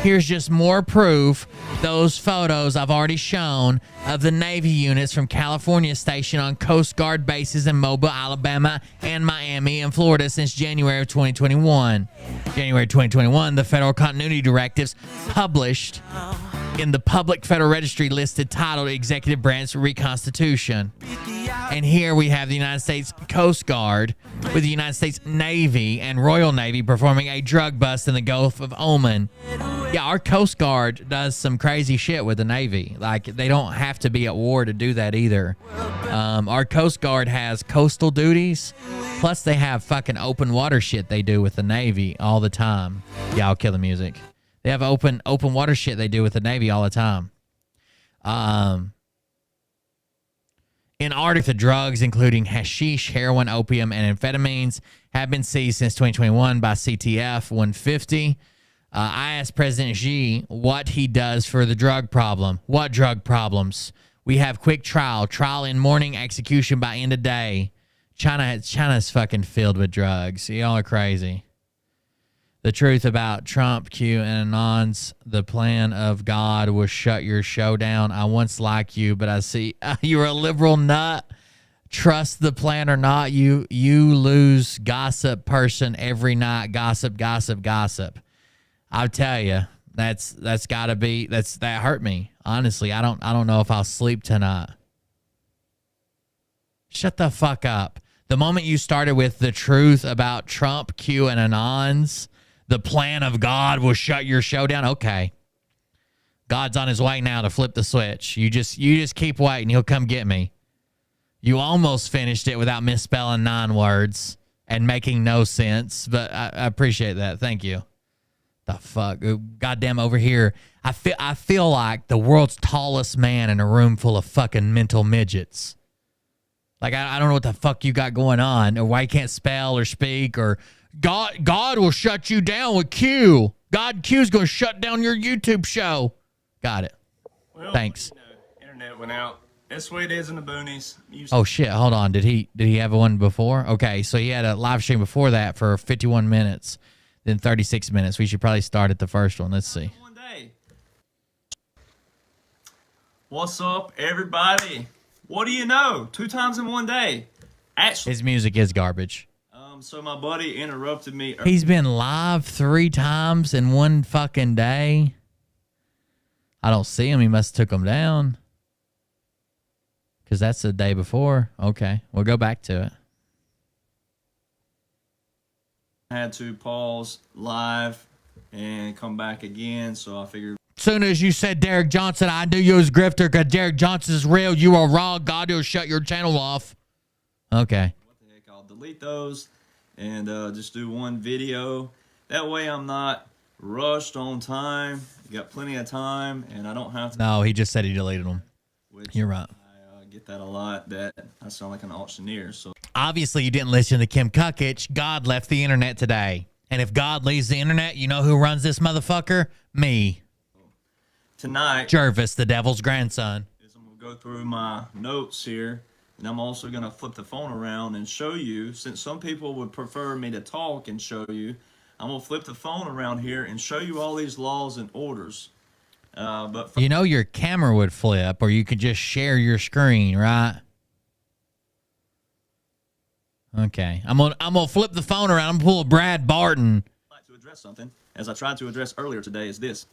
Here's just more proof. Those photos I've already shown of the Navy units from California stationed on Coast Guard bases in Mobile, Alabama, and Miami and Florida since January of 2021. January 2021, the Federal Continuity Directives published in the Public Federal Registry listed titled Executive Branch Reconstitution. And here we have the United States Coast Guard with the United States Navy and Royal Navy performing a drug bust in the Gulf of Oman. Yeah, our Coast Guard does some crazy shit with the Navy. Like, they don't have to be at war to do that either. Our Coast Guard has coastal duties, plus they have fucking open water shit they do with the Navy all the time. Yeah, I'll kill the music. They have open water shit they do with the Navy all the time. In Arctic, the drugs, including hashish, heroin, opium, and amphetamines, have been seized since 2021 by CTF 150. I asked President Xi what he does for the drug problem. What drug problems? We have quick trial in morning, execution by end of day. China's fucking filled with drugs. Y'all are crazy. The truth about Trump, Q, and Anons, the plan of God was shut your show down. I once liked you, but I see you're a liberal nut. Trust the plan or not, you lose gossip person every night. Gossip. I'll tell you, that's gotta be, that hurt me. Honestly, I don't know if I'll sleep tonight. Shut the fuck up. The moment you started with the truth about Trump, Q, and Anons, the plan of God will shut your show down. Okay. God's on his way now to flip the switch. You just keep waiting. He'll come get me. You almost finished it without misspelling 9 words and making no sense, but I appreciate that. Thank you. The fuck? Goddamn, over here. I feel like the world's tallest man in a room full of fucking mental midgets. Like, I don't know what the fuck you got going on, or why you can't spell or speak, or God will shut you down with Q. Q's going to shut down your YouTube show. Got it. Well, thanks. Internet went out. That's the way it is in the boonies. Oh shit! Hold on. Did he have one before? Okay, so he had a live stream before that for 51 minutes, then 36 minutes. We should probably start at the first one. Let's see. One day. What's up, everybody? What do you know? 2 times in one day. Actually, His music is garbage. So my buddy interrupted me. He's been live 3 times in one fucking day. I don't see him. He must have took him down. Because that's the day before. Okay, we'll go back to it. I had to pause live and come back again, so I figured. As soon as you said Derek Johnson, I knew you was Grifter because Derek Johnson is real. You are wrong. God will shut your channel off. Okay. What the heck? I'll delete those and just do one video. That way I'm not rushed on time. Got plenty of time, and I don't have to. No, he just said he deleted them. You're right. I get that a lot, that I sound like an auctioneer. So Obviously, you didn't listen to Kim Kukich. God left the internet today. And if God leaves the internet, you know who runs this motherfucker? Me. tonight, Jervis, the devil's grandson. is I'm going to go through my notes here, and I'm also going to flip the phone around and show you, since some people would prefer me to talk and show you, I'm going to flip the phone around here and show you all these laws and orders. But You know your camera would flip, or you could just share your screen, right? Okay. I'm gonna flip the phone around. I'm gonna pull a Brad Barton. I'd like to address something, as I tried to address earlier today, is this.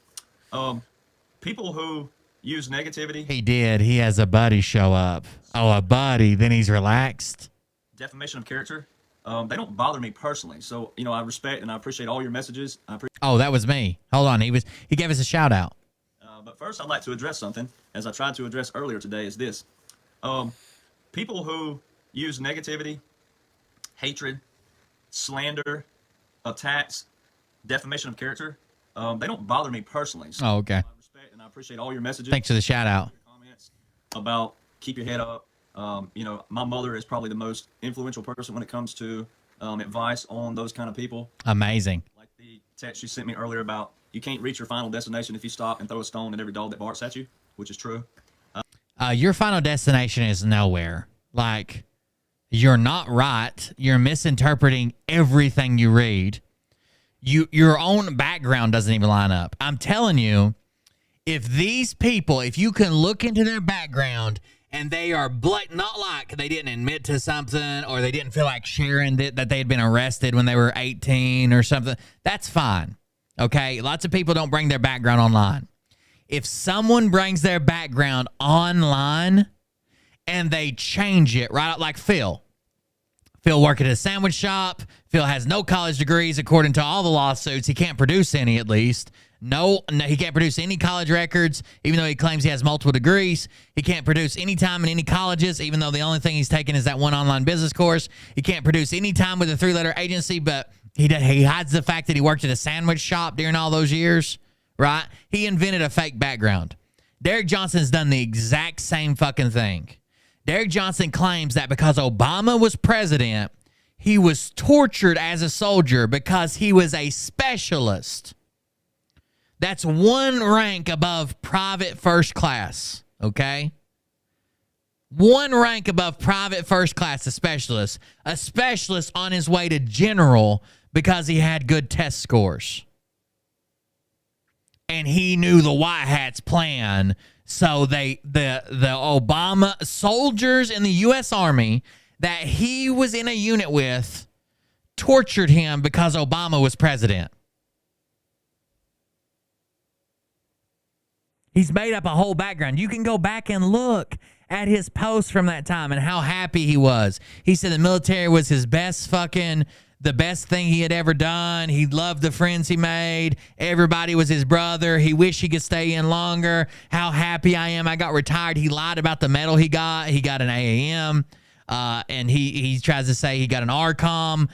People who use negativity, He did. He has a buddy show up. Oh, a buddy. Then he's relaxed. defamation of character, they don't bother me personally. So, you know, I respect and I appreciate all your messages. Oh, that was me. Hold on. He gave us a shout out. But first, I'd like to address something, as I tried to address earlier today, is this. People who use negativity, hatred, slander, attacks, defamation of character, they don't bother me personally. So Oh, okay. I respect and I appreciate all your messages. Thanks for the shout out. Comments about keep your head up. You know, my mother is probably the most influential person when it comes to advice on those kind of people. Amazing. Like the text you sent me earlier about you can't reach your final destination if you stop and throw a stone at every dog that barks at you, which is true. Your final destination is nowhere. Like, You're not right. You're misinterpreting everything you read. Your own background doesn't even line up. I'm telling you, if these people, if you can look into their background and they are not like they didn't admit to something or they didn't feel like sharing that they had been arrested when they were 18 or something, that's fine. Okay? Lots of people don't bring their background online. If someone brings their background online and they change it right out, like Phil worked at a sandwich shop. Phil has no college degrees according to all the lawsuits. He can't produce any, at least. No, he can't produce any college records, even though he claims he has multiple degrees. He can't produce any time in any colleges, even though the only thing he's taken is that one online business course. He can't produce any time with a 3-letter agency, but he hides the fact that he worked at a sandwich shop during all those years, right? He invented a fake background. Derek Johnson's done the exact same fucking thing. Derek Johnson claims that because Obama was president, he was tortured as a soldier because he was a specialist. That's one rank above private first class, okay? One rank above private first class, a specialist. A specialist on his way to general because he had good test scores. And he knew the White Hats' plan. So the Obama soldiers in the U.S. Army that he was in a unit with tortured him because Obama was president. He's made up a whole background. You can go back and look at his posts from that time and how happy he was. He said the military was his the best thing he had ever done. He loved the friends he made. Everybody was his brother. He wished he could stay in longer. How happy I am. I got retired. He lied about the medal he got. He got an AAM. And he tries to say he got an RCOM.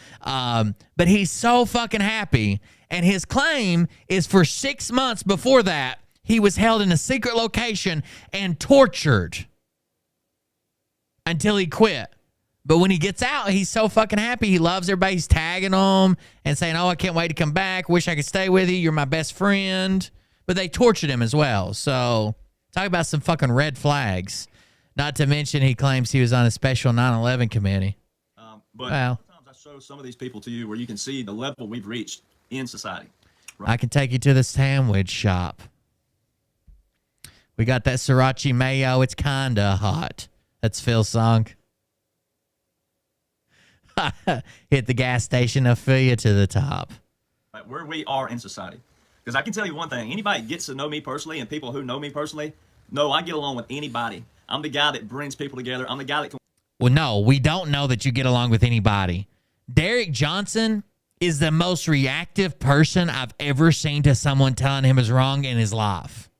But he's so fucking happy. And his claim is for 6 months before that, he was held in a secret location and tortured until he quit. But when he gets out, he's so fucking happy. He loves everybody. He's tagging them and saying, oh, I can't wait to come back. Wish I could stay with you. You're my best friend. But they tortured him as well. So talk about some fucking red flags. Not to mention he claims he was on a special 9/11 committee. But sometimes I show some of these people to you where you can see the level we've reached in society. Right? I can take you to the sandwich shop. We got that sriracha mayo. It's kinda hot. That's Phil's song. Hit the gas station, I'll fill you to the top. Right, where we are in society. Because I can tell you one thing. Anybody gets to know me personally, and people who know me personally, know I get along with anybody. I'm the guy that brings people together. I'm the guy that can... Well, no, we don't know that you get along with anybody. Derek Johnson is the most reactive person I've ever seen to someone telling him is wrong in his life.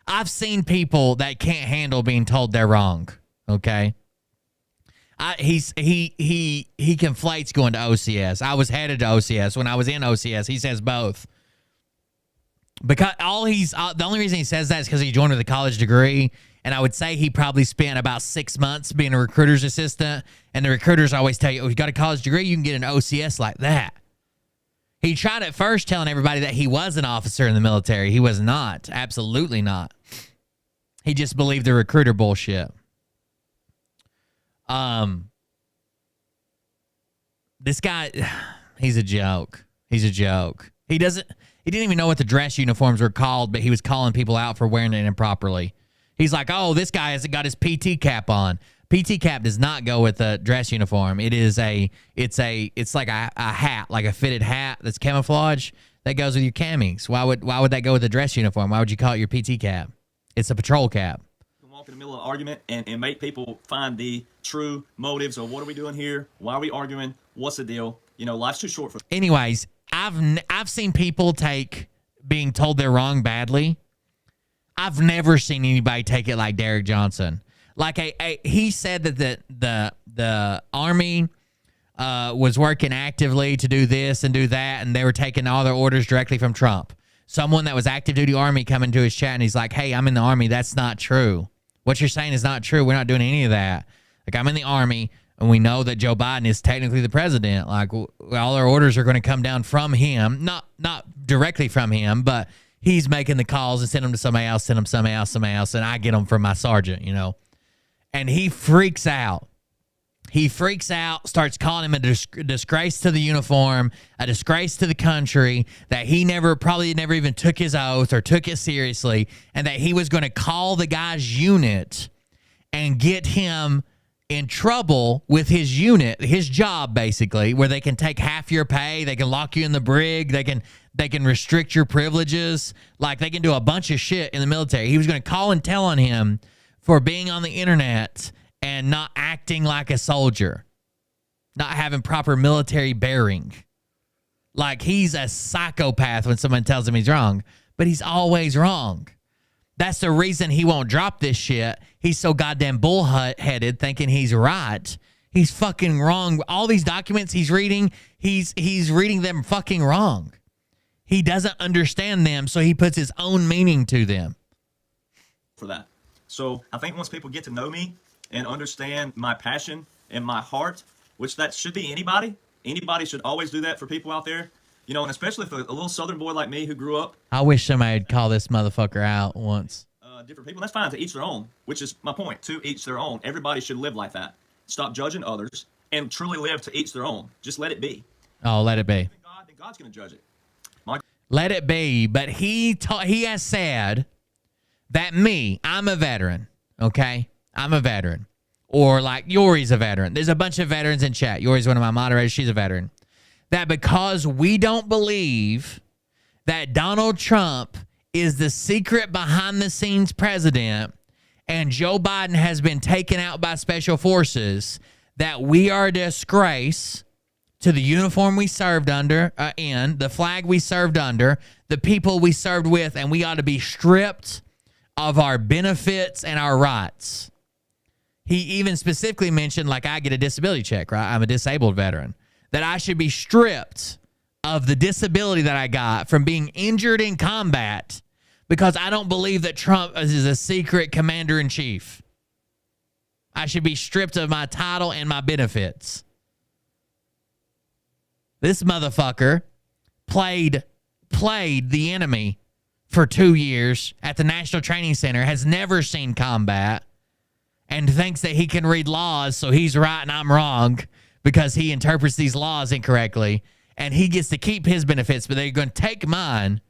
I've seen people that can't handle being told they're wrong, okay? He conflates going to OCS. I was headed to OCS. When I was in OCS, he says both. Because the only reason he says that is because he joined with a college degree, and I would say he probably spent about 6 months being a recruiter's assistant, and the recruiters always tell you, oh, you got a college degree, you can get an OCS like that. He tried at first telling everybody that he was an officer in the military. He was not. Absolutely not. He just believed the recruiter bullshit. This guy, he's a joke. He's a joke. He didn't even know what the dress uniforms were called, but he was calling people out for wearing it improperly. He's like, oh, this guy hasn't got his PT cap on. PT cap does not go with a dress uniform. It's like a hat, like a fitted hat that's camouflage that goes with your camis. Why would that go with a dress uniform? Why would you call it your PT cap? It's a patrol cap. Walk in the middle of an argument and make people find the true motives of what are we doing here? Why are we arguing? What's the deal? You know, life's too short for... Anyways, I've seen people take being told they're wrong badly. I've never seen anybody take it like Derek Johnson. Like he said that the Army was working actively to do this and do that, and they were taking all their orders directly from Trump. Someone that was active duty Army coming to his chat, and he's like, hey, I'm in the Army. That's not true. What you're saying is not true. We're not doing any of that. Like, I'm in the Army, and we know that Joe Biden is technically the president. Like, all our orders are going to come down from him, not directly from him, but he's making the calls and send them to somebody else, and I get them from my sergeant, you know. And he freaks out. He freaks out, starts calling him a disgrace to the uniform, a disgrace to the country, that he probably never even took his oath or took it seriously, and that he was going to call the guy's unit and get him in trouble with his unit, his job, basically, where they can take half your pay, they can lock you in the brig, they can restrict your privileges, like they can do a bunch of shit in the military. He was going to call and tell on him for being on the internet and not acting like a soldier, not having proper military bearing. Like, he's a psychopath when someone tells him he's wrong, but he's always wrong. That's the reason he won't drop this shit. He's so goddamn bullheaded thinking he's right. He's fucking wrong. All these documents he's reading, he's reading them fucking wrong. He doesn't understand them, so he puts his own meaning to them. For that. So I think once people get to know me and understand my passion and my heart, which that should be anybody should always do that for people out there. You know, and especially for a little southern boy like me who grew up. I wish somebody would call this motherfucker out once. Different people, that's fine, to each their own, which is my point, to each their own. Everybody should live like that. Stop judging others and truly live to each their own. Just let it be. Oh, let it be. Then God's going to judge it. Let it be. But he has said that I'm a veteran, okay? I'm a veteran. Or like Yori's a veteran. There's a bunch of veterans in chat. Yori's one of my moderators. She's a veteran. That because we don't believe that Donald Trump is the secret behind-the-scenes president and Joe Biden has been taken out by special forces, that we are a disgrace to the uniform we served under, the flag we served under, the people we served with, and we ought to be stripped of our benefits and our rights. He even specifically mentioned, like, I get a disability check, right? I'm a disabled veteran. That I should be stripped of the disability that I got from being injured in combat because I don't believe that Trump is a secret commander-in-chief. I should be stripped of my title and my benefits. This motherfucker played the enemy for 2 years at the National Training Center, has never seen combat, and thinks that he can read laws, so he's right and I'm wrong because he interprets these laws incorrectly, and he gets to keep his benefits, but they're going to take mine,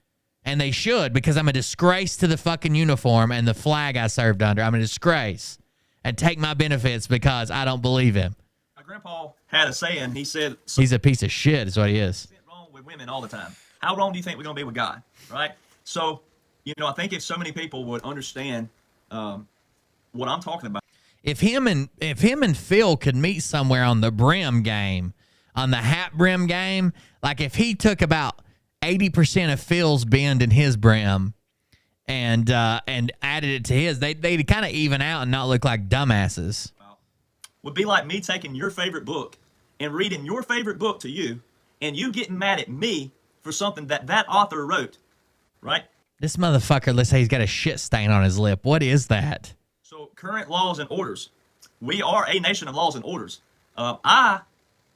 and they should, because I'm a disgrace to the fucking uniform and the flag I served under. I'm a disgrace, and take my benefits because I don't believe him. My grandpa had a saying. He said, he's a piece of shit is what he is. Wrong with women all the time. How wrong do you think we're going to be with God, right? So, you know, I think if so many people would understand what I'm talking about. If him and Phil could meet somewhere on the brim game, on the hat brim game, like if he took about 80% of Phil's bend in his brim and added it to his, they'd kind of even out and not look like dumbasses. Would be like me taking your favorite book and reading your favorite book to you, and you getting mad at me for something that author wrote, right? This motherfucker, let's say he's got a shit stain on his lip. What is that? So current laws and orders. We are a nation of laws and orders. I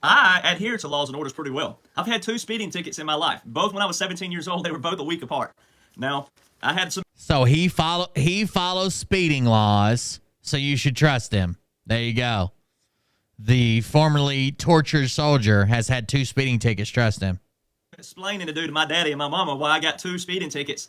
adhere to laws and orders pretty well. I've had 2 speeding tickets in my life. Both when I was 17 years old. They were both a week apart. Now, I had some... So he follows speeding laws, so you should trust him. There you go. The formerly tortured soldier has had 2 speeding tickets. Trust him. Explaining to do to my daddy and my mama why I got 2 speeding tickets,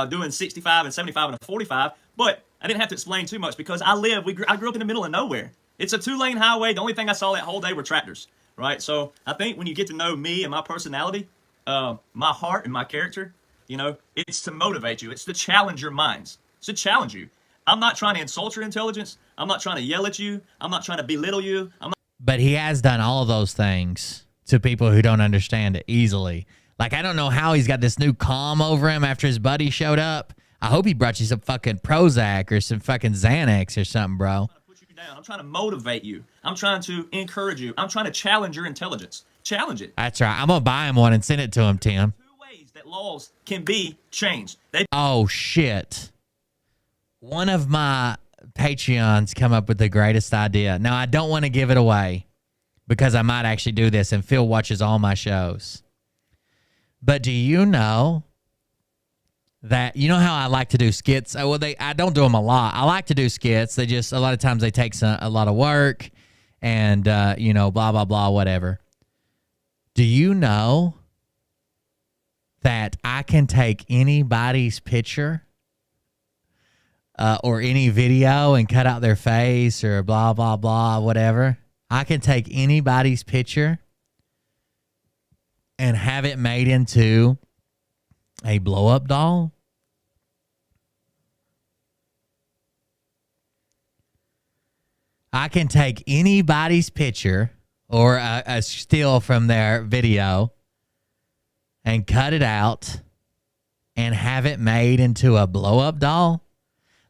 doing 65 and 75 and a 45, but I didn't have to explain too much because I grew up in the middle of nowhere. It's a 2-lane highway. The only thing I saw that whole day were tractors, right? So I think when you get to know me and my personality, my heart and my character, you know, it's to motivate you. It's to challenge your minds. It's to challenge you. I'm not trying to insult your intelligence. I'm not trying to yell at you. I'm not trying to belittle you. But he has done all of those things to people who don't understand it easily. Like, I don't know how he's got this new calm over him after his buddy showed up. I hope he brought you some fucking Prozac or some fucking Xanax or something, bro. I'm trying to put you down. I'm trying to motivate you. I'm trying to encourage you. I'm trying to challenge your intelligence. Challenge it. That's right. I'm going to buy him one and send it to him, Tim. 2 ways that laws can be changed. Oh, shit. One of my Patreons come up with the greatest idea. Now, I don't want to give it away because I might actually do this, and Phil watches all my shows. But do you know that, you know how I like to do skits? Well, I don't do them a lot. I like to do skits. They just, a lot of times they take a lot of work, and, you know, blah, blah, blah, whatever. Do you know that I can take anybody's picture or any video and cut out their face or blah, blah, blah, whatever? I can take anybody's picture and have it made into a blow-up doll? I can take anybody's picture or a still from their video and cut it out and have it made into a blow-up doll.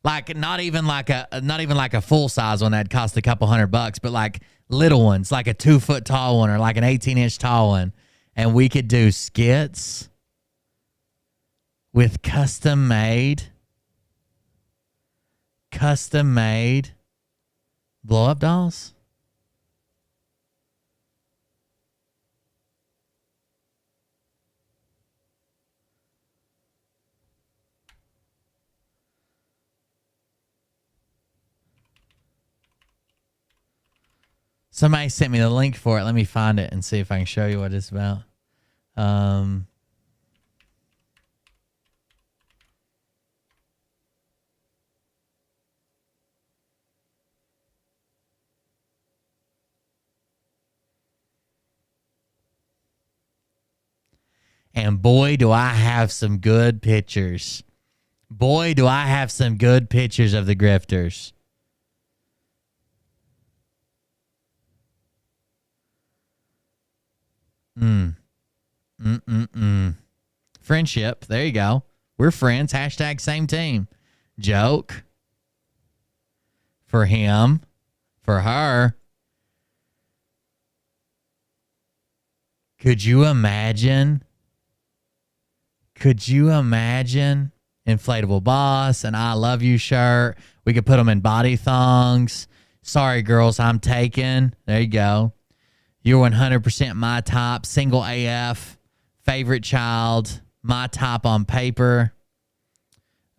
Like not even like a full size one that cost a couple $100, but like little ones, like a 2-foot tall one or like an 18-inch tall one, and we could do skits with custom made blow-up dolls. Somebody sent me the link for it. Let me find it and see if I can show you what it's about. And boy, do I have some good pictures. Boy, do I have some good pictures of the grifters. Friendship. There you go. We're friends. Hashtag same team. Joke. For him. For her. Could you imagine? Could you imagine? Inflatable boss, an I love you shirt. We could put them in body thongs. Sorry, girls, I'm taken. There you go. You're 100% my top. Single AF. Favorite child. My top on paper.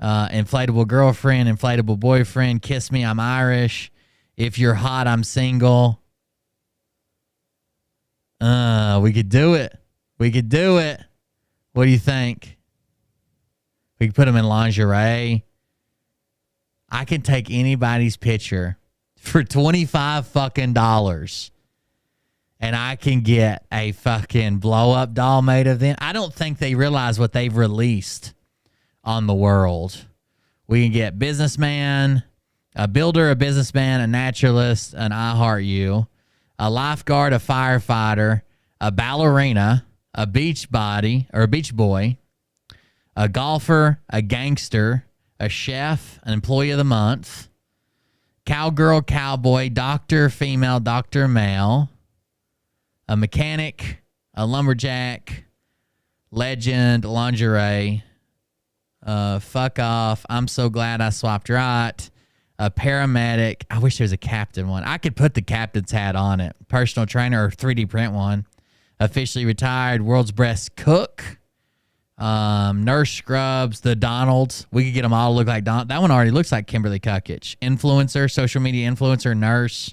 Inflatable girlfriend. Inflatable boyfriend. Kiss me, I'm Irish. If you're hot, I'm single. We could do it. We could do it. What do you think? We could put them in lingerie. I can take anybody's picture for $25 fucking dollars. And I can get a fucking blow-up doll made of them. I don't think they realize what they've released on the world. We can get businessman, a builder, a businessman, a naturalist, an I Heart You, a lifeguard, a firefighter, a ballerina, a beach body or a beach boy, a golfer, a gangster, a chef, an employee of the month, cowgirl, cowboy, doctor, female, doctor, male, a mechanic, a lumberjack, legend, lingerie, fuck off, I'm so glad I swapped right, a paramedic. I wish there was a captain one. I could put the captain's hat on it. Personal trainer or 3D print one. Officially retired, world's best cook, nurse scrubs, the Donalds. We could get them all to look like Donald. That one already looks like Kimberly Kukich. Influencer, social media influencer, nurse.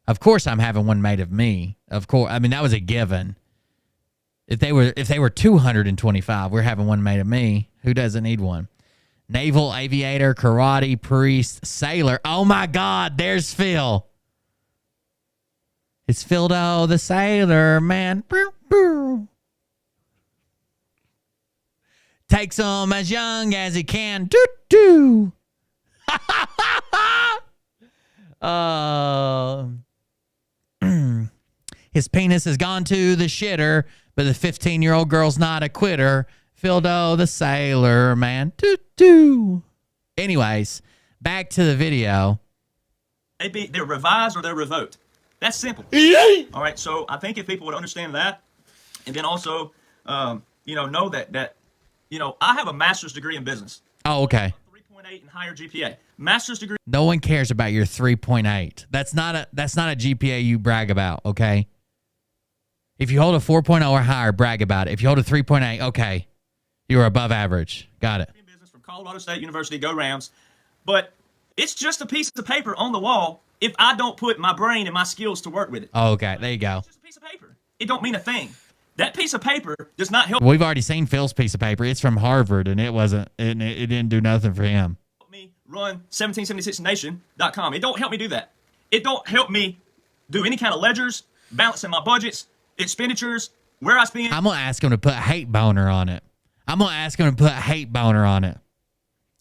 Of course, I'm having one made of me. Of course, I mean that was a given. If they were $225, we're having one made of me. Who doesn't need one? Naval aviator, karate, priest, sailor. Oh my God, there's Phil. It's Phildo the sailor man. Boop, boop. Takes him as young as he can. Doo doo. His penis has gone to the shitter, but the 15-year-old girl's not a quitter. Phildo the sailor man. Doo doo. Anyways, back to the video. They're revised or they're revoked. That's simple. All right, so I think if people would understand that, and then also, know that I have a master's degree in business. Oh, okay. 3.8 and higher GPA. Master's degree. No one cares about your 3.8. That's not a GPA you brag about, okay? If you hold a 4.0 or higher, brag about it. If you hold a 3.8, okay, you're above average. Got it. Business from Colorado State University, go Rams. But it's just a piece of paper on the wall if I don't put my brain and my skills to work with it. Oh, okay, there you go. It's just a piece of paper. It don't mean a thing. That piece of paper does not help We've already seen Phil's piece of paper. It's from Harvard, and it didn't do nothing for him. me run 1776nation.com. It don't help me do that. It don't help me do any kind of ledgers, balancing my budgets, expenditures, where I spend. I'm going to ask him to put hate boner on it.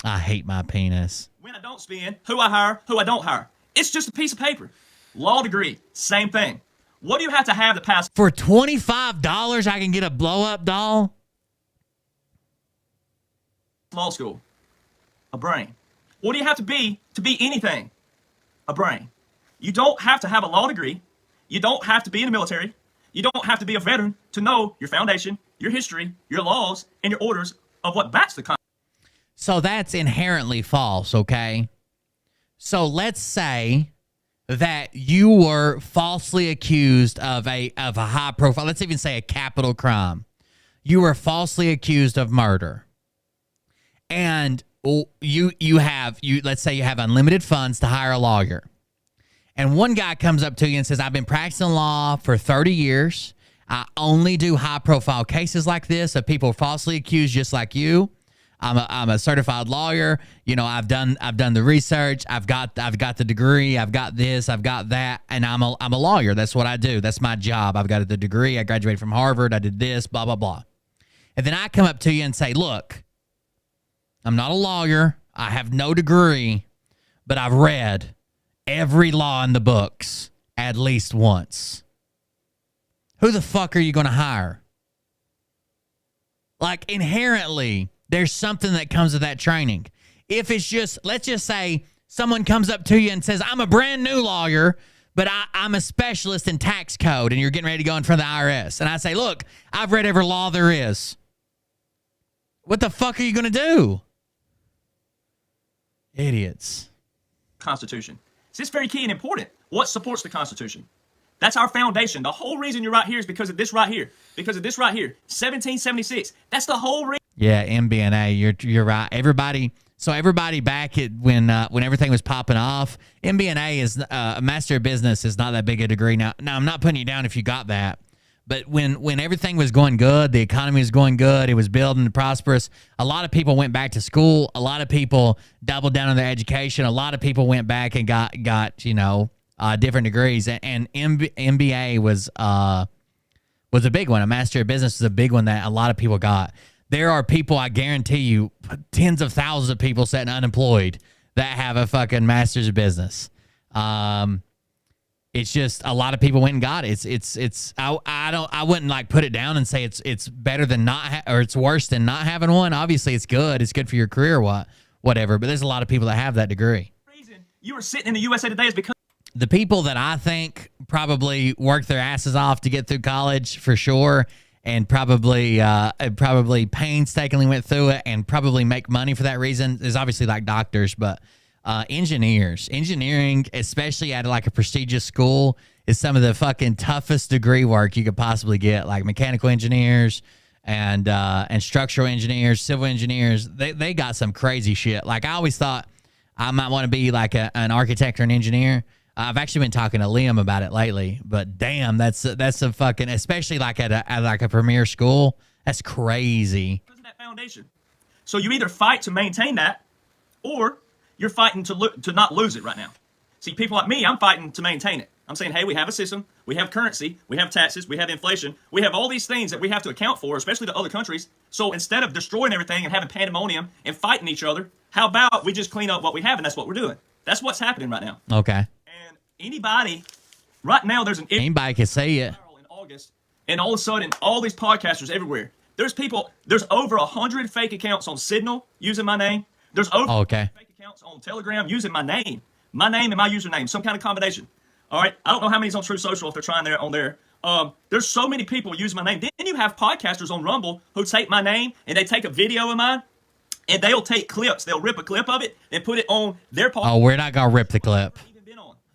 I hate my penis. When I don't spend, who I hire, who I don't hire. It's just a piece of paper. Law degree, same thing. What do you have to pass? For $25, I can get a blow-up doll? Law school? A brain. What do you have to be anything? A brain. You don't have to have a law degree. You don't have to be in the military. You don't have to be a veteran to know your foundation, your history, your laws, and your orders of what backs the Constitution. So that's inherently false, okay? So let's say that you were falsely accused of a high profile, let's even say a capital crime. You were falsely accused of murder. And let's say you have unlimited funds to hire a lawyer. And one guy comes up to you and says, I've been practicing law for 30 years. I only do high profile cases like this of people falsely accused just like you. I'm a certified lawyer. You know, I've done the research. I've got the degree. I've got this. I've got that. And I'm a lawyer. That's what I do. That's my job. I've got the degree. I graduated from Harvard. I did this, blah, blah, blah. And then I come up to you and say, look, I'm not a lawyer. I have no degree, but I've read every law in the books at least once. Who the fuck are you going to hire? Like, inherently, there's something that comes with that training. If it's just, let's just say someone comes up to you and says, I'm a brand new lawyer, but I'm a specialist in tax code, and you're getting ready to go in front of the IRS. And I say, look, I've read every law there is. What the fuck are you going to do? Idiots. Constitution. So it's very key and important. What supports the Constitution? That's our foundation. The whole reason you're right here is because of this right here. Because of this right here. 1776. That's the whole reason. Yeah, MBNA. You're right. Everybody back at when everything was popping off, MBNA is a master of business is not that big a degree. Now I'm not putting you down if you got that. But when everything was going good, the economy was going good, it was building and prosperous, a lot of people went back to school. A lot of people doubled down on their education. A lot of people went back and got different degrees. And MBA was a big one. A master of business is a big one that a lot of people got. There are people, I guarantee you, tens of thousands of people sitting unemployed that have a fucking master's of business. It's just a lot of people went and got it. I wouldn't like put it down and say it's better than not or it's worse than not having one. Obviously, it's good. It's good for your career, whatever. But there's a lot of people that have that degree. The reason you are sitting in the USA today is because the people that I think probably worked their asses off to get through college for sure, and probably painstakingly went through it and probably make money for that reason is obviously like doctors, but. Engineering, especially at like a prestigious school, is some of the fucking toughest degree work you could possibly get. Like mechanical engineers and structural engineers, civil engineers, they got some crazy shit. Like I always thought I might want to be like an architect or an engineer. I've actually been talking to Liam about it lately, but damn, that's a fucking, especially like at a premier school, that's crazy. that foundation. So you either fight to maintain that, or you're fighting to not lose it right now. See, people like me, I'm fighting to maintain it. I'm saying, hey, we have a system, we have currency, we have taxes, we have inflation, we have all these things that we have to account for, especially to other countries. So instead of destroying everything and having pandemonium and fighting each other, how about we just clean up what we have, and that's what we're doing. That's what's happening right now. Okay. And anybody, right now, anybody can say it. In August, and all of a sudden, all these podcasters everywhere. There's over 100 fake accounts on Signal using my name. There's over fake accounts on Telegram using my name and my username, some kind of combination. All right, I don't know how many's on True Social if they're trying there on there. There's so many people using my name. Then you have podcasters on Rumble who take my name and they take a video of mine and they'll take clips. They'll rip a clip of it and put it on their podcast. Oh, we're not gonna rip the clip.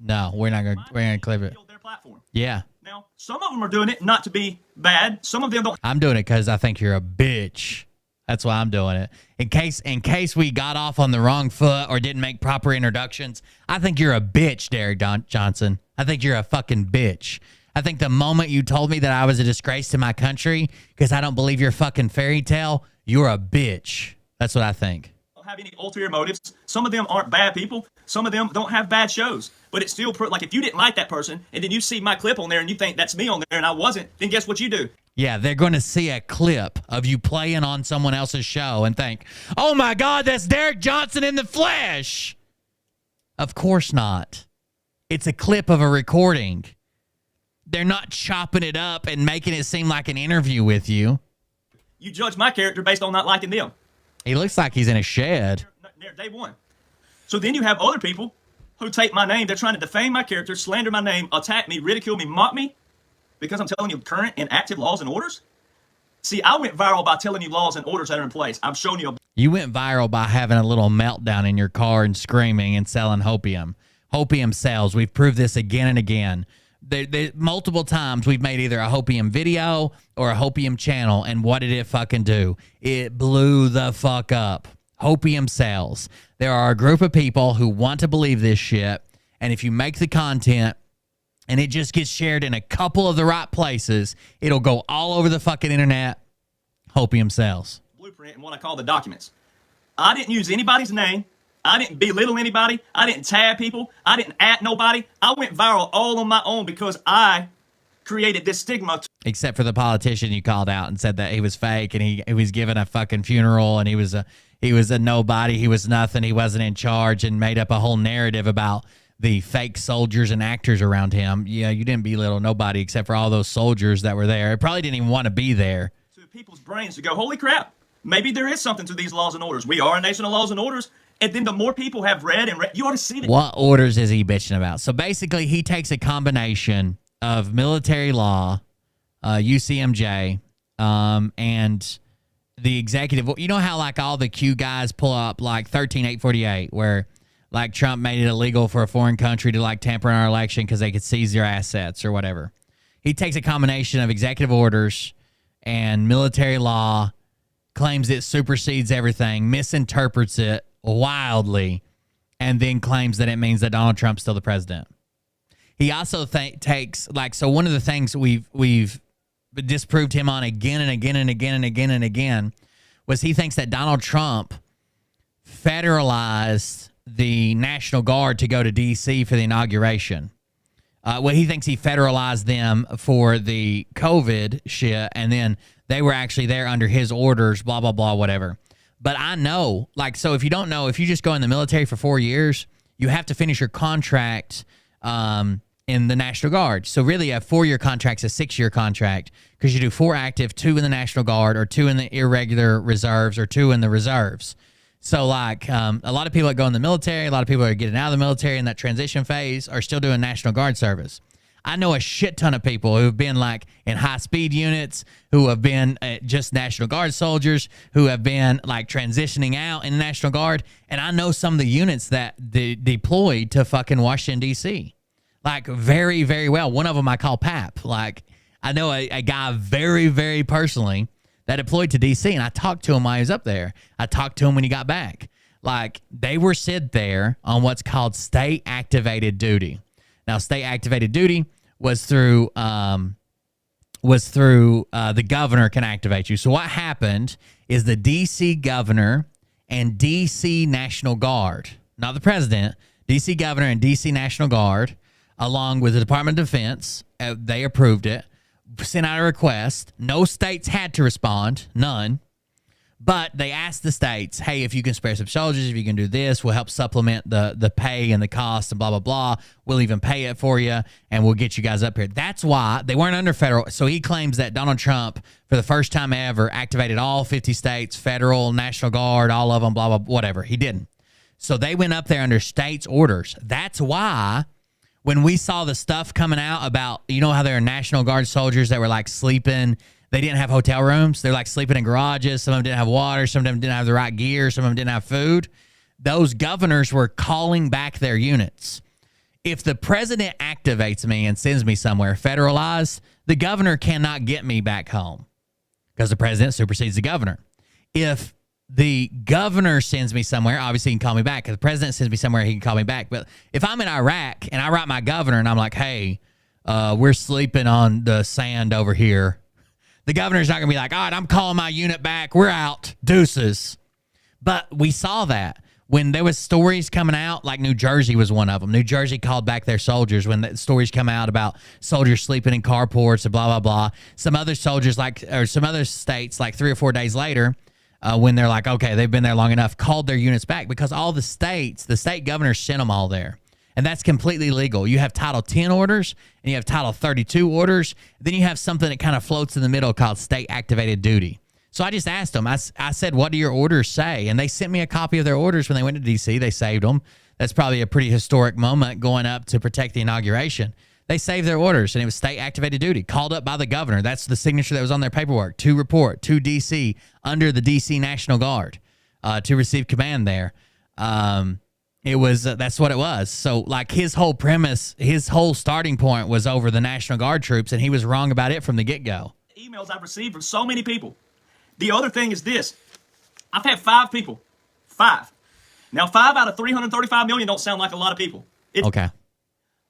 No, we're gonna clip it. Their platform. Yeah. Now, some of them are doing it not to be bad. Some of them don't. I'm doing it because I think you're a bitch. That's why I'm doing it. In case we got off on the wrong foot or didn't make proper introductions, I think you're a bitch, Derek Johnson. I think you're a fucking bitch. I think the moment you told me that I was a disgrace to my country because I don't believe your fucking fairy tale, you're a bitch. That's what I think. Don't have any ulterior motives. Some of them aren't bad people. Some of them don't have bad shows. But it's still, like, if you didn't like that person and then you see my clip on there and you think that's me on there and I wasn't, then guess what you do? Yeah, they're going to see a clip of you playing on someone else's show and think, oh my God, that's Derek Johnson in the flesh. Of course not. It's a clip of a recording. They're not chopping it up and making it seem like an interview with you. You judge my character based on not liking them. He looks like he's in a shed. They're day one. So then you have other people who take my name. They're trying to defame my character, slander my name, attack me, ridicule me, mock me because I'm telling you current and active laws and orders. See, I went viral by telling you laws and orders that are in place. I'm showing you. You went viral by having a little meltdown in your car and screaming and selling hopium. Hopium sells. We've proved this again and again. Multiple times we've made either a hopium video or a hopium channel, and what did it fucking do? It blew the fuck up. Hopium sells. There are a group of people who want to believe this shit, and if you make the content and it just gets shared in a couple of the right places, it'll go all over the fucking internet. Hopium sells. Blueprint and what I call the documents. I didn't use anybody's name. I didn't belittle anybody. I didn't tag people. I didn't at nobody. I went viral all on my own because I created this stigma. Except for the politician you called out and said that he was fake and he was given a fucking funeral and he was a nobody. He was nothing. He wasn't in charge and made up a whole narrative about the fake soldiers and actors around him. Yeah, you didn't belittle nobody except for all those soldiers that were there. It probably didn't even want to be there. To people's brains to go, holy crap, maybe there is something to these laws and orders. We are a nation of laws and orders. And then the more people have read, you ought to see that. What orders is he bitching about? So basically, he takes a combination of military law, UCMJ, and the executive. You know how like all the Q guys pull up like 13848, where like Trump made it illegal for a foreign country to like tamper in our election because they could seize their assets or whatever. He takes a combination of executive orders and military law, claims it supersedes everything, misinterprets it wildly, and then claims that it means that Donald Trump's still the president. He also takes like, so one of the things we've disproved him on again and again and again and again and again was he thinks that Donald Trump federalized the National Guard to go to D.C. for the inauguration. He thinks he federalized them for the COVID shit, and then they were actually there under his orders, blah, blah, blah, whatever. But I know, like, so if you don't know, if you just go in the military for 4 years, you have to finish your contract in the National Guard. So really a 4-year contract's a 6-year contract because you do 4 active, 2 in the National Guard, or 2 in the irregular reserves, or 2 in the reserves. So like a lot of people that go in the military, a lot of people that are getting out of the military in that transition phase are still doing National Guard service. I know a shit ton of people who've been like in high speed units, who have been just National Guard soldiers, who have been like transitioning out in the National Guard. And I know some of the units that deployed to fucking Washington, D.C. Like very, very well. One of them I call Pap. Like I know a guy very, very personally that deployed to D.C. and I talked to him while he was up there. I talked to him when he got back. Like they were sent there on what's called state activated duty. Now, state activated duty was through the governor can activate you. So what happened is the D.C. governor and D.C. National Guard, not the president, D.C. governor and D.C. National Guard, along with the Department of Defense, they approved it, sent out a request. No states had to respond, none. But they asked the states, hey, if you can spare some soldiers, if you can do this, we'll help supplement the pay and the cost and blah, blah, blah. We'll even pay it for you, and we'll get you guys up here. That's why they weren't under federal. So he claims that Donald Trump, for the first time ever, activated all 50 states, federal, National Guard, all of them, blah, blah, whatever. He didn't. So they went up there under states' orders. That's why when we saw the stuff coming out about, you know how there are National Guard soldiers that were like sleeping, they didn't have hotel rooms. They're like sleeping in garages. Some of them didn't have water. Some of them didn't have the right gear. Some of them didn't have food. Those governors were calling back their units. If the president activates me and sends me somewhere federalized, the governor cannot get me back home because the president supersedes the governor. if the governor sends me somewhere, obviously he can call me back. If the president sends me somewhere, he can call me back. But if I'm in Iraq and I write my governor and I'm like, hey, we're sleeping on the sand over here, the governor's not going to be like, all right, I'm calling my unit back. We're out. Deuces. But we saw that when there was stories coming out, like New Jersey was one of them. New Jersey called back their soldiers when the stories come out about soldiers sleeping in carports and blah, blah, blah. Some other soldiers, or some other states, like 3 or 4 days later, when they're like, okay, they've been there long enough, called their units back because all the states, the state governors sent them all there. And that's completely legal. You have Title 10 orders and you have Title 32 orders. Then you have something that kind of floats in the middle called state activated duty. So I just asked them, I said, what do your orders say? And they sent me a copy of their orders when they went to D.C. They saved them. That's probably a pretty historic moment going up to protect the inauguration. They saved their orders, and it was state activated duty, called up by the governor. That's the signature that was on their paperwork to report to D.C. under the D.C. National Guard to receive command there. It was that's what it was. So, like, his whole premise, his whole starting point was over the National Guard troops, and he was wrong about it from the get-go. Emails I've received from so many people. The other thing is this. I've had 5 people. 5. Now, 5 out of 335 million don't sound like a lot of people. Okay.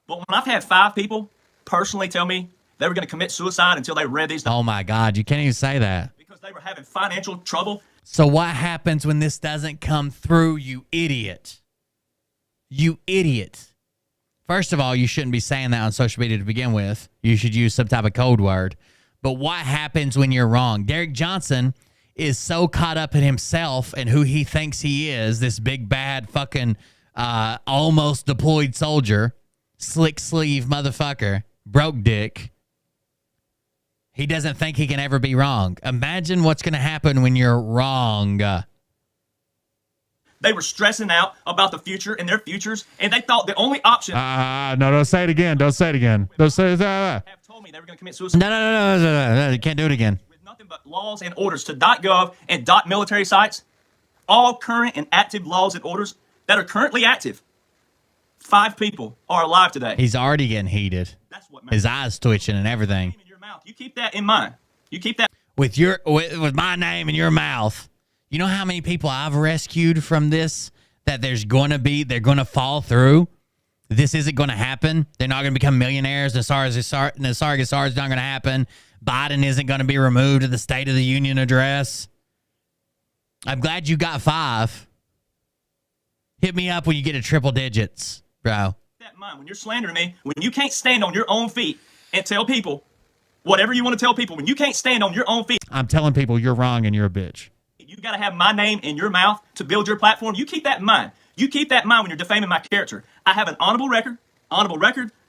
But when I've had 5 people personally tell me they were going to commit suicide until they read these. Oh, my God. You can't even say that. Because they were having financial trouble. So what happens when this doesn't come through, you idiot? You idiot. First of all, you shouldn't be saying that on social media to begin with. You should use some type of code word. But what happens when you're wrong? Derek Johnson is so caught up in himself and who he thinks he is, this big, bad, fucking almost deployed soldier, slick sleeve motherfucker, broke dick. He doesn't think he can ever be wrong. Imagine what's going to happen when you're wrong. They were stressing out about the future and their futures, and they thought the only option. No, don't say it again. Don't say it again. Don't say it. Have told me they were going to commit suicide. No. You can't do it again. With nothing but laws and orders to .gov and .military sites, all current and active laws and orders that are currently active. 5 people are alive today. He's already getting heated. That's what matters. His eyes twitching and everything. In your mouth. You keep that in mind. You keep that with my name in your mouth. You know how many people I've rescued from this that they're going to fall through? This isn't going to happen. They're not going to become millionaires. Nassar Gassar is not going to happen. Biden isn't going to be removed at the State of the Union address. I'm glad you got 5. Hit me up when you get to triple digits, bro. that in mind. When you're slandering me, when you can't stand on your own feet and tell people whatever you want to tell people, when you can't stand on your own feet. I'm telling people you're wrong and you're a bitch. You got to have my name in your mouth to build your platform. You keep that in mind. You keep that in mind when you're defaming my character. I have an honorable record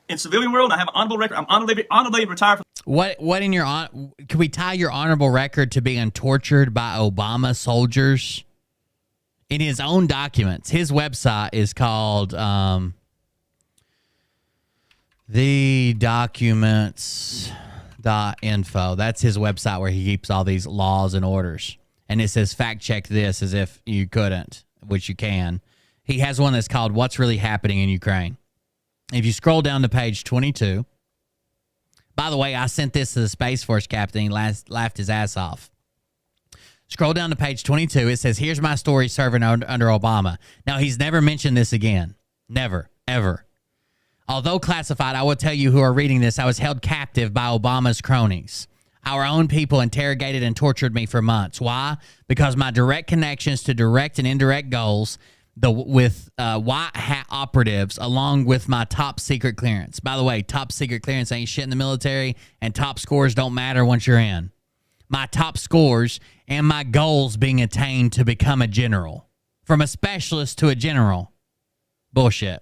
in civilian world. I have an honorable record. I'm honorably retired. What in your can we tie your honorable record to being tortured by Obama soldiers? In his own documents, his website is called thedocuments.info. That's his website where he keeps all these laws and orders. And it says fact check this as if you couldn't, which you can. He has one that's called What's Really Happening in Ukraine. If you scroll down to page 22, by the way, I sent this to the Space Force captain. He laughed his ass off. Scroll down to page 22. It says, here's my story serving under Obama. Now, he's never mentioned this again. Never, ever. Although classified, I will tell you who are reading this, I was held captive by Obama's cronies. Our own people interrogated and tortured me for months. Why? Because my direct connections to direct and indirect goals with white hat operatives, along with my top secret clearance. By the way, top secret clearance ain't shit in the military, and top scores don't matter once you're in. My top scores and my goals being attained to become a general. From a specialist to a general. Bullshit.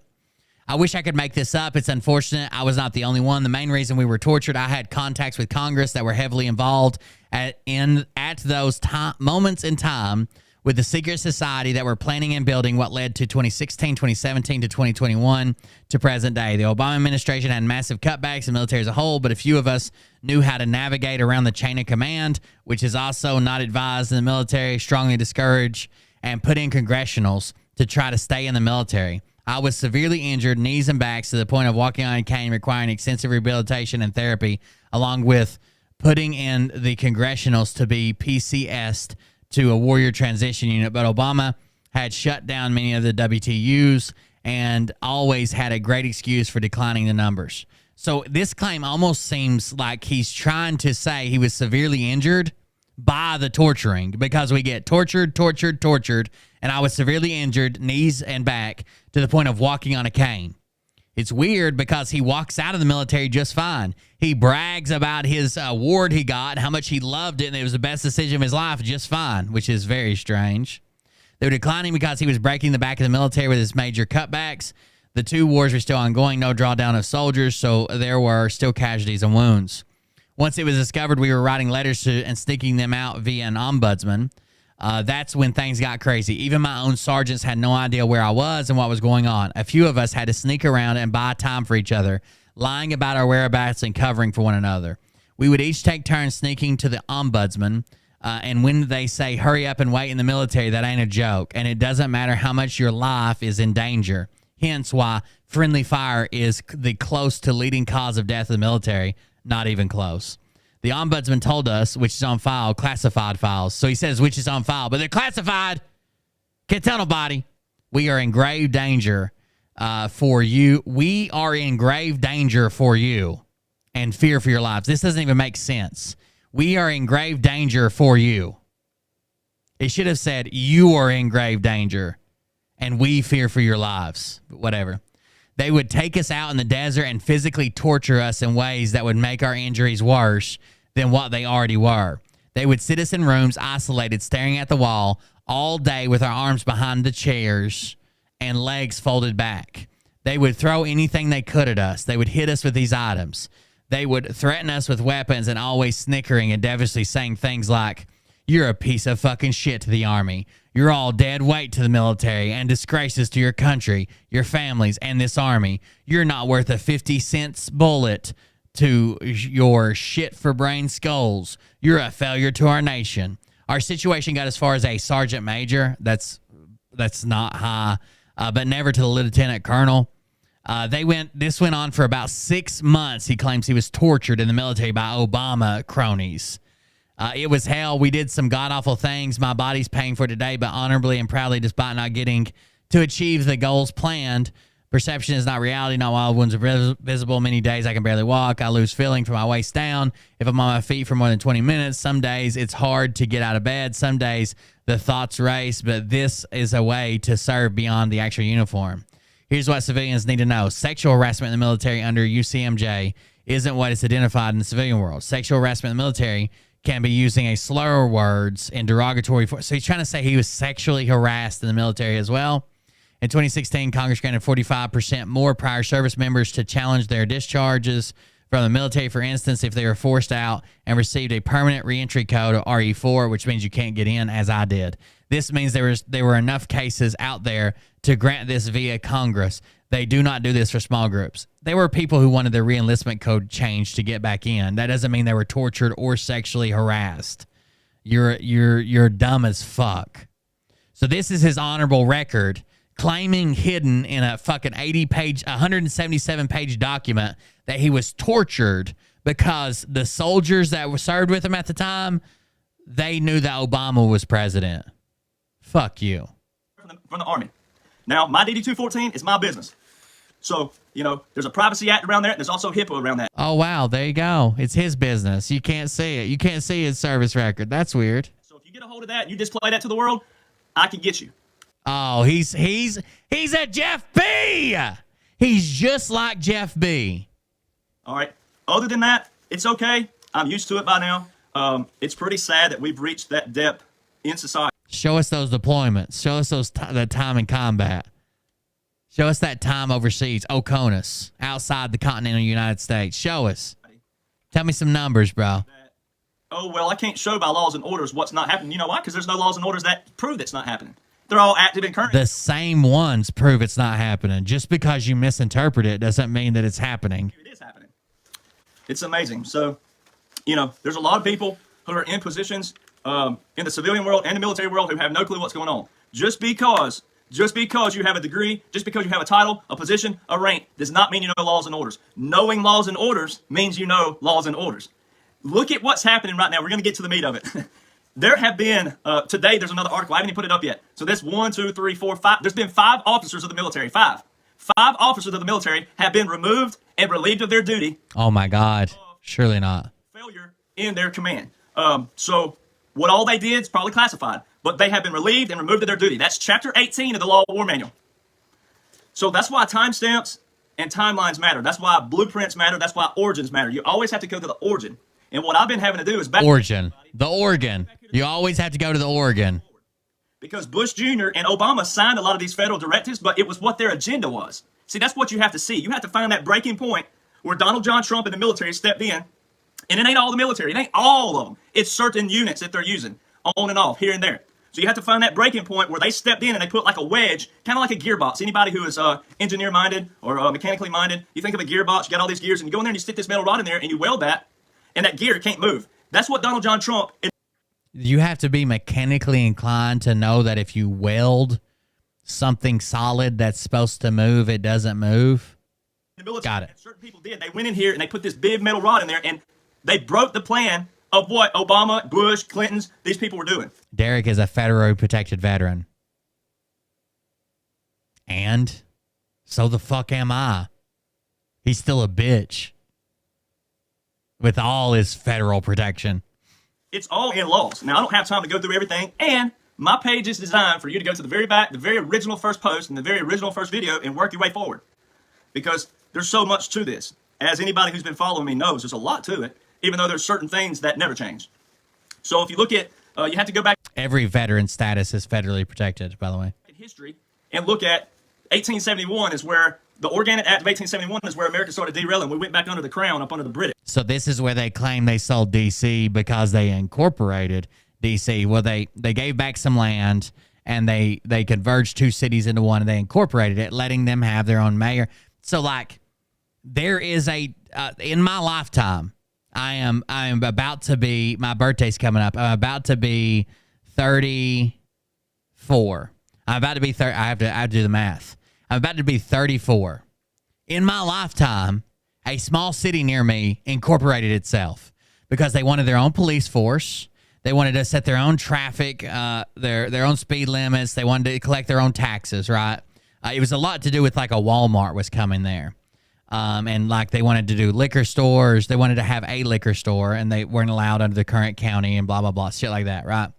I wish I could make this up. It's unfortunate. I was not the only one. The main reason we were tortured, I had contacts with Congress that were heavily involved at those moments in time with the secret society that were planning and building what led to 2016, 2017 to 2021 to present day. The Obama administration had massive cutbacks in the military as a whole, but a few of us knew how to navigate around the chain of command, which is also not advised in the military, strongly discouraged, and put in congressionals to try to stay in the military. I was severely injured, knees and backs, to the point of walking on a cane, requiring extensive rehabilitation and therapy, along with putting in the congressionals to be PCS'd to a warrior transition unit. But Obama had shut down many of the WTUs and always had a great excuse for declining the numbers. So this claim almost seems like he's trying to say he was severely injured by the torturing, because we get tortured, and I was severely injured, knees and back, to the point of walking on a cane. It's weird because he walks out of the military just fine. He brags about his award he got, how much he loved it, and it was the best decision of his life just fine, which is very strange. They were declining because he was breaking the back of the military with his major cutbacks. The two wars were still ongoing, no drawdown of soldiers, so there were still casualties and wounds. Once it was discovered we were writing letters to and sneaking them out via an ombudsman, that's when things got crazy. Even my own sergeants had no idea where I was and what was going on. A few of us had to sneak around and buy time for each other, lying about our whereabouts and covering for one another. We would each take turns sneaking to the ombudsman, and when they say hurry up and wait in the military, that ain't a joke, and it doesn't matter how much your life is in danger. Hence why friendly fire is the close to leading cause of death of the military. Not even close. The ombudsman told us, which is on file, classified files. So he says, which is on file, but they're classified. Can't tell nobody. We are in grave danger for you. We are in grave danger for you and fear for your lives. This doesn't even make sense. We are in grave danger for you. It should have said, you are in grave danger and we fear for your lives. Whatever. They would take us out in the desert and physically torture us in ways that would make our injuries worse than what they already were. They would sit us in rooms, isolated, staring at the wall all day with our arms behind the chairs and legs folded back. They would throw anything they could at us. They would hit us with these items. They would threaten us with weapons and always snickering and devilishly saying things like, you're a piece of fucking shit to the Army. You're all dead weight to the military and disgraces to your country, your families, and this Army. You're not worth a 50-cent bullet to your shit for brain skulls. You're a failure to our nation. Our situation got as far as a sergeant major. That's not high, but never to the lieutenant colonel. This went on for about 6 months. He claims he was tortured in the military by Obama cronies. It was hell. We did some god-awful things. My body's paying for today, but honorably and proudly, despite not getting to achieve the goals planned. Perception is not reality. Not wild wounds are visible. Many days I can barely walk. I lose feeling from my waist down. If I'm on my feet for more than 20 minutes, some days it's hard to get out of bed. Some days the thoughts race, but this is a way to serve beyond the actual uniform. Here's what civilians need to know. Sexual harassment in the military under UCMJ isn't what is identified in the civilian world. Sexual harassment in the military can be using a slur words and derogatory. So he's trying to say he was sexually harassed in the military as well. In 2016, Congress granted 45% more prior service members to challenge their discharges from the military, for instance, if they were forced out and received a permanent reentry code, or RE4, which means you can't get in, as I did. This means there were enough cases out there to grant this via Congress. They do not do this for small groups. There were people who wanted their reenlistment code changed to get back in. That doesn't mean they were tortured or sexually harassed. You're dumb as fuck. So this is his honorable record, claiming hidden in a fucking 177-page document that he was tortured because the soldiers that were served with him at the time, they knew that Obama was president. Fuck you. From the Army. Now, my DD-214 is my business. So, there's a Privacy Act around there. There's also HIPAA around that. Oh, wow. There you go. It's his business. You can't see it. You can't see his service record. That's weird. So if you get a hold of that and you display that to the world, I can get you. Oh, he's a Jeff B. He's just like Jeff B. All right. Other than that, it's okay. I'm used to it by now. It's pretty sad that we've reached that depth in society. Show us those deployments. Show us that time in combat. Show us that time overseas, Oconus, outside the continental United States. Show us. Tell me some numbers, bro. Oh, well, I can't show by laws and orders what's not happening. You know why? Because there's no laws and orders that prove that's not happening. They're all active and current. The same ones prove it's not happening. Just because you misinterpret it doesn't mean that it's happening. It is happening. It's amazing. So, there's a lot of people who are in positions in the civilian world and the military world who have no clue what's going on. Just because you have a degree, just because you have a title, a position, a rank, does not mean you know laws and orders. Knowing laws and orders means you know laws and orders. Look at what's happening right now. We're going to get to the meat of it. there have been, today there's another article. I haven't even put it up yet. So this 1, 2, 3, 4, 5. There's been 5 officers of the military. 5 officers of the military have been removed and relieved of their duty. Oh my God. Surely not. Failure in their command. So what all they did is probably classified, but they have been relieved and removed of their duty. That's chapter 18 of the Law of War Manual. So that's why timestamps and timelines matter. That's why blueprints matter. That's why origins matter. You always have to go to the origin. And what I've been having to do is origin. The organ. You always have to go to the organ. Because Bush Jr. and Obama signed a lot of these federal directives, but it was what their agenda was. See, that's what you have to see. You have to find that breaking point where Donald John Trump and the military stepped in. And it ain't all the military. It ain't all of them. It's certain units that they're using on and off, here and there. So you have to find that breaking point where they stepped in and they put like a wedge, kind of like a gearbox. Anybody who is engineer-minded or mechanically minded, you think of a gearbox, you got all these gears, and you go in there and you stick this metal rod in there and you weld that, and that gear can't move. That's what Donald John Trump... You have to be mechanically inclined to know that if you weld something solid that's supposed to move, it doesn't move. The military, got it. Certain people did. They went in here and they put this big metal rod in there, and they broke the plan of what Obama, Bush, Clinton's, these people were doing. Derek is a federally protected veteran. And so the fuck am I. He's still a bitch. With all his federal protection. It's all in laws. Now, I don't have time to go through everything, and my page is designed for you to go to the very back, the very original first post, and the very original first video, and work your way forward. Because there's so much to this. As anybody who's been following me knows, there's a lot to it, even though there's certain things that never change. So if you look at, you have to go back. Every veteran status is federally protected, by the way. In history, and look at 1871 is where the Organic Act of 1871 is where America started derailing. We went back under the crown, up under the British. So this is where they claim they sold D.C. because they incorporated D.C. Well, they gave back some land, and they converged 2 cities into one, and they incorporated it, letting them have their own mayor. So, like, there is a in my lifetime, I am about to be, my birthday's coming up. I'm about to be 34. I'm about to be 30. I have to do the math. I'm about to be 34. In my lifetime, a small city near me incorporated itself because they wanted their own police force. They wanted to set their own traffic, their own speed limits. They wanted to collect their own taxes, right? It was a lot to do with like a Walmart was coming there. And like they wanted to do liquor stores. They wanted to have a liquor store, and they weren't allowed under the current county and blah, blah, blah, shit like that, right?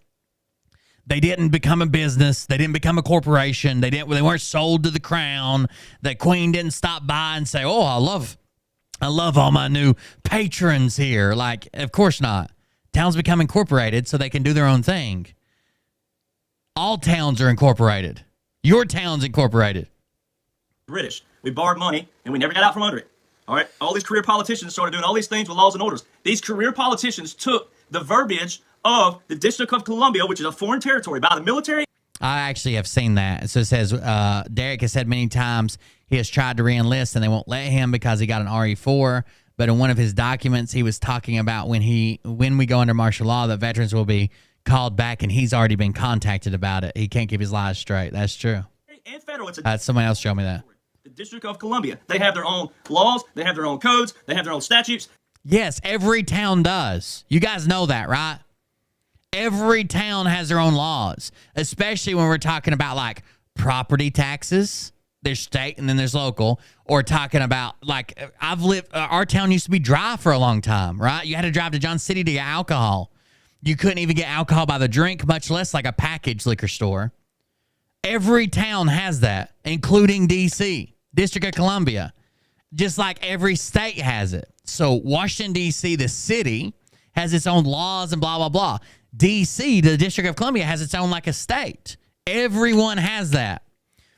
They didn't become a business. They didn't become a corporation. They weren't sold to the crown. The queen didn't stop by and say, "Oh, I love all my new patrons here." Like, of course not. Towns become incorporated so they can do their own thing. All towns are incorporated. Your town's incorporated. British. We borrowed money, and we never got out from under it. All right? All these career politicians started doing all these things with laws and orders. These career politicians took the verbiage of the District of Columbia, which is a foreign territory, by the military. I actually have seen that. So it says, Derek has said many times he has tried to re-enlist, and they won't let him because he got an RE4. But in one of his documents, he was talking about when we go under martial law, that veterans will be called back, and he's already been contacted about it. He can't keep his lies straight. That's true. And federal. Somebody else showed me that. The District of Columbia. They have their own laws. They have their own codes. They have their own statutes. Yes, every town does. You guys know that, right? Every town has their own laws, especially when we're talking about like property taxes. There's state and then there's local, or talking about like our town used to be dry for a long time, right? You had to drive to John City to get alcohol. You couldn't even get alcohol by the drink, much less like a packaged liquor store. Every town has that, including D.C., District of Columbia, just like every state has it. So Washington, D.C., the city, has its own laws and blah, blah, blah. D.C., the District of Columbia, has its own like a state. Everyone has that.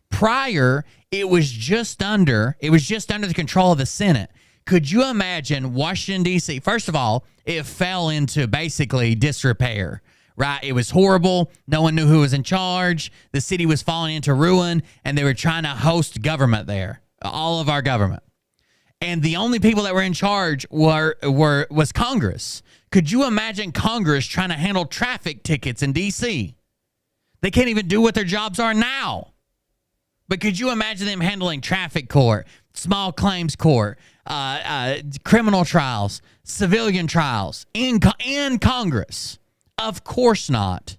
Prior, it was just under the control of the Senate. Could you imagine Washington, D.C.? First of all, it fell into basically disrepair, right? It was horrible. No one knew who was in charge. The city was falling into ruin, and they were trying to host government there, all of our government. And the only people that were in charge was Congress. Could you imagine Congress trying to handle traffic tickets in D.C.? They can't even do what their jobs are now. But could you imagine them handling traffic court, small claims court, criminal trials, civilian trials in Congress? Of course not.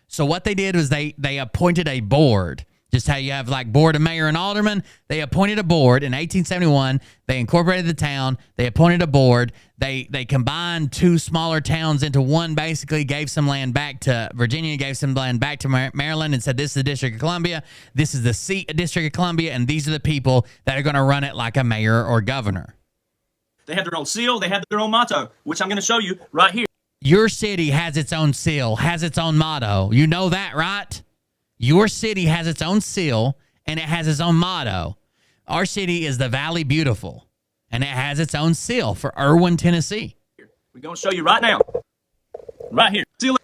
So what they did was they appointed a board. Just how you have like board of mayor and alderman. They appointed a board in 1871. They incorporated the town. They appointed a board. They combined two smaller towns into one, basically gave some land back to Virginia, gave some land back to Maryland, and said, this is the District of Columbia. This is the seat of District of Columbia, and these are the people that are going to run it like a mayor or governor. They have their own seal. They have their own motto, which I'm going to show you right here. Your city has its own seal, has its own motto. You know that, right? Your city has its own seal, and it has its own motto. Our city is the Valley Beautiful, and it has its own seal for Irwin, Tennessee. We're going to show you right now. Right here. Seal it.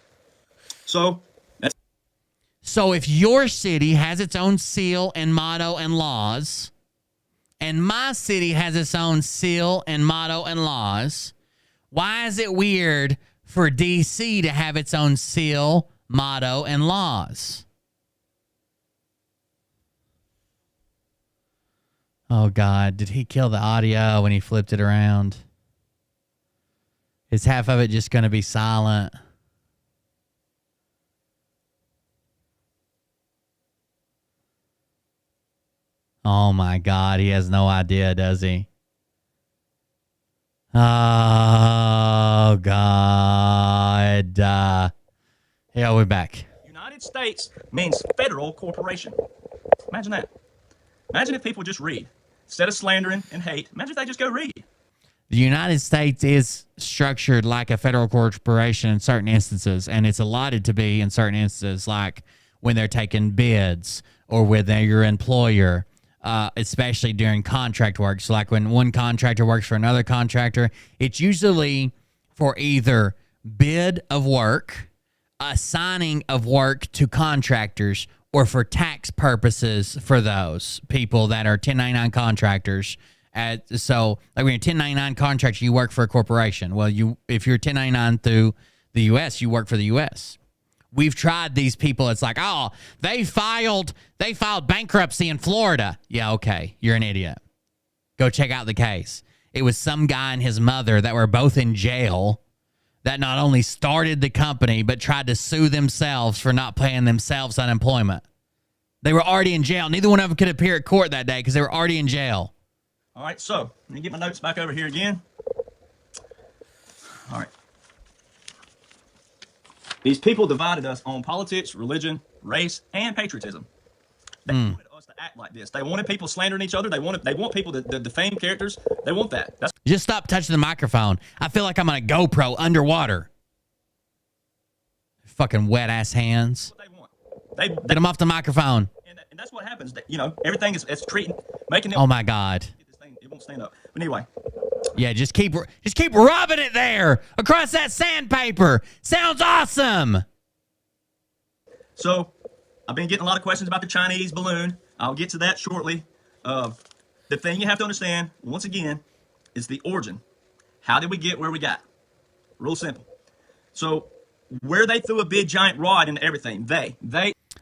So if your city has its own seal and motto and laws, and my city has its own seal and motto and laws, why is it weird for D.C. to have its own seal, motto, and laws? Oh, God. Did he kill the audio when he flipped it around? Is half of it just going to be silent? Oh, my God. He has no idea, does he? Oh, God. Yeah, we're back. United States means federal corporation. Imagine that. Imagine if people just read. Instead of slandering and hate, imagine if they just go read. The United States is structured like a federal corporation in certain instances, and it's allotted to be in certain instances, like when they're taking bids or when they're your employer, especially during contract work. So like when one contractor works for another contractor, it's usually for either bid of work, assigning of work to contractors, or for tax purposes for those people that are 1099 contractors. So like when you're a 1099 contractor, you work for a corporation. Well, if you're 1099 through the U.S., you work for the U.S. We've tried these people. It's like, oh, they filed bankruptcy in Florida. Yeah, okay, you're an idiot. Go check out the case. It was some guy and his mother that were both in jail that not only started the company, but tried to sue themselves for not paying themselves unemployment. They were already in jail. Neither one of them could appear at court that day because they were already in jail. All right, so let me get my notes back over here again. All right. These people divided us on politics, religion, race, and patriotism. They wanted us to act like this. They wanted people slandering each other. They want people to defame characters. They want that. Just stop touching the microphone. I feel like I'm on a GoPro underwater. Fucking wet ass hands. What they want. Get them off the microphone. And that's what happens. Everything is treating, making it. Oh my God. It won't stand up. But anyway. Yeah, just keep rubbing it there across that sandpaper. Sounds awesome. So, I've been getting a lot of questions about the Chinese balloon. I'll get to that shortly. The thing you have to understand, once again, is the origin. How did we get where we got? Real simple. So, where they threw a big giant rod into everything,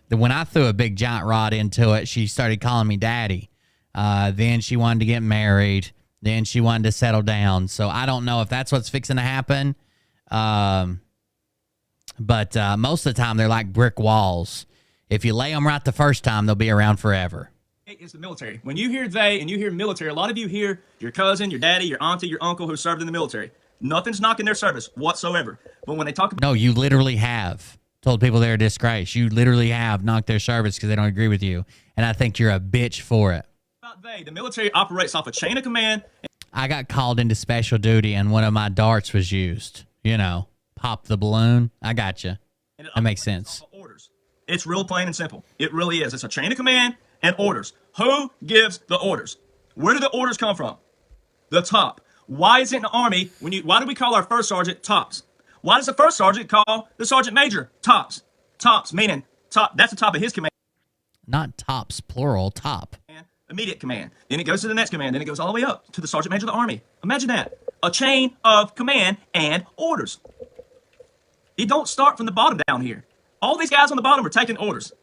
When I threw a big giant rod into it, she started calling me daddy. Then she wanted to get married. Then she wanted to settle down. So I don't know if that's what's fixing to happen. But most of the time, they're like brick walls. If you lay them right the first time, they'll be around forever. It's the military. When you hear they and you hear military, a lot of you hear your cousin, your daddy, your auntie, your uncle who served in the military. Nothing's knocking their service whatsoever. But when they talk about... No, you literally have told people they're a disgrace. You literally have knocked their service because they don't agree with you. And I think you're a bitch for it. The military operates off a chain of command. I got called into special duty and one of my darts was used. Pop the balloon. I got you. That makes sense. Orders. It's real plain and simple. It really is. It's a chain of command and orders. Who gives the orders? Where do the orders come from? The top. Why is it in the Army, why do we call our first sergeant tops? Why does the first sergeant call the sergeant major tops? Tops, meaning top, that's the top of his command. Not tops, plural, top. Immediate command. Then it goes to the next command. Then it goes all the way up to the sergeant major of the Army. Imagine that. A chain of command and orders. You don't start from the bottom down here. All these guys on the bottom are taking orders.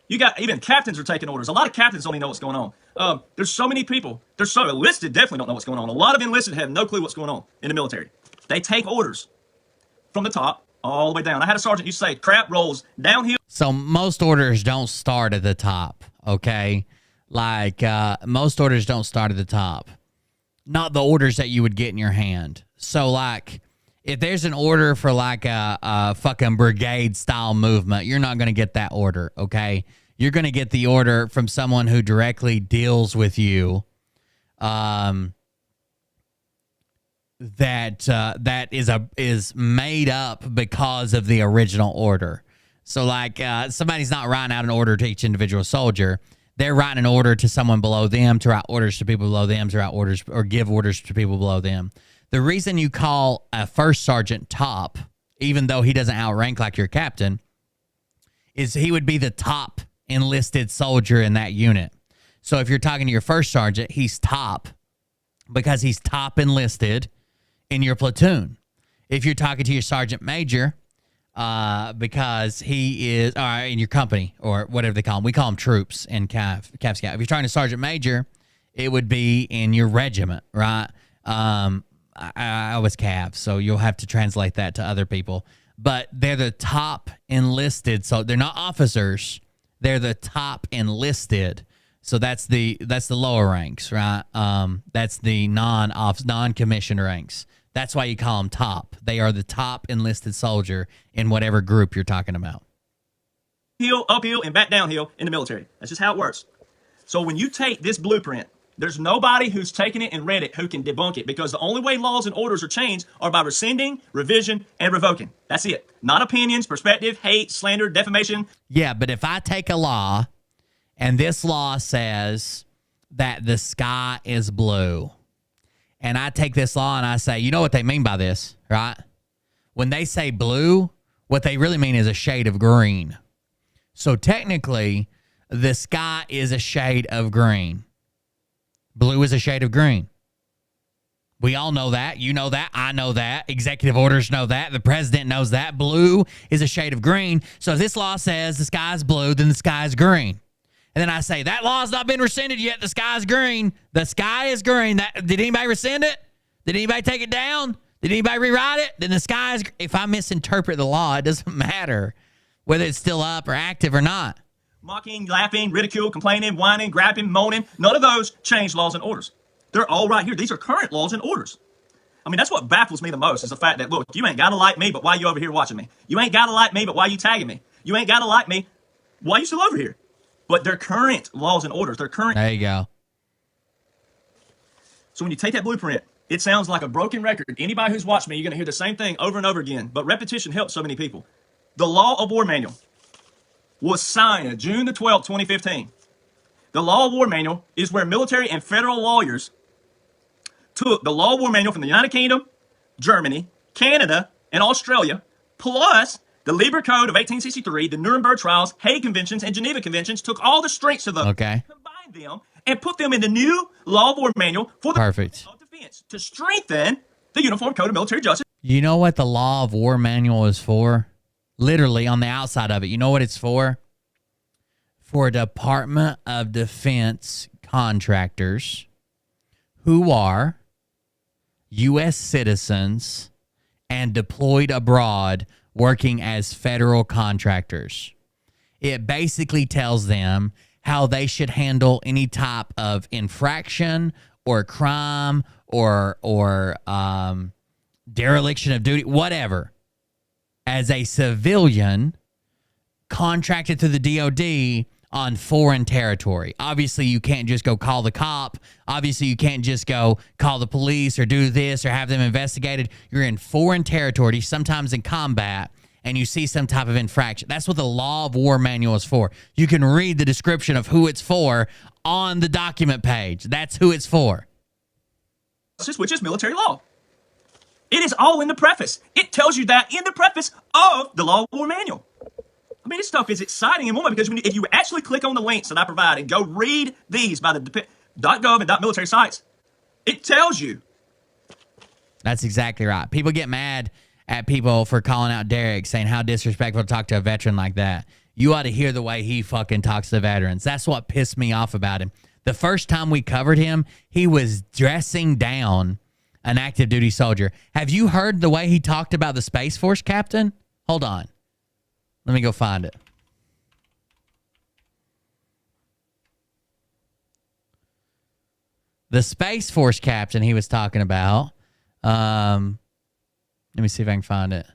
You got even captains are taking orders. A lot of captains don't even know what's going on. There's so many people. There's so enlisted definitely don't know what's going on. A lot of enlisted have no clue what's going on in the military. They take orders from the top all the way down. I had a sergeant used to say, crap rolls downhill. So most orders don't start at the top, okay? Like, most orders don't start at the top. Not the orders that you would get in your hand. So, like, if there's an order for, like, a fucking brigade-style movement, you're not going to get that order, okay? You're going to get the order from someone who directly deals with you, that is made up because of the original order. So, like, somebody's not writing out an order to each individual soldier. They're writing an order to someone below them to write orders to people below them to write orders or give orders to people below them. The reason you call a first sergeant top, even though he doesn't outrank like your captain, is he would be the top enlisted soldier in that unit. So if you're talking to your first sergeant, he's top because he's top enlisted in your platoon. If you're talking to your sergeant major, because he is in your company or whatever they call them. We call them troops in Cav Scout. If you're talking to sergeant major, it would be in your regiment, right? I was Cav, so you'll have to translate that to other people. But they're the top enlisted, so they're not officers. They're the top enlisted. So that's the lower ranks, right? That's the non-commissioned ranks. That's why you call them top. They are the top enlisted soldier in whatever group you're talking about. Uphill, and back downhill in the military. That's just how it works. So when you take this blueprint, there's nobody who's taken it and read it who can debunk it, because the only way laws and orders are changed are by rescinding, revision, and revoking. That's it. Not opinions, perspective, hate, slander, defamation. Yeah, but if I take a law and this law says that the sky is blue, and I take this law and I say, you know what they mean by this, right? When they say blue, what they really mean is a shade of green. So technically, the sky is a shade of green. Blue is a shade of green. We all know that. You know that. I know that. Executive orders know that. The president knows that. Blue is a shade of green. So if this law says the sky is blue, then the sky is green. And then I say, that law has not been rescinded yet. The sky is green. The sky is green. Did anybody rescind it? Did anybody take it down? Did anybody rewrite it? Then the sky is... If I misinterpret the law, it doesn't matter whether it's still up or active or not. Mocking, laughing, ridicule, complaining, whining, grabbing, moaning. None of those change laws and orders. They're all right here. These are current laws and orders. I mean, that's what baffles me the most is the fact that, look, you ain't got to like me, but why you over here watching me? You ain't got to like me, but why you tagging me? You ain't got to like me. Why you still over here? But they're current laws and orders. They're current. There you go. So when you take that blueprint, it sounds like a broken record. Anybody who's watched me, you're going to hear the same thing over and over again. But repetition helps so many people. The Law of War Manual was signed June the 12th, 2015. The Law of War Manual is where military and federal lawyers took the Law of War Manual from the United Kingdom, Germany, Canada, and Australia, plus the Lieber Code of 1863, the Nuremberg Trials, Hague Conventions, and Geneva Conventions, took all the strengths of them, combined them, and put them in the new Law of War Manual for the Department of Defense to strengthen the Uniform Code of Military Justice. You know what the Law of War Manual is for? Literally on the outside of it. You know what it's for? For Department of Defense contractors who are U.S. citizens and deployed abroad working as federal contractors. It basically tells them how they should handle any type of infraction or crime or dereliction of duty, whatever, as a civilian contracted through the DOD on foreign territory. Obviously, you can't just go call the cop. Obviously, you can't just go call the police or do this or have them investigated. You're in foreign territory, sometimes in combat, and you see some type of infraction. That's what the Law of War Manual is for. You can read the description of who it's for on the document page. That's who it's for. Which is military law. It is all in the preface. It tells you that in the preface of the Law of War Manual. I mean, this stuff is exciting and more because if you actually click on the links that I provide and go read these by the .gov and .military sites, it tells you. That's exactly right. People get mad at people for calling out Derek, saying how disrespectful to talk to a veteran like that. You ought to hear the way he fucking talks to veterans. That's what pissed me off about him. The first time we covered him, he was dressing down an active duty soldier. Have you heard the way he talked about the Space Force captain? Hold on. Let me go find it. The Space Force captain he was talking about. Let me see if I can find it.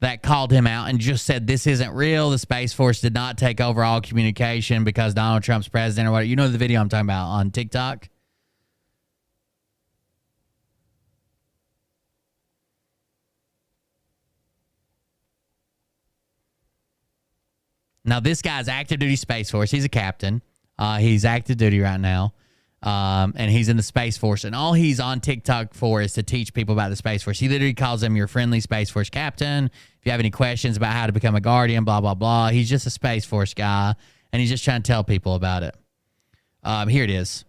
That called him out and just said this isn't real. The Space Force did not take over all communication because Donald Trump's president or whatever. You know the video I'm talking about on TikTok? Now, this guy's active duty Space Force. He's a captain. He's active duty right now. And he's in the Space Force. And all he's on TikTok for is to teach people about the Space Force. He literally calls him your friendly Space Force captain. If you have any questions about how to become a Guardian, blah, blah, blah. He's just a Space Force guy. And he's just trying to tell people about it. Here it is.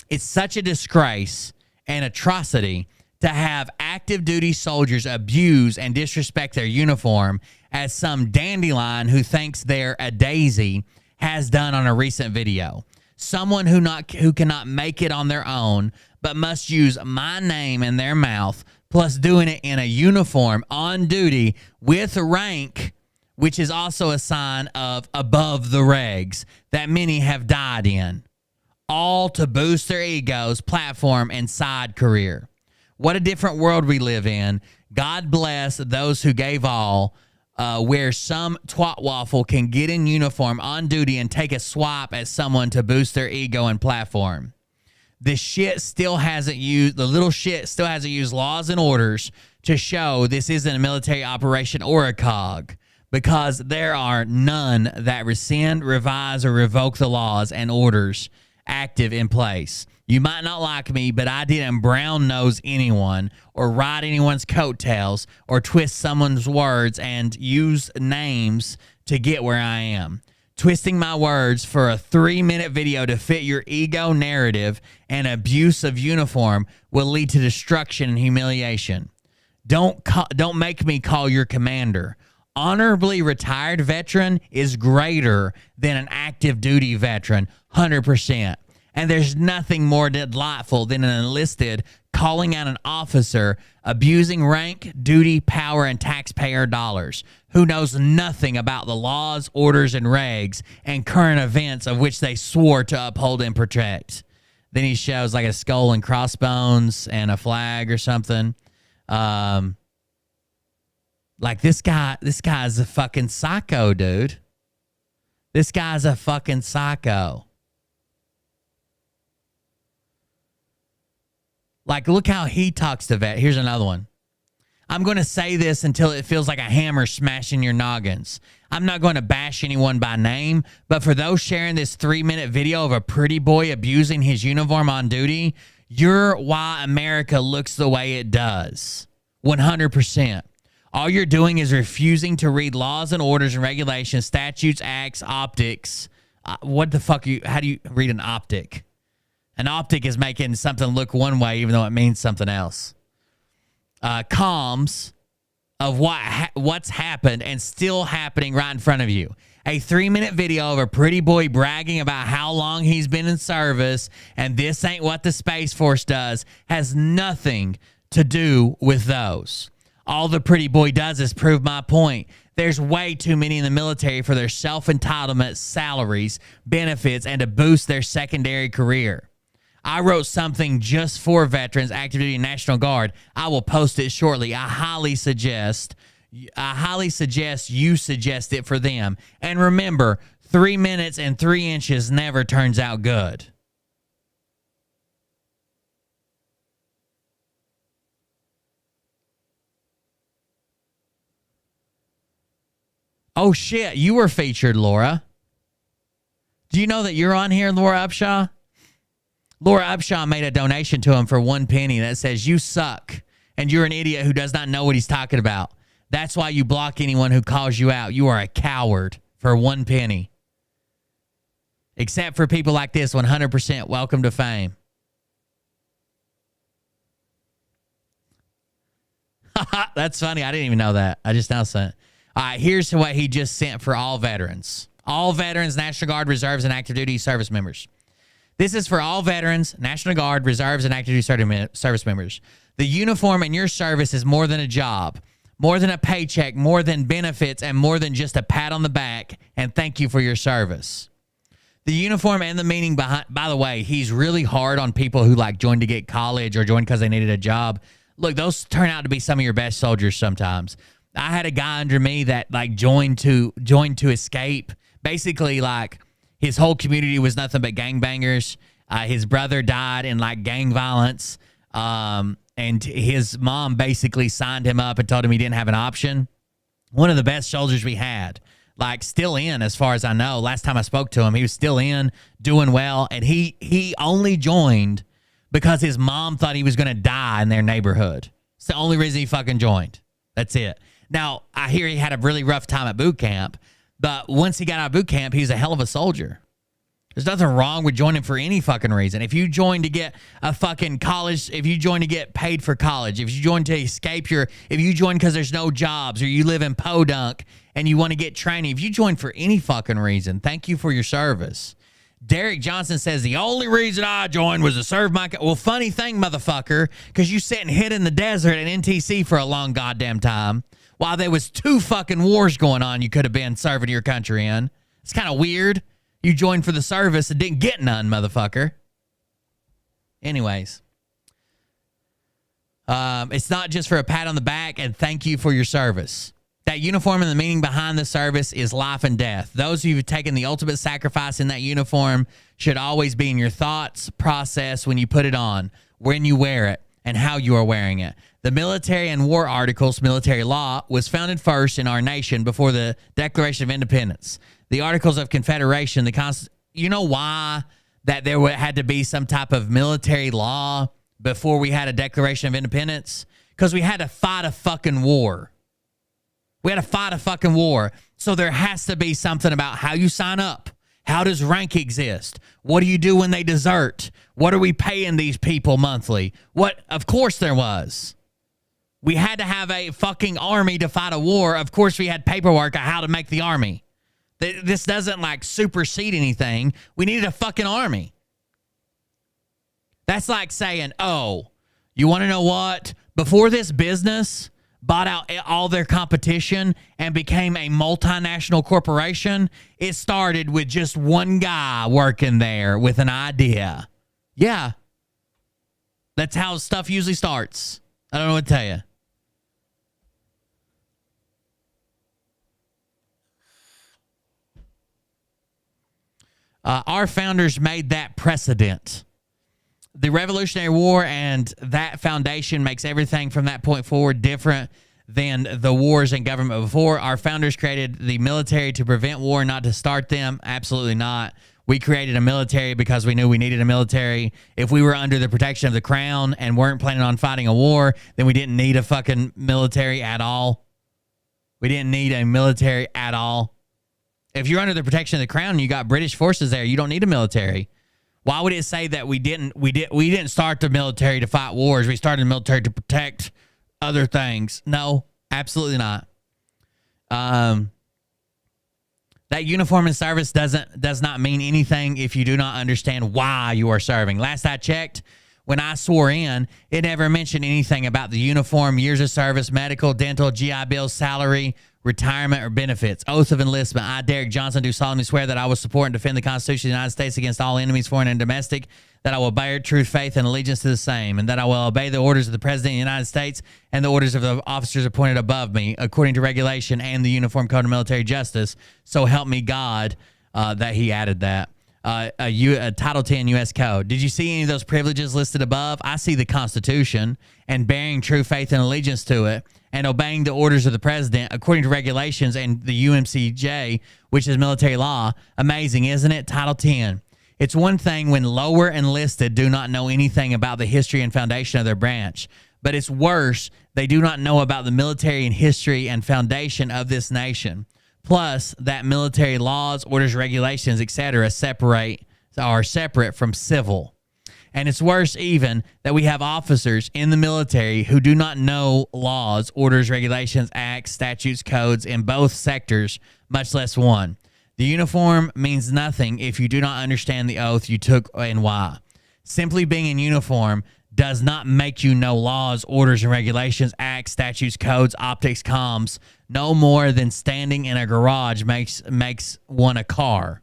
It's such a disgrace and atrocity to have active duty soldiers abuse and disrespect their uniform as some dandelion who thinks they're a daisy has done on a recent video. Someone who cannot make it on their own, but must use my name in their mouth, plus doing it in a uniform on duty with rank, which is also a sign of above the regs that many have died in, all to boost their egos, platform, and side career. What a different world we live in. God bless those who gave all. Where some twat waffle can get in uniform on duty and take a swap at someone to boost their ego and platform. The little shit still hasn't used laws and orders to show this isn't a military operation or a cog, because there are none that rescind, revise, or revoke the laws and orders active in place. You might not like me, but I didn't brown nose anyone or ride anyone's coattails or twist someone's words and use names to get where I am. Twisting my words for a 3-minute video to fit your ego narrative and abuse of uniform will lead to destruction and humiliation. Don't make me call your commander. Honorably retired veteran is greater than an active duty veteran, 100%. And there's nothing more delightful than an enlisted calling out an officer abusing rank, duty, power, and taxpayer dollars who knows nothing about the laws, orders, and regs and current events of which they swore to uphold and protect. Then he shows like a skull and crossbones and a flag or something. Like this guy's a fucking psycho, dude. This guy's a fucking psycho. Like, look how he talks to vet. Here's another one. I'm going to say this until it feels like a hammer smashing your noggins. I'm not going to bash anyone by name, but for those sharing this 3-minute video of a pretty boy abusing his uniform on duty, you're why America looks the way it does. 100%. All you're doing is refusing to read laws and orders and regulations, statutes, acts, optics. What the fuck how do you read an optic? An optic is making something look one way even though it means something else. Comms of what's happened and still happening right in front of you. A 3-minute video of a pretty boy bragging about how long he's been in service and this ain't what the Space Force does has nothing to do with those. All the pretty boy does is prove my point. There's way too many in the military for their self-entitlement, salaries, benefits, and to boost their secondary career. I wrote something just for veterans, active duty, and National Guard. I will post it shortly. I highly suggest you suggest it for them. And remember, 3 minutes and 3 inches never turns out good. Oh, shit. You were featured, Laura. Do you know that you're on here, Laura Upshaw? Laura Upshaw made a donation to him for 1 penny that says, you suck, and you're an idiot who does not know what he's talking about. That's why you block anyone who calls you out. You are a coward for 1 penny. Except for people like this, 100% welcome to fame. That's funny. I didn't even know that. I just now sent it. All right, here's what he just sent for all veterans. All veterans, National Guard, Reserves, and active duty service members. This is for all veterans, National Guard, Reserves, and active duty service members. The uniform in your service is more than a job, more than a paycheck, more than benefits, and more than just a pat on the back and thank you for your service. The uniform and the meaning behind, by the way, he's really hard on people who like joined to get college or joined because they needed a job. Look, those turn out to be some of your best soldiers sometimes. I had a guy under me that like joined to escape. Basically, like his whole community was nothing but gangbangers. His brother died in like gang violence. And his mom basically signed him up and told him he didn't have an option. One of the best soldiers we had, like still in as far as I know. Last time I spoke to him, he was still in, doing well. And he only joined because his mom thought he was going to die in their neighborhood. It's the only reason he fucking joined. That's it. Now, I hear he had a really rough time at boot camp, but once he got out of boot camp, he was a hell of a soldier. There's nothing wrong with joining for any fucking reason. If you join to get a fucking college, if you join to get paid for college, if you join to escape if you join because there's no jobs or you live in Podunk and you want to get training, if you join for any fucking reason, thank you for your service. Derek Johnson says, the only reason I joined was to serve my... Well, funny thing, motherfucker, because you sat and hid in the desert at NTC for a long goddamn time while there was 2 fucking wars going on you could have been serving your country in. It's kind of weird. You joined for the service and didn't get none, motherfucker. Anyways. It's not just for a pat on the back and thank you for your service. That uniform and the meaning behind the service is life and death. Those of you who've taken the ultimate sacrifice in that uniform should always be in your thoughts process when you put it on, when you wear it, and how you are wearing it. The military and war articles, military law, was founded first in our nation before the Declaration of Independence. The Articles of Confederation, you know why that there had to be some type of military law before we had a Declaration of Independence? Because we had to fight a fucking war. We had to fight a fucking war. So there has to be something about how you sign up. How does rank exist? What do you do when they desert? What are we paying these people monthly? What? Of course there was. We had to have a fucking army to fight a war. Of course we had paperwork on how to make the army. This doesn't like supersede anything. We needed a fucking army. That's like saying, oh, you want to know what? Before this business bought out all their competition and became a multinational corporation, it started with just one guy working there with an idea. Yeah. That's how stuff usually starts. I don't know what to tell you. Our founders made that precedent. The Revolutionary War and that foundation makes everything from that point forward different than the wars and government before. Our founders created the military to prevent war, not to start them. Absolutely not. We created a military because we knew we needed a military. If we were under the protection of the crown and weren't planning on fighting a war, then we didn't need a fucking military at all. We didn't need a military at all. If you're under the protection of the crown and you got British forces there, you don't need a military. Why would it say that we didn't start the military to fight wars? We started the military to protect other things. No, absolutely not. That uniform and service does not mean anything if you do not understand why you are serving. Last I checked, when I swore in, it never mentioned anything about the uniform, years of service, medical, dental, GI Bill, salary, retirement, or benefits. Oath of enlistment. I, Derek Johnson, do solemnly swear that I will support and defend the Constitution of the United States against all enemies, foreign and domestic, that I will bear truth, faith, and allegiance to the same, and that I will obey the orders of the President of the United States and the orders of the officers appointed above me, according to regulation and the Uniform Code of Military Justice. So help me God, that he added that. Title 10 U.S. Code. Did you see any of those privileges listed above? I see the Constitution and bearing true faith and allegiance to it and obeying the orders of the president according to regulations and the UMCJ, which is military law. Amazing, isn't it? Title 10. It's one thing when lower enlisted do not know anything about the history and foundation of their branch, but it's worse, they do not know about the military and history and foundation of this nation. Plus, that military laws, orders, regulations, etc. are separate from civil. And it's worse even that we have officers in the military who do not know laws, orders, regulations, acts, statutes, codes in both sectors, much less one. The uniform means nothing if you do not understand the oath you took and why. Simply being in uniform does not make you know laws, orders, and regulations, acts, statutes, codes, optics, comms. No more than standing in a garage makes one a car.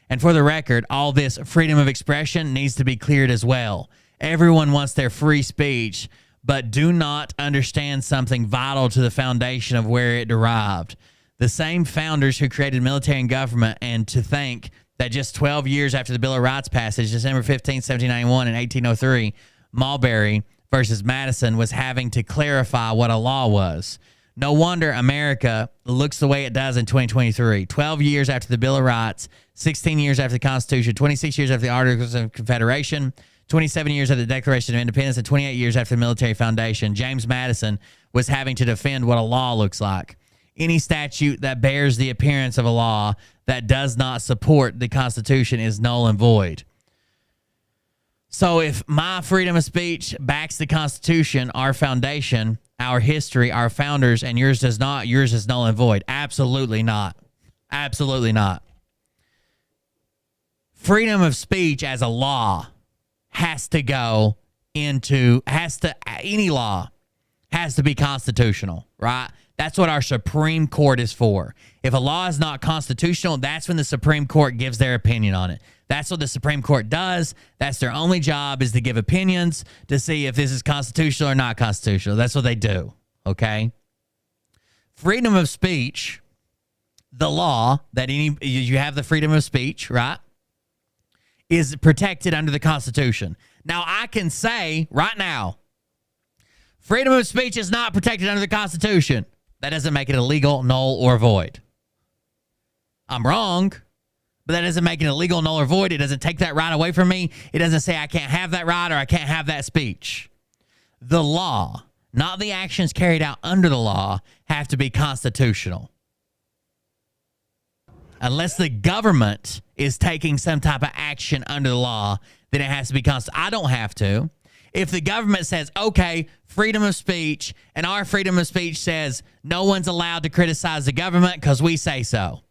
And for the record, all this freedom of expression needs to be cleared as well. Everyone wants their free speech, but do not understand something vital to the foundation of where it derived. The same founders who created military and government, and to think that just 12 years after the Bill of Rights passage, December 15, 1791 and 1803, Marbury versus Madison was having to clarify what a law was. No wonder America looks the way it does in 2023. 12 years after the Bill of Rights, 16 years after the Constitution, 26 years after the Articles of Confederation, 27 years after the Declaration of Independence, and 28 years after the military foundation, James Madison was having to defend what a law looks like. Any statute that bears the appearance of a law that does not support the Constitution is null and void. So if my freedom of speech backs the Constitution, our foundation, our history, our founders, and yours does not, yours is null and void. Absolutely not. Absolutely not. Freedom of speech as a law has to go into, any law has to be constitutional, right? That's what our Supreme Court is for. If a law is not constitutional, that's when the Supreme Court gives their opinion on it. That's what the Supreme Court does. That's their only job, is to give opinions to see if this is constitutional or not constitutional. That's what they do, okay? Freedom of speech, the law that you have the freedom of speech, right, is protected under the Constitution. Now, I can say right now, freedom of speech is not protected under the Constitution. That doesn't make it illegal, null, or void. I'm wrong, but that doesn't make it illegal, null, or void. It doesn't take that right away from me. It doesn't say I can't have that right or I can't have that speech. The law, not the actions carried out under the law, have to be constitutional. Unless the government is taking some type of action under the law, then it has to be constitutional. I don't have to. If the government says, okay, freedom of speech, and our freedom of speech says no one's allowed to criticize the government because we say so.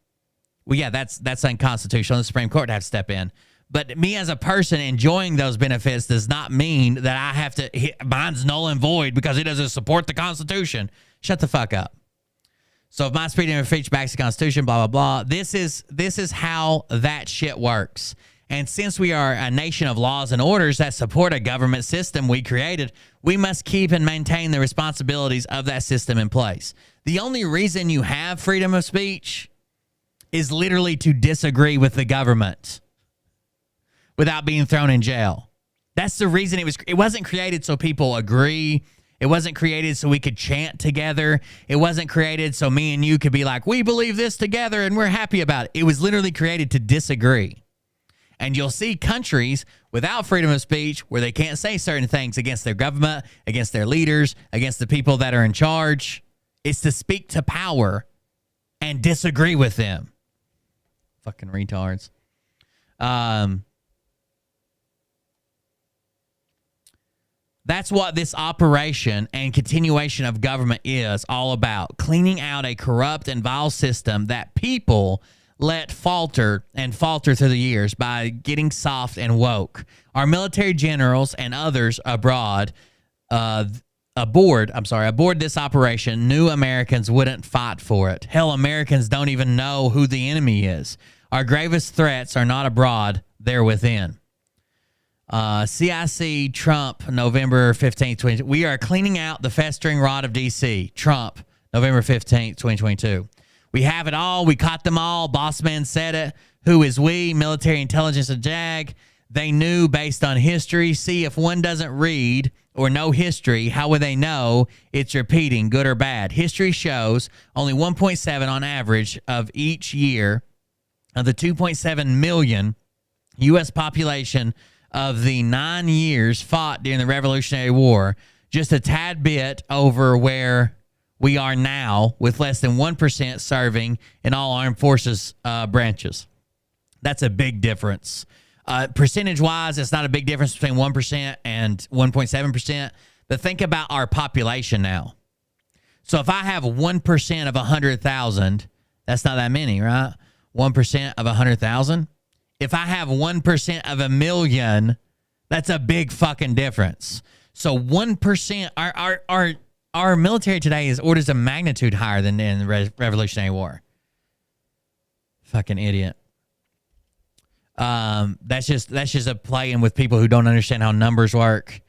Well, yeah, that's unconstitutional. The Supreme Court have to step in. But me as a person enjoying those benefits does not mean that I have to, mine's null and void because it doesn't support the Constitution. Shut the fuck up. So if my freedom of speech backs the Constitution, blah, blah, blah, this is how that shit works. And since we are a nation of laws and orders that support a government system we created, we must keep and maintain the responsibilities of that system in place. The only reason you have freedom of speech is literally to disagree with the government without being thrown in jail. That's the reason it wasn't created so people agree. It wasn't created so we could chant together. It wasn't created so me and you could be like, we believe this together and we're happy about it. It was literally created to disagree. And you'll see countries without freedom of speech where they can't say certain things against their government, against their leaders, against the people that are in charge. It's to speak to power and disagree with them. Fucking retards. That's what this operation and continuation of government is all about. Cleaning out a corrupt and vile system that people let falter through the years by getting soft and woke. Our military generals and others aboard this operation knew Americans wouldn't fight for it. Hell, Americans don't even know who the enemy is. Our gravest threats are not abroad, they're within. CIC Trump, November 15th, 2022. We are cleaning out the festering rot of D.C. Trump, November 15th, 2022. We have it all. We caught them all. Boss man said it. Who is we? Military intelligence and JAG. They knew based on history. See, if one doesn't read or know history, how would they know it's repeating, good or bad? History shows only 1.7 on average of each year of the 2.7 million U.S. population of the 9 years fought during the Revolutionary War, just a tad bit over where we are now, with less than 1% serving in all armed forces branches. That's a big difference. Percentage-wise, it's not a big difference between 1% and 1.7%, but think about our population now. So if I have 1% of 100,000, that's not that many, right? 1% of 100,000. If I have 1% of a million, that's a big fucking difference. So 1%, our military today is orders of magnitude higher than in the Revolutionary War. Fucking idiot. That's just a playing with people who don't understand how numbers work.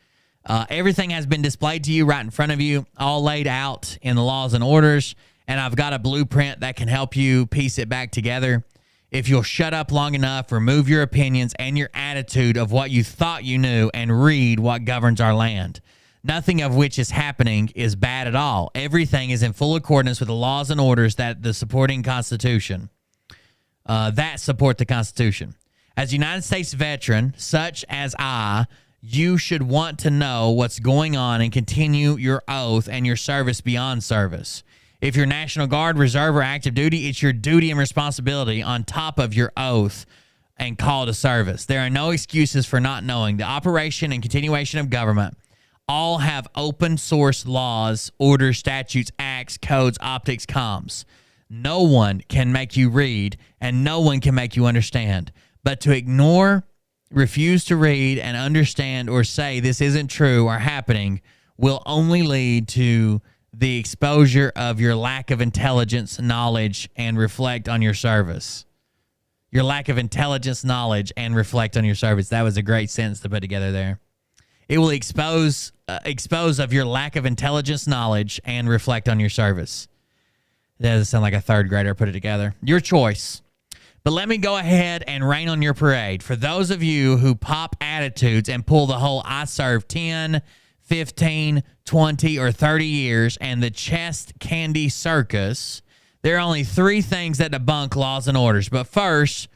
Everything has been displayed to you right in front of you, all laid out in the laws and orders, and I've got a blueprint that can help you piece it back together. If you'll shut up long enough, remove your opinions and your attitude of what you thought you knew, and read what governs our land. Nothing of which is happening is bad at all. Everything is in full accordance with the laws and orders that the supporting Constitution, that support the Constitution. As a United States veteran, such as I, you should want to know what's going on and continue your oath and your service beyond service. If you're National Guard, Reserve, or active duty, it's your duty and responsibility on top of your oath and call to service. There are no excuses for not knowing. The operation and continuation of government all have open source laws, orders, statutes, acts, codes, optics, comms. No one can make you read, and no one can make you understand. But to ignore, refuse to read and understand, or say this isn't true or happening will only lead to the exposure of your lack of intelligence, knowledge, and reflect on your service. Your lack of intelligence, knowledge, and reflect on your service. That was a great sentence to put together there. It will expose of your lack of intelligence, knowledge, and reflect on your service. That doesn't sound like a third grader put it together. Your choice. But let me go ahead and rain on your parade. For those of you who pop attitudes and pull the whole I served 10, 15, 20, or 30 years and the chest candy circus, there are only 3 things that debunk laws and orders. But first,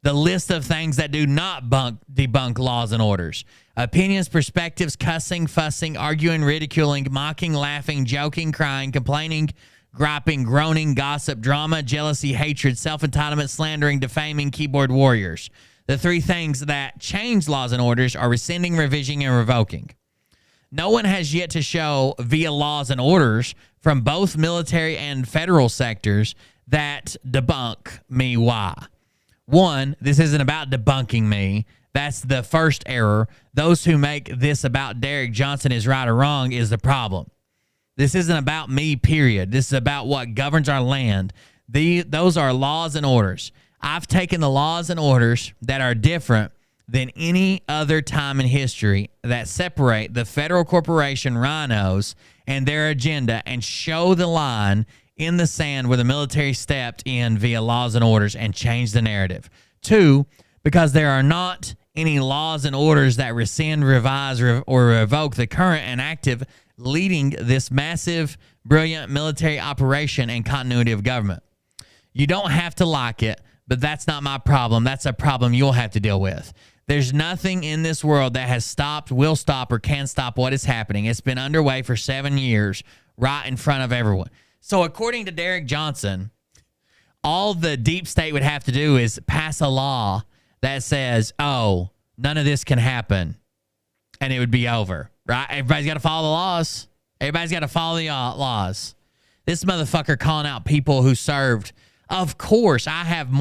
the list of things that do not debunk laws and orders. Opinions, perspectives, cussing, fussing, arguing, ridiculing, mocking, laughing, joking, crying, complaining, griping, groaning, gossip, drama, jealousy, hatred, self-entitlement, slandering, defaming, keyboard warriors. The 3 things that change laws and orders are rescinding, revising, and revoking. No one has yet to show via laws and orders from both military and federal sectors that debunk me. Why? 1, this isn't about debunking me. That's the first error. Those who make this about Derek Johnson is right or wrong is the problem. This isn't about me, period. This is about what governs our land. Those are laws and orders. I've taken the laws and orders that are different than any other time in history that separate the federal corporation rhinos and their agenda and show the line in the sand where the military stepped in via laws and orders and changed the narrative. 2, because there are not any laws and orders that rescind, revise, or revoke the current and active leading this massive, brilliant military operation and continuity of government. You don't have to like it, but that's not my problem. That's a problem you'll have to deal with. There's nothing in this world that has stopped, will stop, or can stop what is happening. It's been underway for 7 years, right in front of everyone. So according to Derek Johnson, all the deep state would have to do is pass a law that says, oh, none of this can happen, and it would be over, right? Everybody's got to follow the laws. Everybody's got to follow the laws. This motherfucker calling out people who served. Of course, I have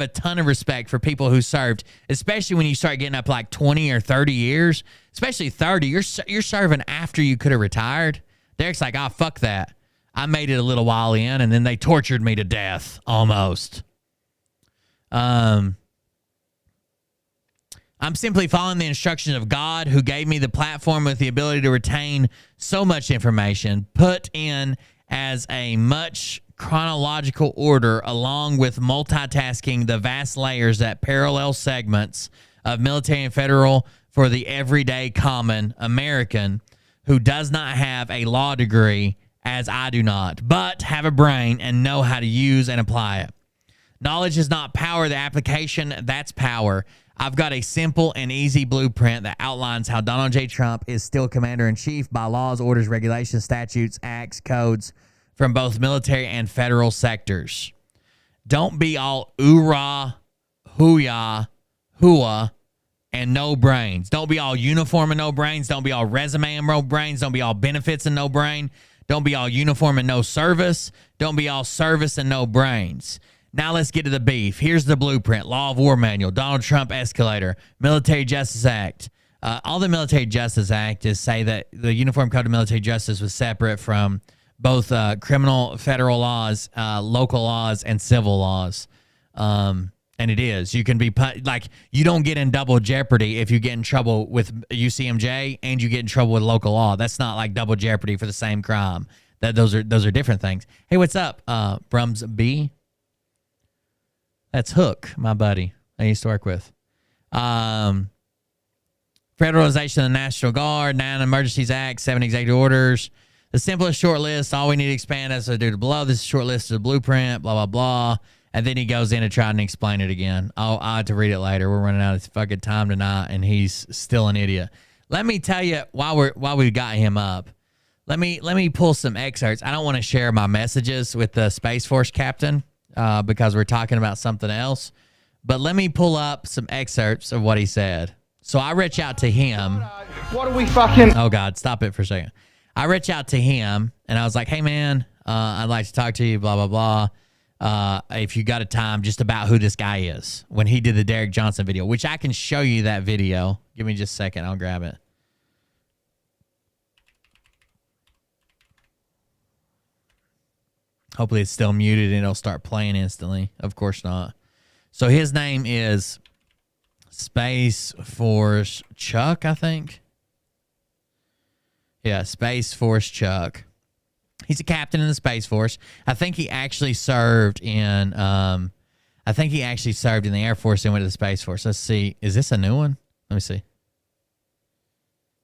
a ton of respect for people who served, especially when you start getting up like 20 or 30 years, especially 30. You're serving after you could have retired. Derek's like, oh, fuck that. I made it a little while in, and then they tortured me to death, almost. I'm simply following the instructions of God, who gave me the platform with the ability to retain so much information, put in as a much chronological order, along with multitasking the vast layers that parallel segments of military and federal for the everyday common American who does not have a law degree, as I do not, but have a brain and know how to use and apply it. Knowledge is not power. The application, that's power. I've got a simple and easy blueprint that outlines how Donald J. Trump is still commander-in-chief by laws, orders, regulations, statutes, acts, codes from both military and federal sectors. Don't be all oorah, hooyah, hooah, and no brains. Don't be all uniform and no brains. Don't be all resume and no brains. Don't be all benefits and no brain. Don't be all uniform and no service. Don't be all service and no brains. Now let's get to the beef. Here's the blueprint. Law of War Manual, Donald Trump Escalator, Military Justice Act, all the Military Justice Act is say that the Uniform Code of Military Justice was separate from both criminal federal laws, local laws, and civil laws. And it is. You can be like, you don't get in double jeopardy if you get in trouble with UCMJ and you get in trouble with local law. That's not like double jeopardy for the same crime. Those are different things. Hey, what's up, Brums B? That's Hook, my buddy I used to work with. Federalization of the National Guard, 9 Emergencies Act, 7 executive orders. The simplest short list. All we need to expand as I do to below. This is short list of the blueprint. Blah blah blah. And then he goes in to try and explain it again. I'll have to read it later. We're running out of fucking time tonight, and he's still an idiot. Let me tell you, while we got him up, let me pull some excerpts. I don't want to share my messages with the Space Force captain because we're talking about something else. But let me pull up some excerpts of what he said. So I reach out to him. What are we fucking... Oh, God, stop it for a second. I reach out to him, and I was like, hey, man, I'd like to talk to you, blah, blah, blah. If you got a time, just about who this guy is when he did the Derek Johnson video, which I can show you that video. Give me just a second. I'll grab it. Hopefully it's still muted and it'll start playing instantly. Of course not. So his name is Space Force Chuck, I think. Yeah, Space Force Chuck. He's a captain in the Space Force. I think he actually served in the Air Force and went to the Space Force. Let's see. Is this a new one? Let me see.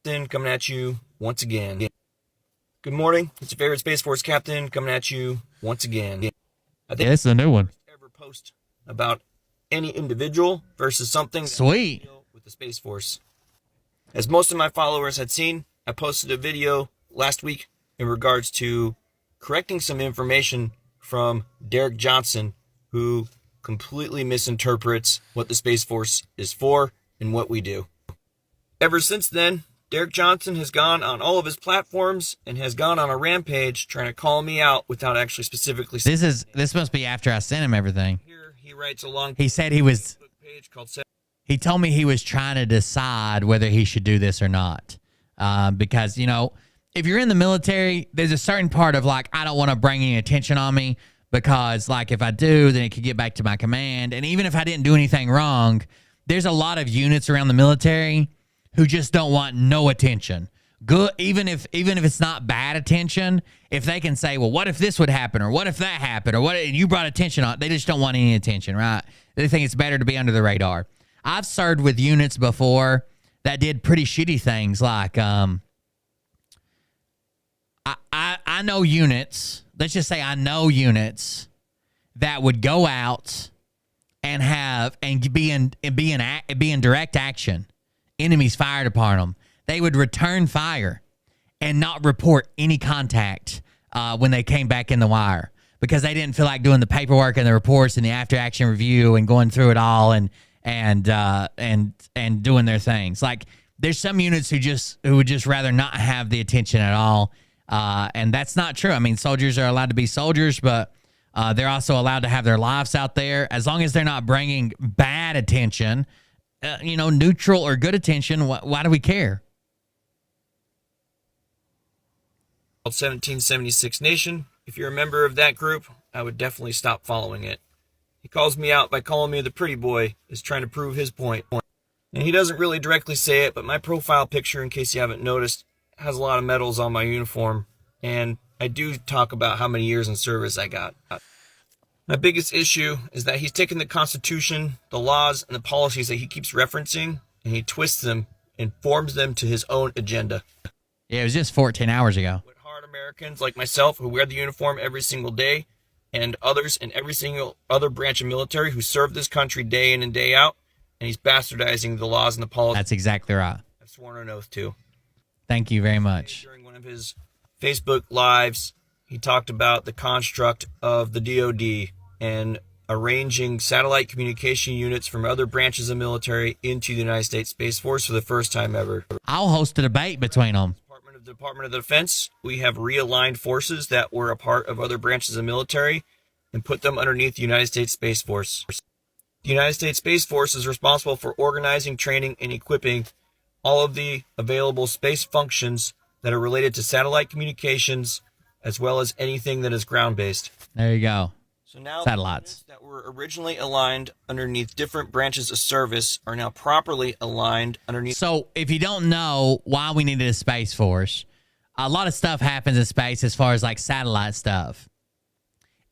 Coming at you once again. Good morning. It's your favorite Space Force captain coming at you once again. I think It's a new one. ever post about any individual versus something Sweet with the Space Force. As most of my followers had seen, I posted a video last week in regards to correcting some information from Derek Johnson, who completely misinterprets what the Space Force is for and what we do. Ever since then, Derek Johnson has gone on all of his platforms and has gone on a rampage trying to call me out without actually specifically saying. This must be after I sent him everything. Here he writes a long He said he was page called he told me he was trying to decide whether he should do this or not. Because, you know, if you're in the military, there's a certain part of like, I don't want to bring any attention on me because like if I do, then it could get back to my command. And even if I didn't do anything wrong, there's a lot of units around the military who just don't want no attention. Good, even if it's not bad attention, if they can say, well, what if this would happen, or what if that happened, or what and you brought attention on, they just don't want any attention, right? They think it's better to be under the radar. I've served with units before that did pretty shitty things, like I know units. Let's just say I know units that would go out and be in direct action. Enemies fired upon them. They would return fire and not report any contact when they came back in the wire because they didn't feel like doing the paperwork and the reports and the after action review and going through it all and doing their things. Like there's some units who would just rather not have the attention at all. And that's not true. I mean, soldiers are allowed to be soldiers, but they're also allowed to have their lives out there as long as they're not bringing bad attention, neutral or good attention. Why do we care? 1776 Nation. If you're a member of that group, I would definitely stop following it. He calls me out by calling me the pretty boy, is trying to prove his point. And he doesn't really directly say it, but my profile picture, in case you haven't noticed, has a lot of medals on my uniform, and I do talk about how many years in service I got. My biggest issue is that he's taken the Constitution, the laws, and the policies that he keeps referencing, and he twists them and forms them to his own agenda. Yeah, it was just 14 hours ago. What hard Americans like myself who wear the uniform every single day, and others in every single other branch of military who serve this country day in and day out, and he's bastardizing the laws and the policies. That's exactly right. I've sworn an oath to. Thank you very much. During one of his Facebook lives, he talked about the construct of the DoD and arranging satellite communication units from other branches of military into the United States Space Force for the first time ever. I'll host a debate between them. Department of Defense, we have realigned forces that were a part of other branches of military and put them underneath the United States Space Force. The United States Space Force is responsible for organizing, training, and equipping all of the available space functions that are related to satellite communications, as well as anything that is ground-based. There you go. So now Satellites the units that were originally aligned underneath different branches of service are now properly aligned underneath. So if you don't know why we needed a Space Force, a lot of stuff happens in space as far as like satellite stuff.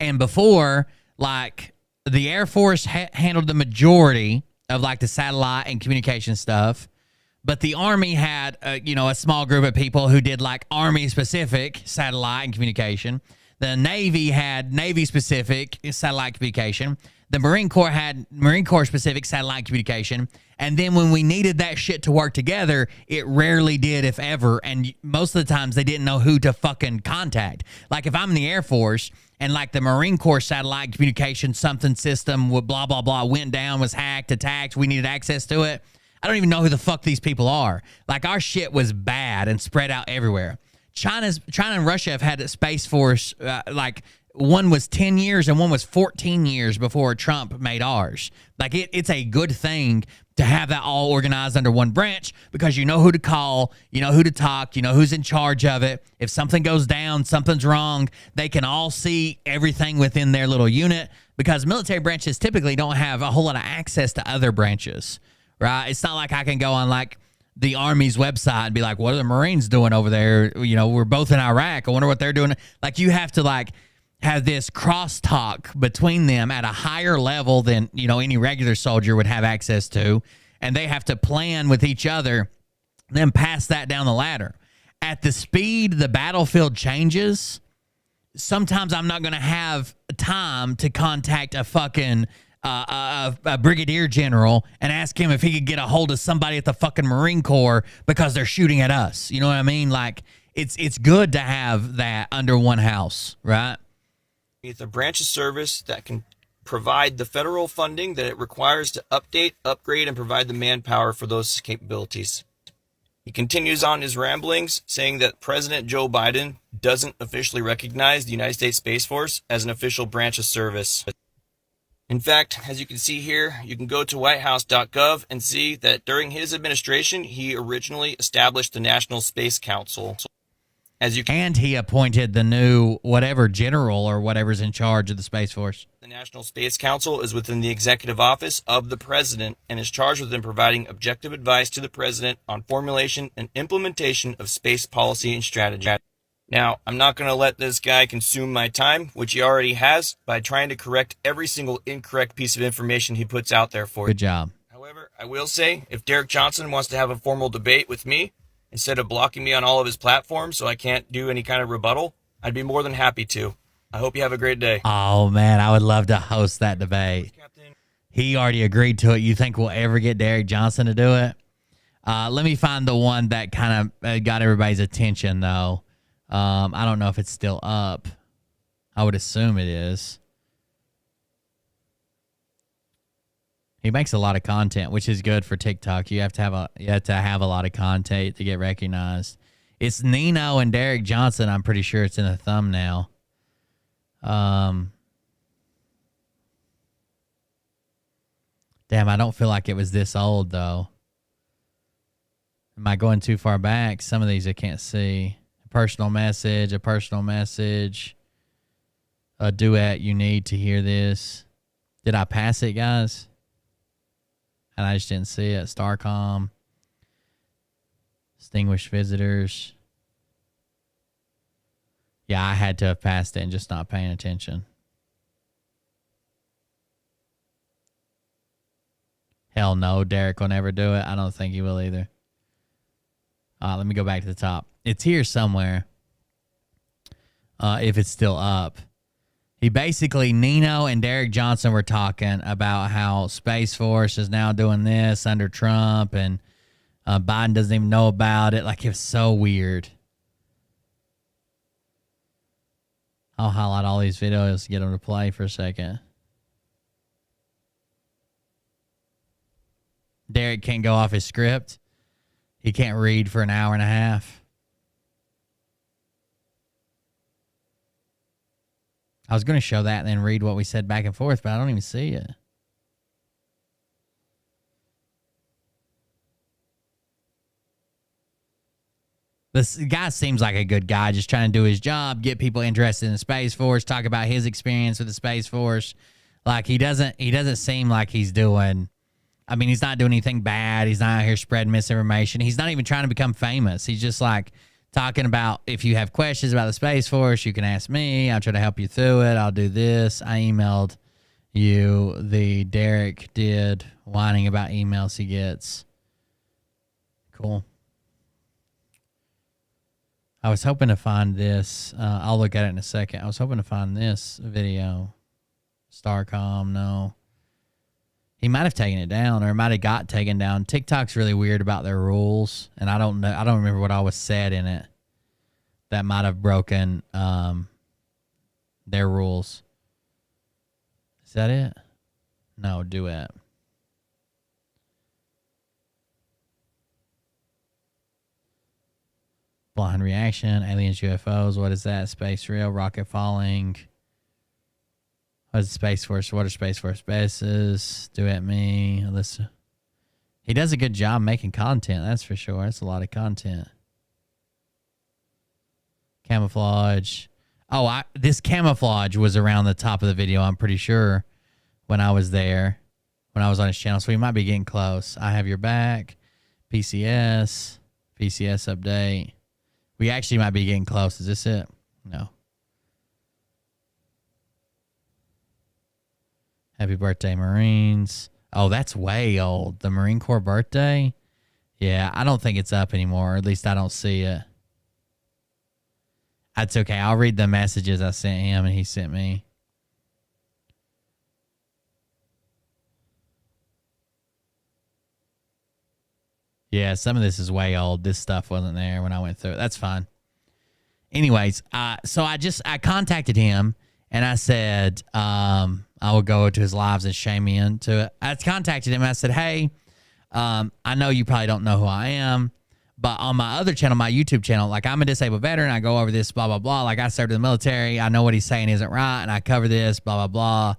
And before, like the Air Force handled the majority of like the satellite and communication stuff, but the Army had, a small group of people who did like Army specific satellite and communication. The Navy had Navy specific satellite communication. The Marine Corps had Marine Corps specific satellite communication. And then when we needed that shit to work together, it rarely did, if ever. And most of the times they didn't know who to fucking contact. Like if I'm in the Air Force and like the Marine Corps satellite communication something system with blah, blah, blah went down, was hacked, attacked, we needed access to it. I don't even know who the fuck these people are. Like our shit was bad and spread out everywhere. China and Russia have had a Space Force, like one was 10 years and one was 14 years before Trump made ours. Like it's a good thing to have that all organized under one branch because you know who to call, you know who to talk, you know who's in charge of it. If something goes down, something's wrong, they can all see everything within their little unit because military branches typically don't have a whole lot of access to other branches, right? It's not like I can go on like the Army's website and be like, what are the Marines doing over there? You know, we're both in Iraq. I wonder what they're doing. Like you have to like have this crosstalk between them at a higher level than, any regular soldier would have access to. And they have to plan with each other, then pass that down the ladder. At the speed the battlefield changes, sometimes I'm not going to have time to contact a fucking a brigadier general and ask him if he could get a hold of somebody at the fucking Marine Corps because they're shooting at us. You know what I mean? Like it's good to have that under one house, right? It's a branch of service that can provide the federal funding that it requires to update, upgrade, and provide the manpower for those capabilities. He continues on his ramblings, saying that President Joe Biden doesn't officially recognize the United States Space Force as an official branch of service. In fact, as you can see here, you can go to whitehouse.gov and see that during his administration, he originally established the National Space Council. And he appointed the new whatever general or whatever's in charge of the Space Force. The National Space Council is within the executive office of the president and is charged with providing objective advice to the president on formulation and implementation of space policy and strategy. Now, I'm not going to let this guy consume my time, which he already has, by trying to correct every single incorrect piece of information he puts out there for you. Good job. However, I will say, if Derek Johnson wants to have a formal debate with me, instead of blocking me on all of his platforms so I can't do any kind of rebuttal, I'd be more than happy to. I hope you have a great day. Oh, man, I would love to host that debate. He already agreed to it. You think we'll ever get Derek Johnson to do it? Let me find the one that kind of got everybody's attention, though. I don't know if it's still up. I would assume it is. He makes a lot of content, which is good for TikTok. You have to have a lot of content to get recognized. It's Nino and Derek Johnson. I'm pretty sure it's in the thumbnail. Damn, I don't feel like it was this old though. Am I going too far back? Some of these I can't see. A personal message, a duet. You need to hear this. Did I pass it, guys? And I just didn't see it. Starcom. Distinguished visitors. Yeah, I had to have passed it and just not paying attention. Hell no, Derek will never do it. I don't think he will either. Let me go back to the top. It's here somewhere. If it's still up. He basically, Nino and Derek Johnson were talking about how Space Force is now doing this under Trump and Biden doesn't even know about it. Like, it's so weird. I'll highlight all these videos to get them to play for a second. Derek can't go off his script. He can't read for an hour and a half. I was going to show that and then read what we said back and forth, but I don't even see it. This guy seems like a good guy, just trying to do his job, get people interested in the Space Force, talk about his experience with the Space Force. Like he doesn't seem like he's doing. I mean, he's not doing anything bad. He's not out here spreading misinformation. He's not even trying to become famous. He's just like talking about, if you have questions about the Space Force, you can ask me. I'll try to help you through it. I'll do this. I emailed you. The Derek did, whining about emails he gets. Cool. I was hoping to find this. I'll look at it in a second. I was hoping to find this video. Starcom, no. He might have taken it down, or it might have got taken down. TikTok's really weird about their rules, and I don't know. I don't remember what all was said in it that might have broken their rules. Is that it? No, duet. Blind reaction, aliens, UFOs. What is that? Space real, rocket falling. What is the Space Force? What are Space Force bases? Duet me. Alyssa. He does a good job making content, that's for sure. That's a lot of content. Camouflage. Oh, this camouflage was around the top of the video, I'm pretty sure, when I was there, when I was on his channel. So we might be getting close. I have your back. PCS. PCS update. We actually might be getting close. Is this it? No. Happy birthday, Marines. Oh, that's way old. The Marine Corps birthday? Yeah, I don't think it's up anymore. Or at least I don't see it. That's okay. I'll read the messages I sent him and he sent me. Yeah, some of this is way old. This stuff wasn't there when I went through it. That's fine. Anyways, so I contacted him and I said, I will go to his lives and shame me into it. I contacted him and I said, hey, I know you probably don't know who I am, but on my other channel, my YouTube channel, like I'm a disabled veteran. I go over this, blah, blah, blah. Like I served in the military. I know what he's saying isn't right. And I cover this, blah, blah, blah.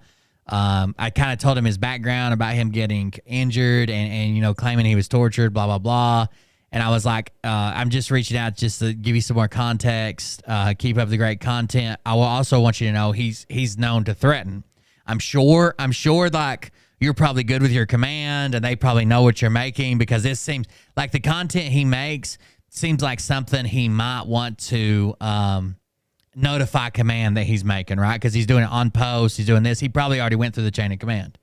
I kind of told him his background about him getting injured and, you know, claiming he was tortured, blah, blah, blah. And I was like, I'm just reaching out just to give you some more context, keep up the great content. I will also want you to know he's known to threaten. I'm sure like you're probably good with your command and they probably know what you're making, because this seems like the content he makes seems like something he might want to notify command that he's making, right? Because he's doing it on post. He's doing this. He probably already went through the chain of command.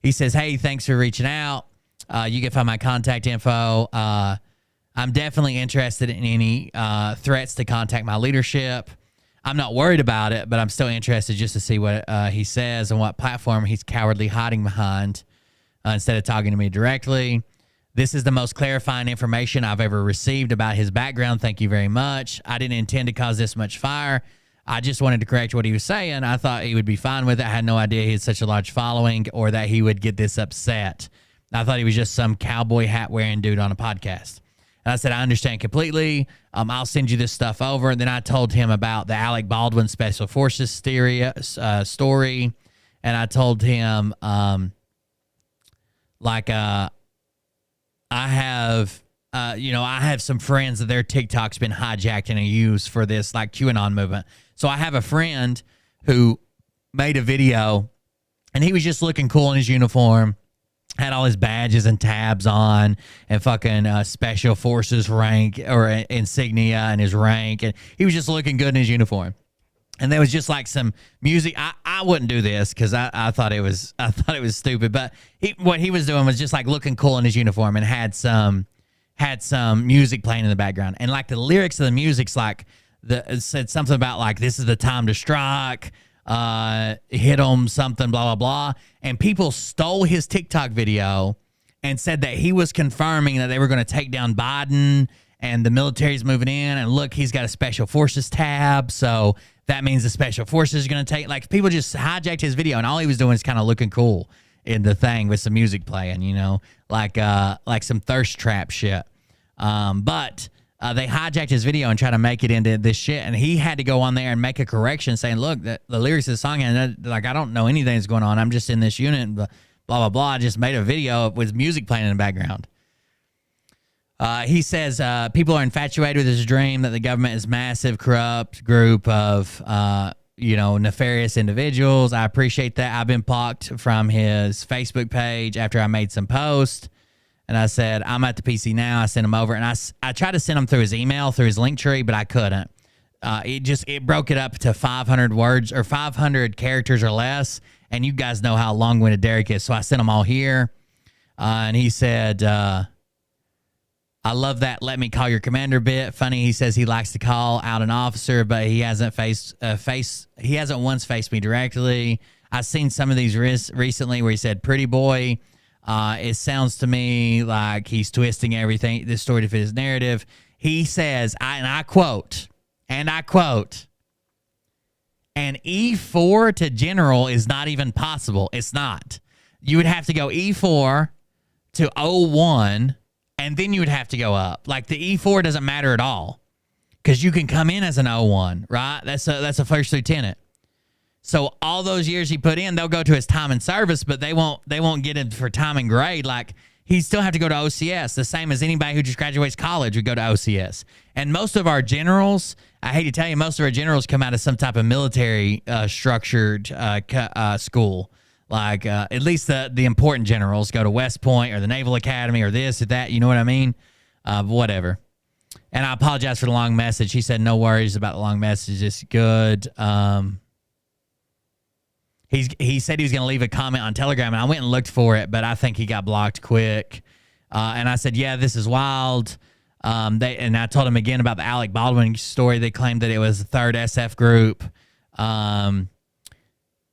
He says, hey, thanks for reaching out. You can find my contact info. I'm definitely interested in any threats to contact my leadership. I'm not worried about it, but I'm still interested just to see what he says and what platform he's cowardly hiding behind instead of talking to me directly. This is the most clarifying information I've ever received about his background. Thank you very much. I didn't intend to cause this much fire. I just wanted to correct what he was saying. I thought he would be fine with it. I had no idea he had such a large following or that he would get this upset. I thought he was just some cowboy hat wearing dude on a podcast. And I said, I understand completely. I'll send you this stuff over. And then I told him about the Alec Baldwin Special Forces story. And I told him, I have some friends that their TikTok's been hijacked and used for this like QAnon movement. So I have a friend who made a video and he was just looking cool in his uniform. Had all his badges and tabs on and fucking special forces rank or insignia and his rank. And he was just looking good in his uniform. And there was just like some music. I wouldn't do this because I thought it was stupid. But what he was doing was just like looking cool in his uniform and had some music playing in the background. And like the lyrics of the music's like it said something about like, this is the time to strike. Hit him something, blah, blah, blah. And people stole his TikTok video and said that he was confirming that they were going to take down Biden and the military's moving in. And look, he's got a special forces tab. So that means the special forces are going to take, like, people just hijacked his video. And all he was doing is kind of looking cool in the thing with some music playing, you know, like some thirst trap shit. But they hijacked his video and tried to make it into this shit. And he had to go on there and make a correction saying, look, the lyrics of the song, and like, I don't know anything that's going on. I'm just in this unit, blah, blah, blah. I just made a video with music playing in the background. He says people are infatuated with his dream that the government is a massive, corrupt group of, nefarious individuals. I appreciate that. I've been blocked from his Facebook page after I made some posts. And I said, I'm at the PC now. I sent him over. And I tried to send him through his email, through his link tree, but I couldn't. It broke it up to 500 words or 500 characters or less. And you guys know how long-winded Derek is. So I sent them all here. And he said, I love that let me call your commander bit. Funny, he says he likes to call out an officer, but he hasn't once faced me directly. I've seen some of these recently where he said, pretty boy. It sounds to me like he's twisting everything, this story to fit his narrative. He says, and I quote, an E4 to general is not even possible. It's not. You would have to go E4 to O1, and then you would have to go up. Like the E4 doesn't matter at all because you can come in as an O1, right? That's a first lieutenant. So all those years he put in, they'll go to his time in service, but they won't get it for time and grade. Like he still have to go to OCS, the same as anybody who just graduates college would go to OCS. And most of our generals, I hate to tell you, most of our generals come out of some type of military structured school. Like at least the important generals go to West Point or the Naval Academy or this or that. You know what I mean? Whatever. And I apologize for the long message. He said no worries about the long message. It's good. He said he was going to leave a comment on Telegram, and I went and looked for it, but I think he got blocked quick. And I said, yeah, this is wild. And I told him again about the Alec Baldwin story. They claimed that it was the 3rd SF group. And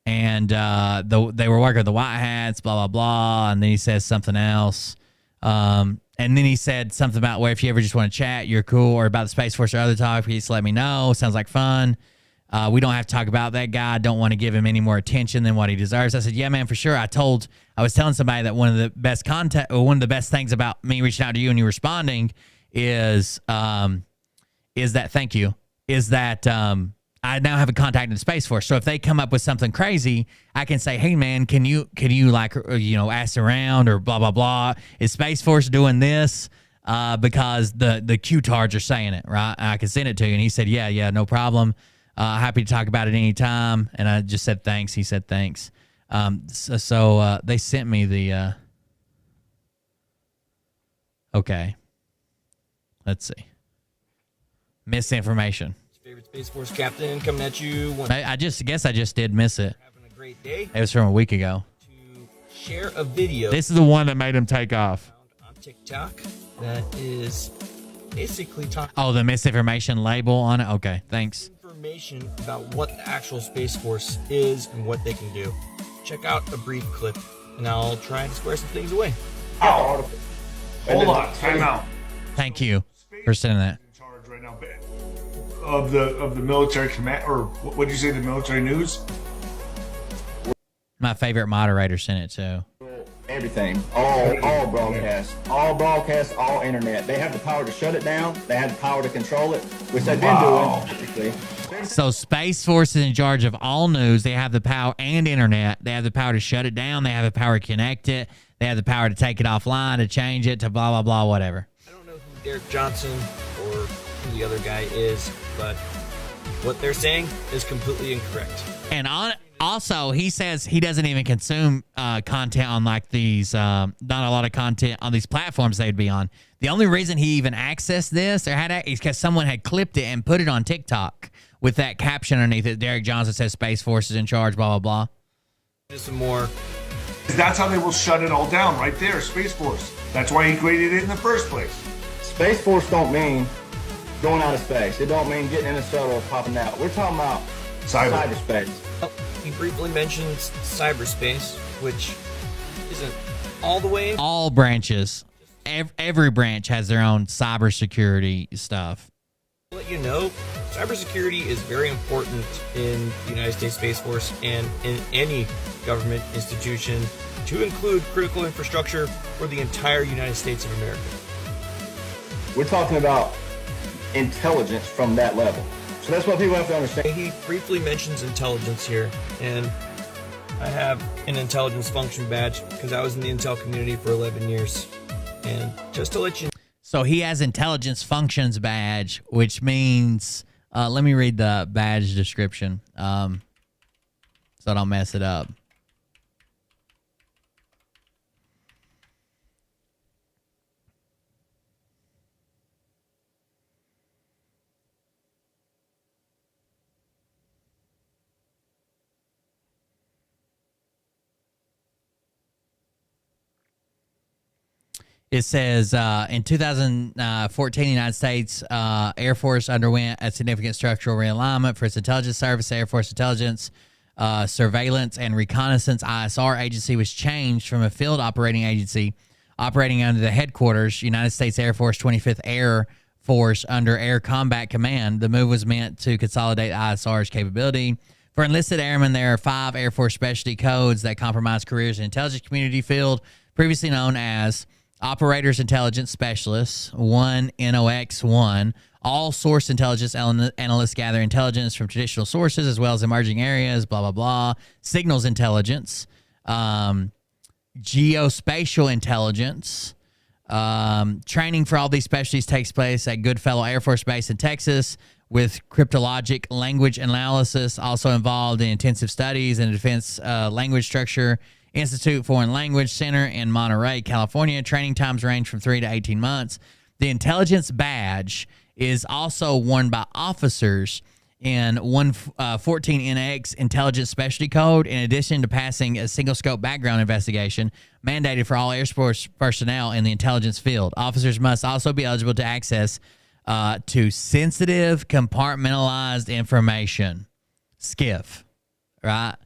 they were working with the White Hats, blah, blah, blah. And then he says something else. And then he said something about where if you ever just want to chat, you're cool, or about the Space Force or other topics, let me know. Sounds like fun. We don't have to talk about that guy. I don't want to give him any more attention than what he deserves. I said, yeah, man, for sure. I was telling somebody that one of the best things about me reaching out to you and you responding is that thank you. Is that I now have a contact in the Space Force. So if they come up with something crazy, I can say, hey man, can you like ask around or blah blah blah. Is Space Force doing this? Because the Q-tards are saying it, right? I can send it to you. And he said, yeah, no problem. Happy to talk about it anytime. And I just said thanks. He said thanks. So they sent me the... Okay. Let's see. Misinformation. Favorite Space Force captain coming at you. I guess I just did miss it. Having a great day. It was from a week ago. To share a video. This is the one that made him take off. On TikTok that is basically talking. Oh, the misinformation label on it? Okay, thanks. Information about what the actual Space Force is and what they can do. Check out a brief clip, and I'll try to square some things away. Hold on, time out. Thank you for sending that. In charge right now of the military command, or what did you say? The military news. My favorite moderator sent it too. Everything, all broadcasts, all internet. They have the power to shut it down. They have the power to control it, which they've been doing typically. So Space Force is in charge of all news. They have the power and internet. They have the power to shut it down. They have the power to connect it. They have the power to take it offline, to change it, to blah, blah, blah, whatever. I don't know who Derek Johnson or who the other guy is, but what they're saying is completely incorrect. And also, he says he doesn't even consume content on like these, not a lot of content on these platforms they'd be on. The only reason he even accessed this or had it is because someone had clipped it and put it on TikTok with that caption underneath it. Derek Johnson says Space Force is in charge, blah, blah, blah. Just some more. That's how they will shut it all down right there, Space Force. That's why he created it in the first place. Space Force don't mean going out of space. It don't mean getting in a shuttle or popping out. We're talking about cyberspace. Well, he briefly mentions cyberspace, which isn't all the way. All branches. Every branch has their own cybersecurity stuff. I'll let you know, cybersecurity is very important in the United States Space Force and in any government institution, to include critical infrastructure for the entire United States of America. We're talking about intelligence from that level. So that's what people have to understand. He briefly mentions intelligence here, and I have an intelligence function badge because I was in the intel community for 11 years. And just to let you know. So he has intelligence functions badge, which means, let me read the badge description so I don't mess it up. It says, in 2014, the United States Air Force underwent a significant structural realignment for its intelligence service. The Air Force Intelligence, Surveillance, and Reconnaissance ISR agency was changed from a field operating agency operating under the headquarters, United States Air Force 25th Air Force, under Air Combat Command. The move was meant to consolidate ISR's capability. For enlisted airmen, there are 5 Air Force specialty codes that compromise careers in the intelligence community field, previously known as Operators Intelligence Specialists, 1 NOX1. All source intelligence analysts gather intelligence from traditional sources as well as emerging areas, blah, blah, blah. Signals intelligence, geospatial intelligence. Training for all these specialties takes place at Goodfellow Air Force Base in Texas, with cryptologic language analysis also involved in intensive studies in the Defense Language Structure Institute Foreign Language Center in Monterey, California. Training times range from 3 to 18 months. The intelligence badge is also worn by officers in 114NX Intelligence Specialty Code, in addition to passing a single scope background investigation mandated for all Air Force personnel in the intelligence field. Officers must also be eligible to access to sensitive compartmentalized information, SCIF, right?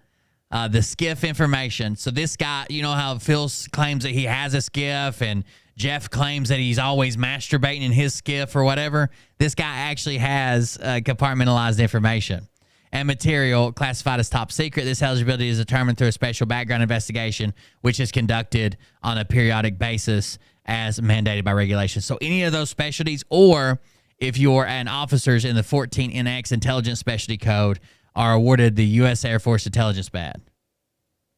The SCIF information. So this guy, you know how Phil claims that he has a SCIF and Jeff claims that he's always masturbating in his SCIF or whatever. This guy actually has compartmentalized information and material classified as top secret. This eligibility is determined through a special background investigation, which is conducted on a periodic basis as mandated by regulation. So any of those specialties, or if you're an officers in the 14NX Intelligence Specialty Code, are awarded the U.S. Air Force Intelligence Badge.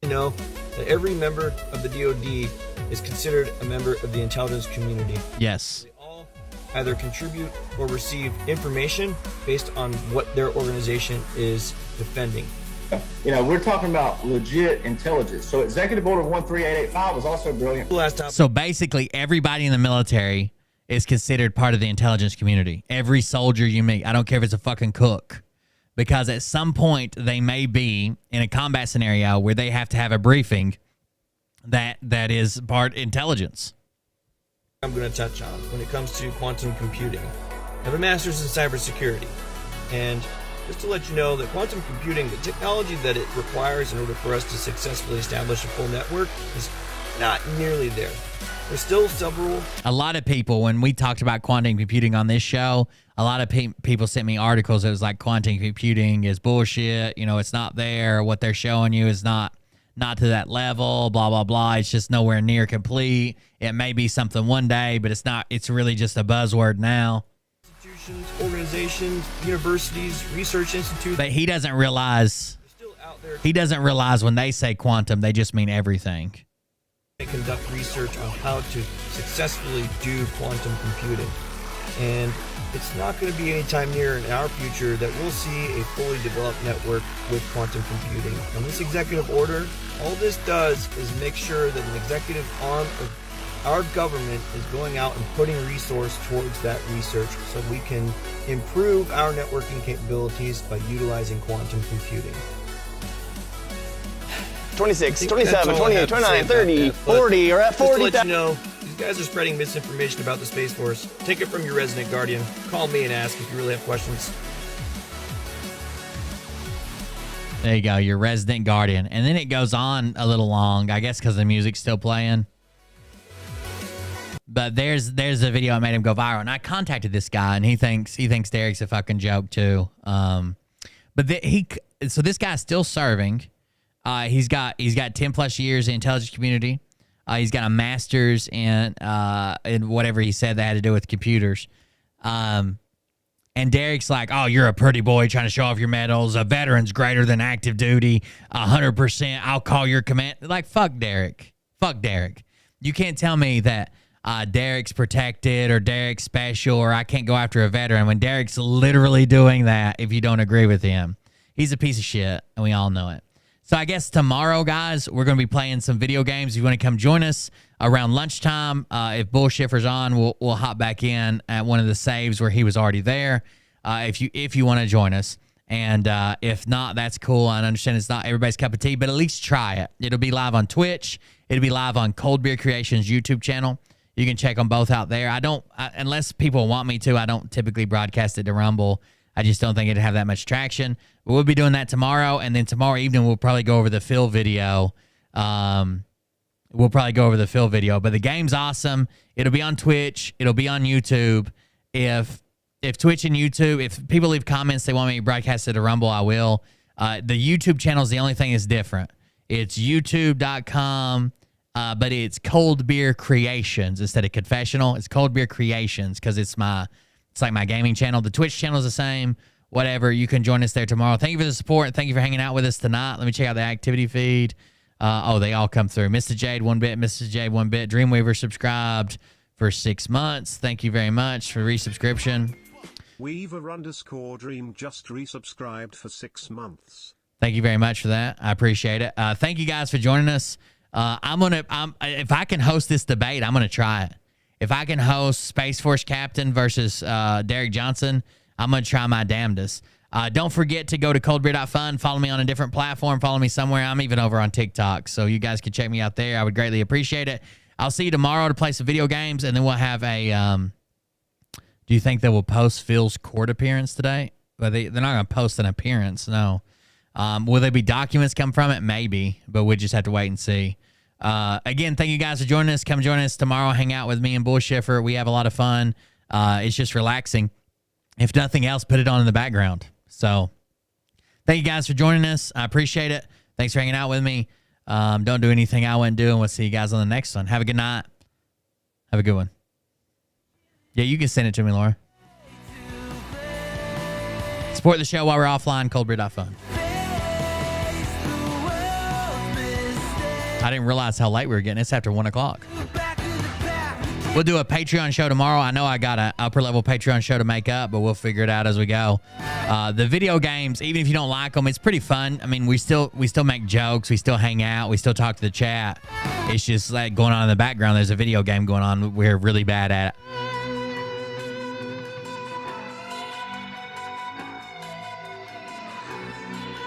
You know that every member of the DoD is considered a member of the intelligence community. Yes. They all either contribute or receive information based on what their organization is defending. You know, we're talking about legit intelligence. So Executive Order 13885 was also brilliant. So basically, everybody in the military is considered part of the intelligence community. Every soldier you meet, I don't care if it's a fucking cook, because at some point they may be in a combat scenario where they have to have a briefing that is part intelligence. I'm going to touch on when it comes to quantum computing. I have a master's in cybersecurity, and just to let you know that quantum computing, the technology that it requires in order for us to successfully establish a full network, is not nearly there. There's still several. A lot of people, when we talked about quantum computing on this show, a lot of people sent me articles that was like, quantum computing is bullshit. You know, it's not there. What they're showing you is not to that level, blah, blah, blah. It's just nowhere near complete. It may be something one day, but it's not. It's really just a buzzword now. Institutions, organizations, universities, research institutes. But he doesn't realize. He doesn't realize when they say quantum, they just mean everything. They conduct research on how to successfully do quantum computing. And it's not going to be anytime near in our future that we'll see a fully developed network with quantum computing. And this executive order, all this does is make sure that an executive arm of our government is going out and putting resource towards that research so we can improve our networking capabilities by utilizing quantum computing. 26, 27, 28, 29, 30, 40, or at 40. Just to let you know, these guys are spreading misinformation about the Space Force. Take it from your resident guardian. Call me and ask if you really have questions. There you go, your resident guardian. And then it goes on a little long, I guess because the music's still playing. But there's a video that made him go viral, and I contacted this guy, and he thinks Derek's a fucking joke too. So this guy's still serving. He's got 10 plus years in the intelligence community. He's got a master's in whatever he said that had to do with computers. And Derek's like, oh, you're a pretty boy trying to show off your medals. A veteran's greater than active duty. 100%. I'll call your command. Like, fuck Derek. Fuck Derek. You can't tell me that Derek's protected or Derek's special or I can't go after a veteran when Derek's literally doing that if you don't agree with him. He's a piece of shit, and we all know it. So I guess tomorrow, guys, we're going to be playing some video games. If you want to come join us around lunchtime, if Bullshifter's on, we'll hop back in at one of the saves where he was already there. If you want to join us, and if not, that's cool. I understand it's not everybody's cup of tea, but at least try it. It'll be live on Twitch. It'll be live on Cold Beer Creations YouTube channel. You can check them both out there. Unless people want me to, I don't typically broadcast it to Rumble. I just don't think it'd have that much traction. But we'll be doing that tomorrow, and then tomorrow evening we'll probably go over the Phil video. But the game's awesome. It'll be on Twitch. It'll be on YouTube. If Twitch and YouTube, if people leave comments they want me to broadcast it to Rumble, I will. The YouTube channel is the only thing that's different. It's youtube.com, but it's Cold Beer Creations instead of Confessional. It's Cold Beer Creations because it's like my gaming channel. The Twitch channel is the same. Whatever. You can join us there tomorrow. Thank you for the support. Thank you for hanging out with us tonight. Let me check out the activity feed. They all come through. Mr. Jade, 1 bit. Mr. Jade, 1 bit. Dreamweaver subscribed for 6 months. Thank you very much for resubscription. Weaver_Dream just resubscribed for 6 months. Thank you very much for that. I appreciate it. Thank you guys for joining us. If I can host this debate, I'm gonna try it. If I can host Space Force Captain versus Derek Johnson, I'm going to try my damnedest. Don't forget to go to coldbeer.fun. Follow me on a different platform. Follow me somewhere. I'm even over on TikTok, so you guys can check me out there. I would greatly appreciate it. I'll see you tomorrow to play some video games, and then we'll have a do you think they will post Phil's court appearance today? Well, they're not going to post an appearance, no. Will there be documents come from it? Maybe, but we just have to wait and see. Again, thank you guys for joining us. Come join us tomorrow. Hang out with me and Bullshifter. We have a lot of fun. It's just relaxing. If nothing else, put it on in the background. So thank you guys for joining us. I appreciate it. Thanks for hanging out with me. Don't do anything I wouldn't do, and we'll see you guys on the next one. Have a good night. Have a good one. Yeah, you can send it to me, Laura. Support the show while we're offline, coldbeer.fun. I didn't realize how late we were getting. It's after 1 o'clock. We'll do a Patreon show tomorrow. I know I got an upper-level Patreon show to make up, but we'll figure it out as we go. The video games, even if you don't like them, it's pretty fun. I mean, we still make jokes. We still hang out. We still talk to the chat. It's just like going on in the background. There's a video game going on. We're really bad at it.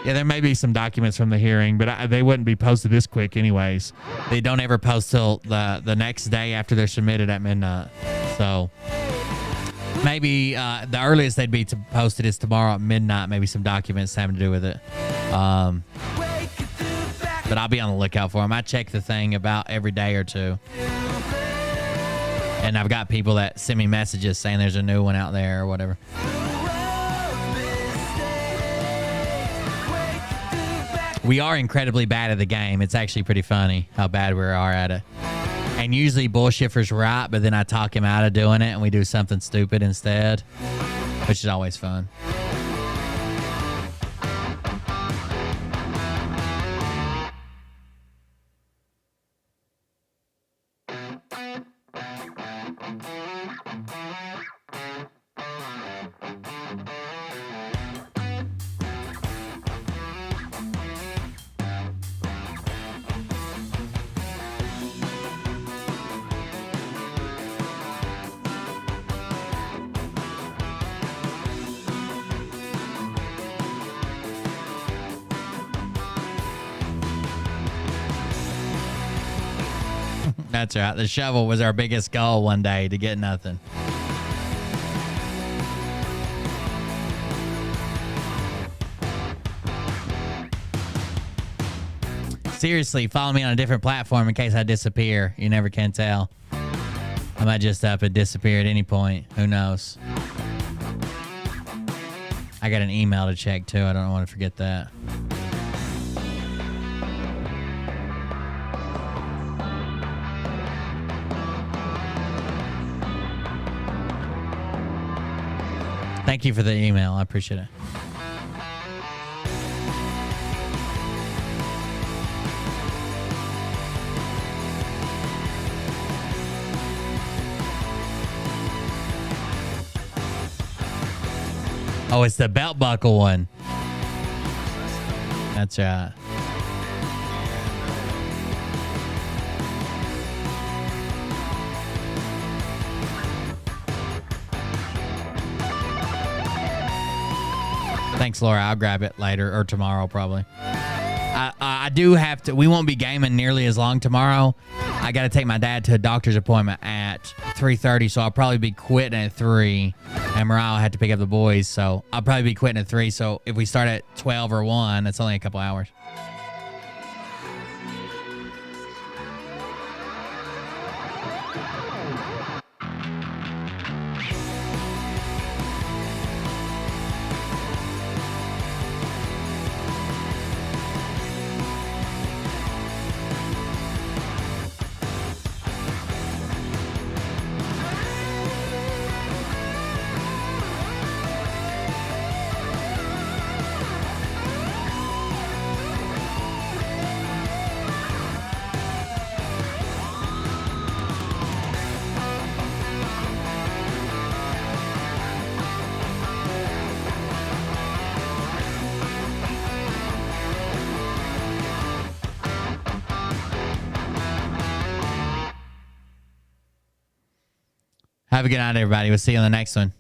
Yeah, there may be some documents from the hearing, but they wouldn't be posted this quick anyways. They don't ever post till the next day after they're submitted at midnight. So maybe the earliest they'd be posted is tomorrow at midnight. Maybe some documents having to do with it. But I'll be on the lookout for them. I check the thing about every day or two. And I've got people that send me messages saying there's a new one out there or whatever. We are incredibly bad at the game. It's actually pretty funny how bad we are at it. And usually Bullshifter's right, but then I talk him out of doing it and we do something stupid instead, which is always fun. That's right. The shovel was our biggest goal one day, to get nothing. Seriously, follow me on a different platform in case I disappear. You never can tell. I might just up and disappear at any point. Who knows? I got an email to check too. I don't want to forget that. Thank you for the email. I appreciate it. Oh, it's the belt buckle one. That's right. Thanks, Laura. I'll grab it later or tomorrow probably. I do have to. We won't be gaming nearly as long tomorrow. I got to take my dad to a doctor's appointment at 3:30, so I'll probably be quitting at 3. And Mariah will have to pick up the boys, so I'll probably be quitting at 3. So if we start at 12 or 1, it's only a couple hours. Have a good night, everybody. We'll see you on the next one.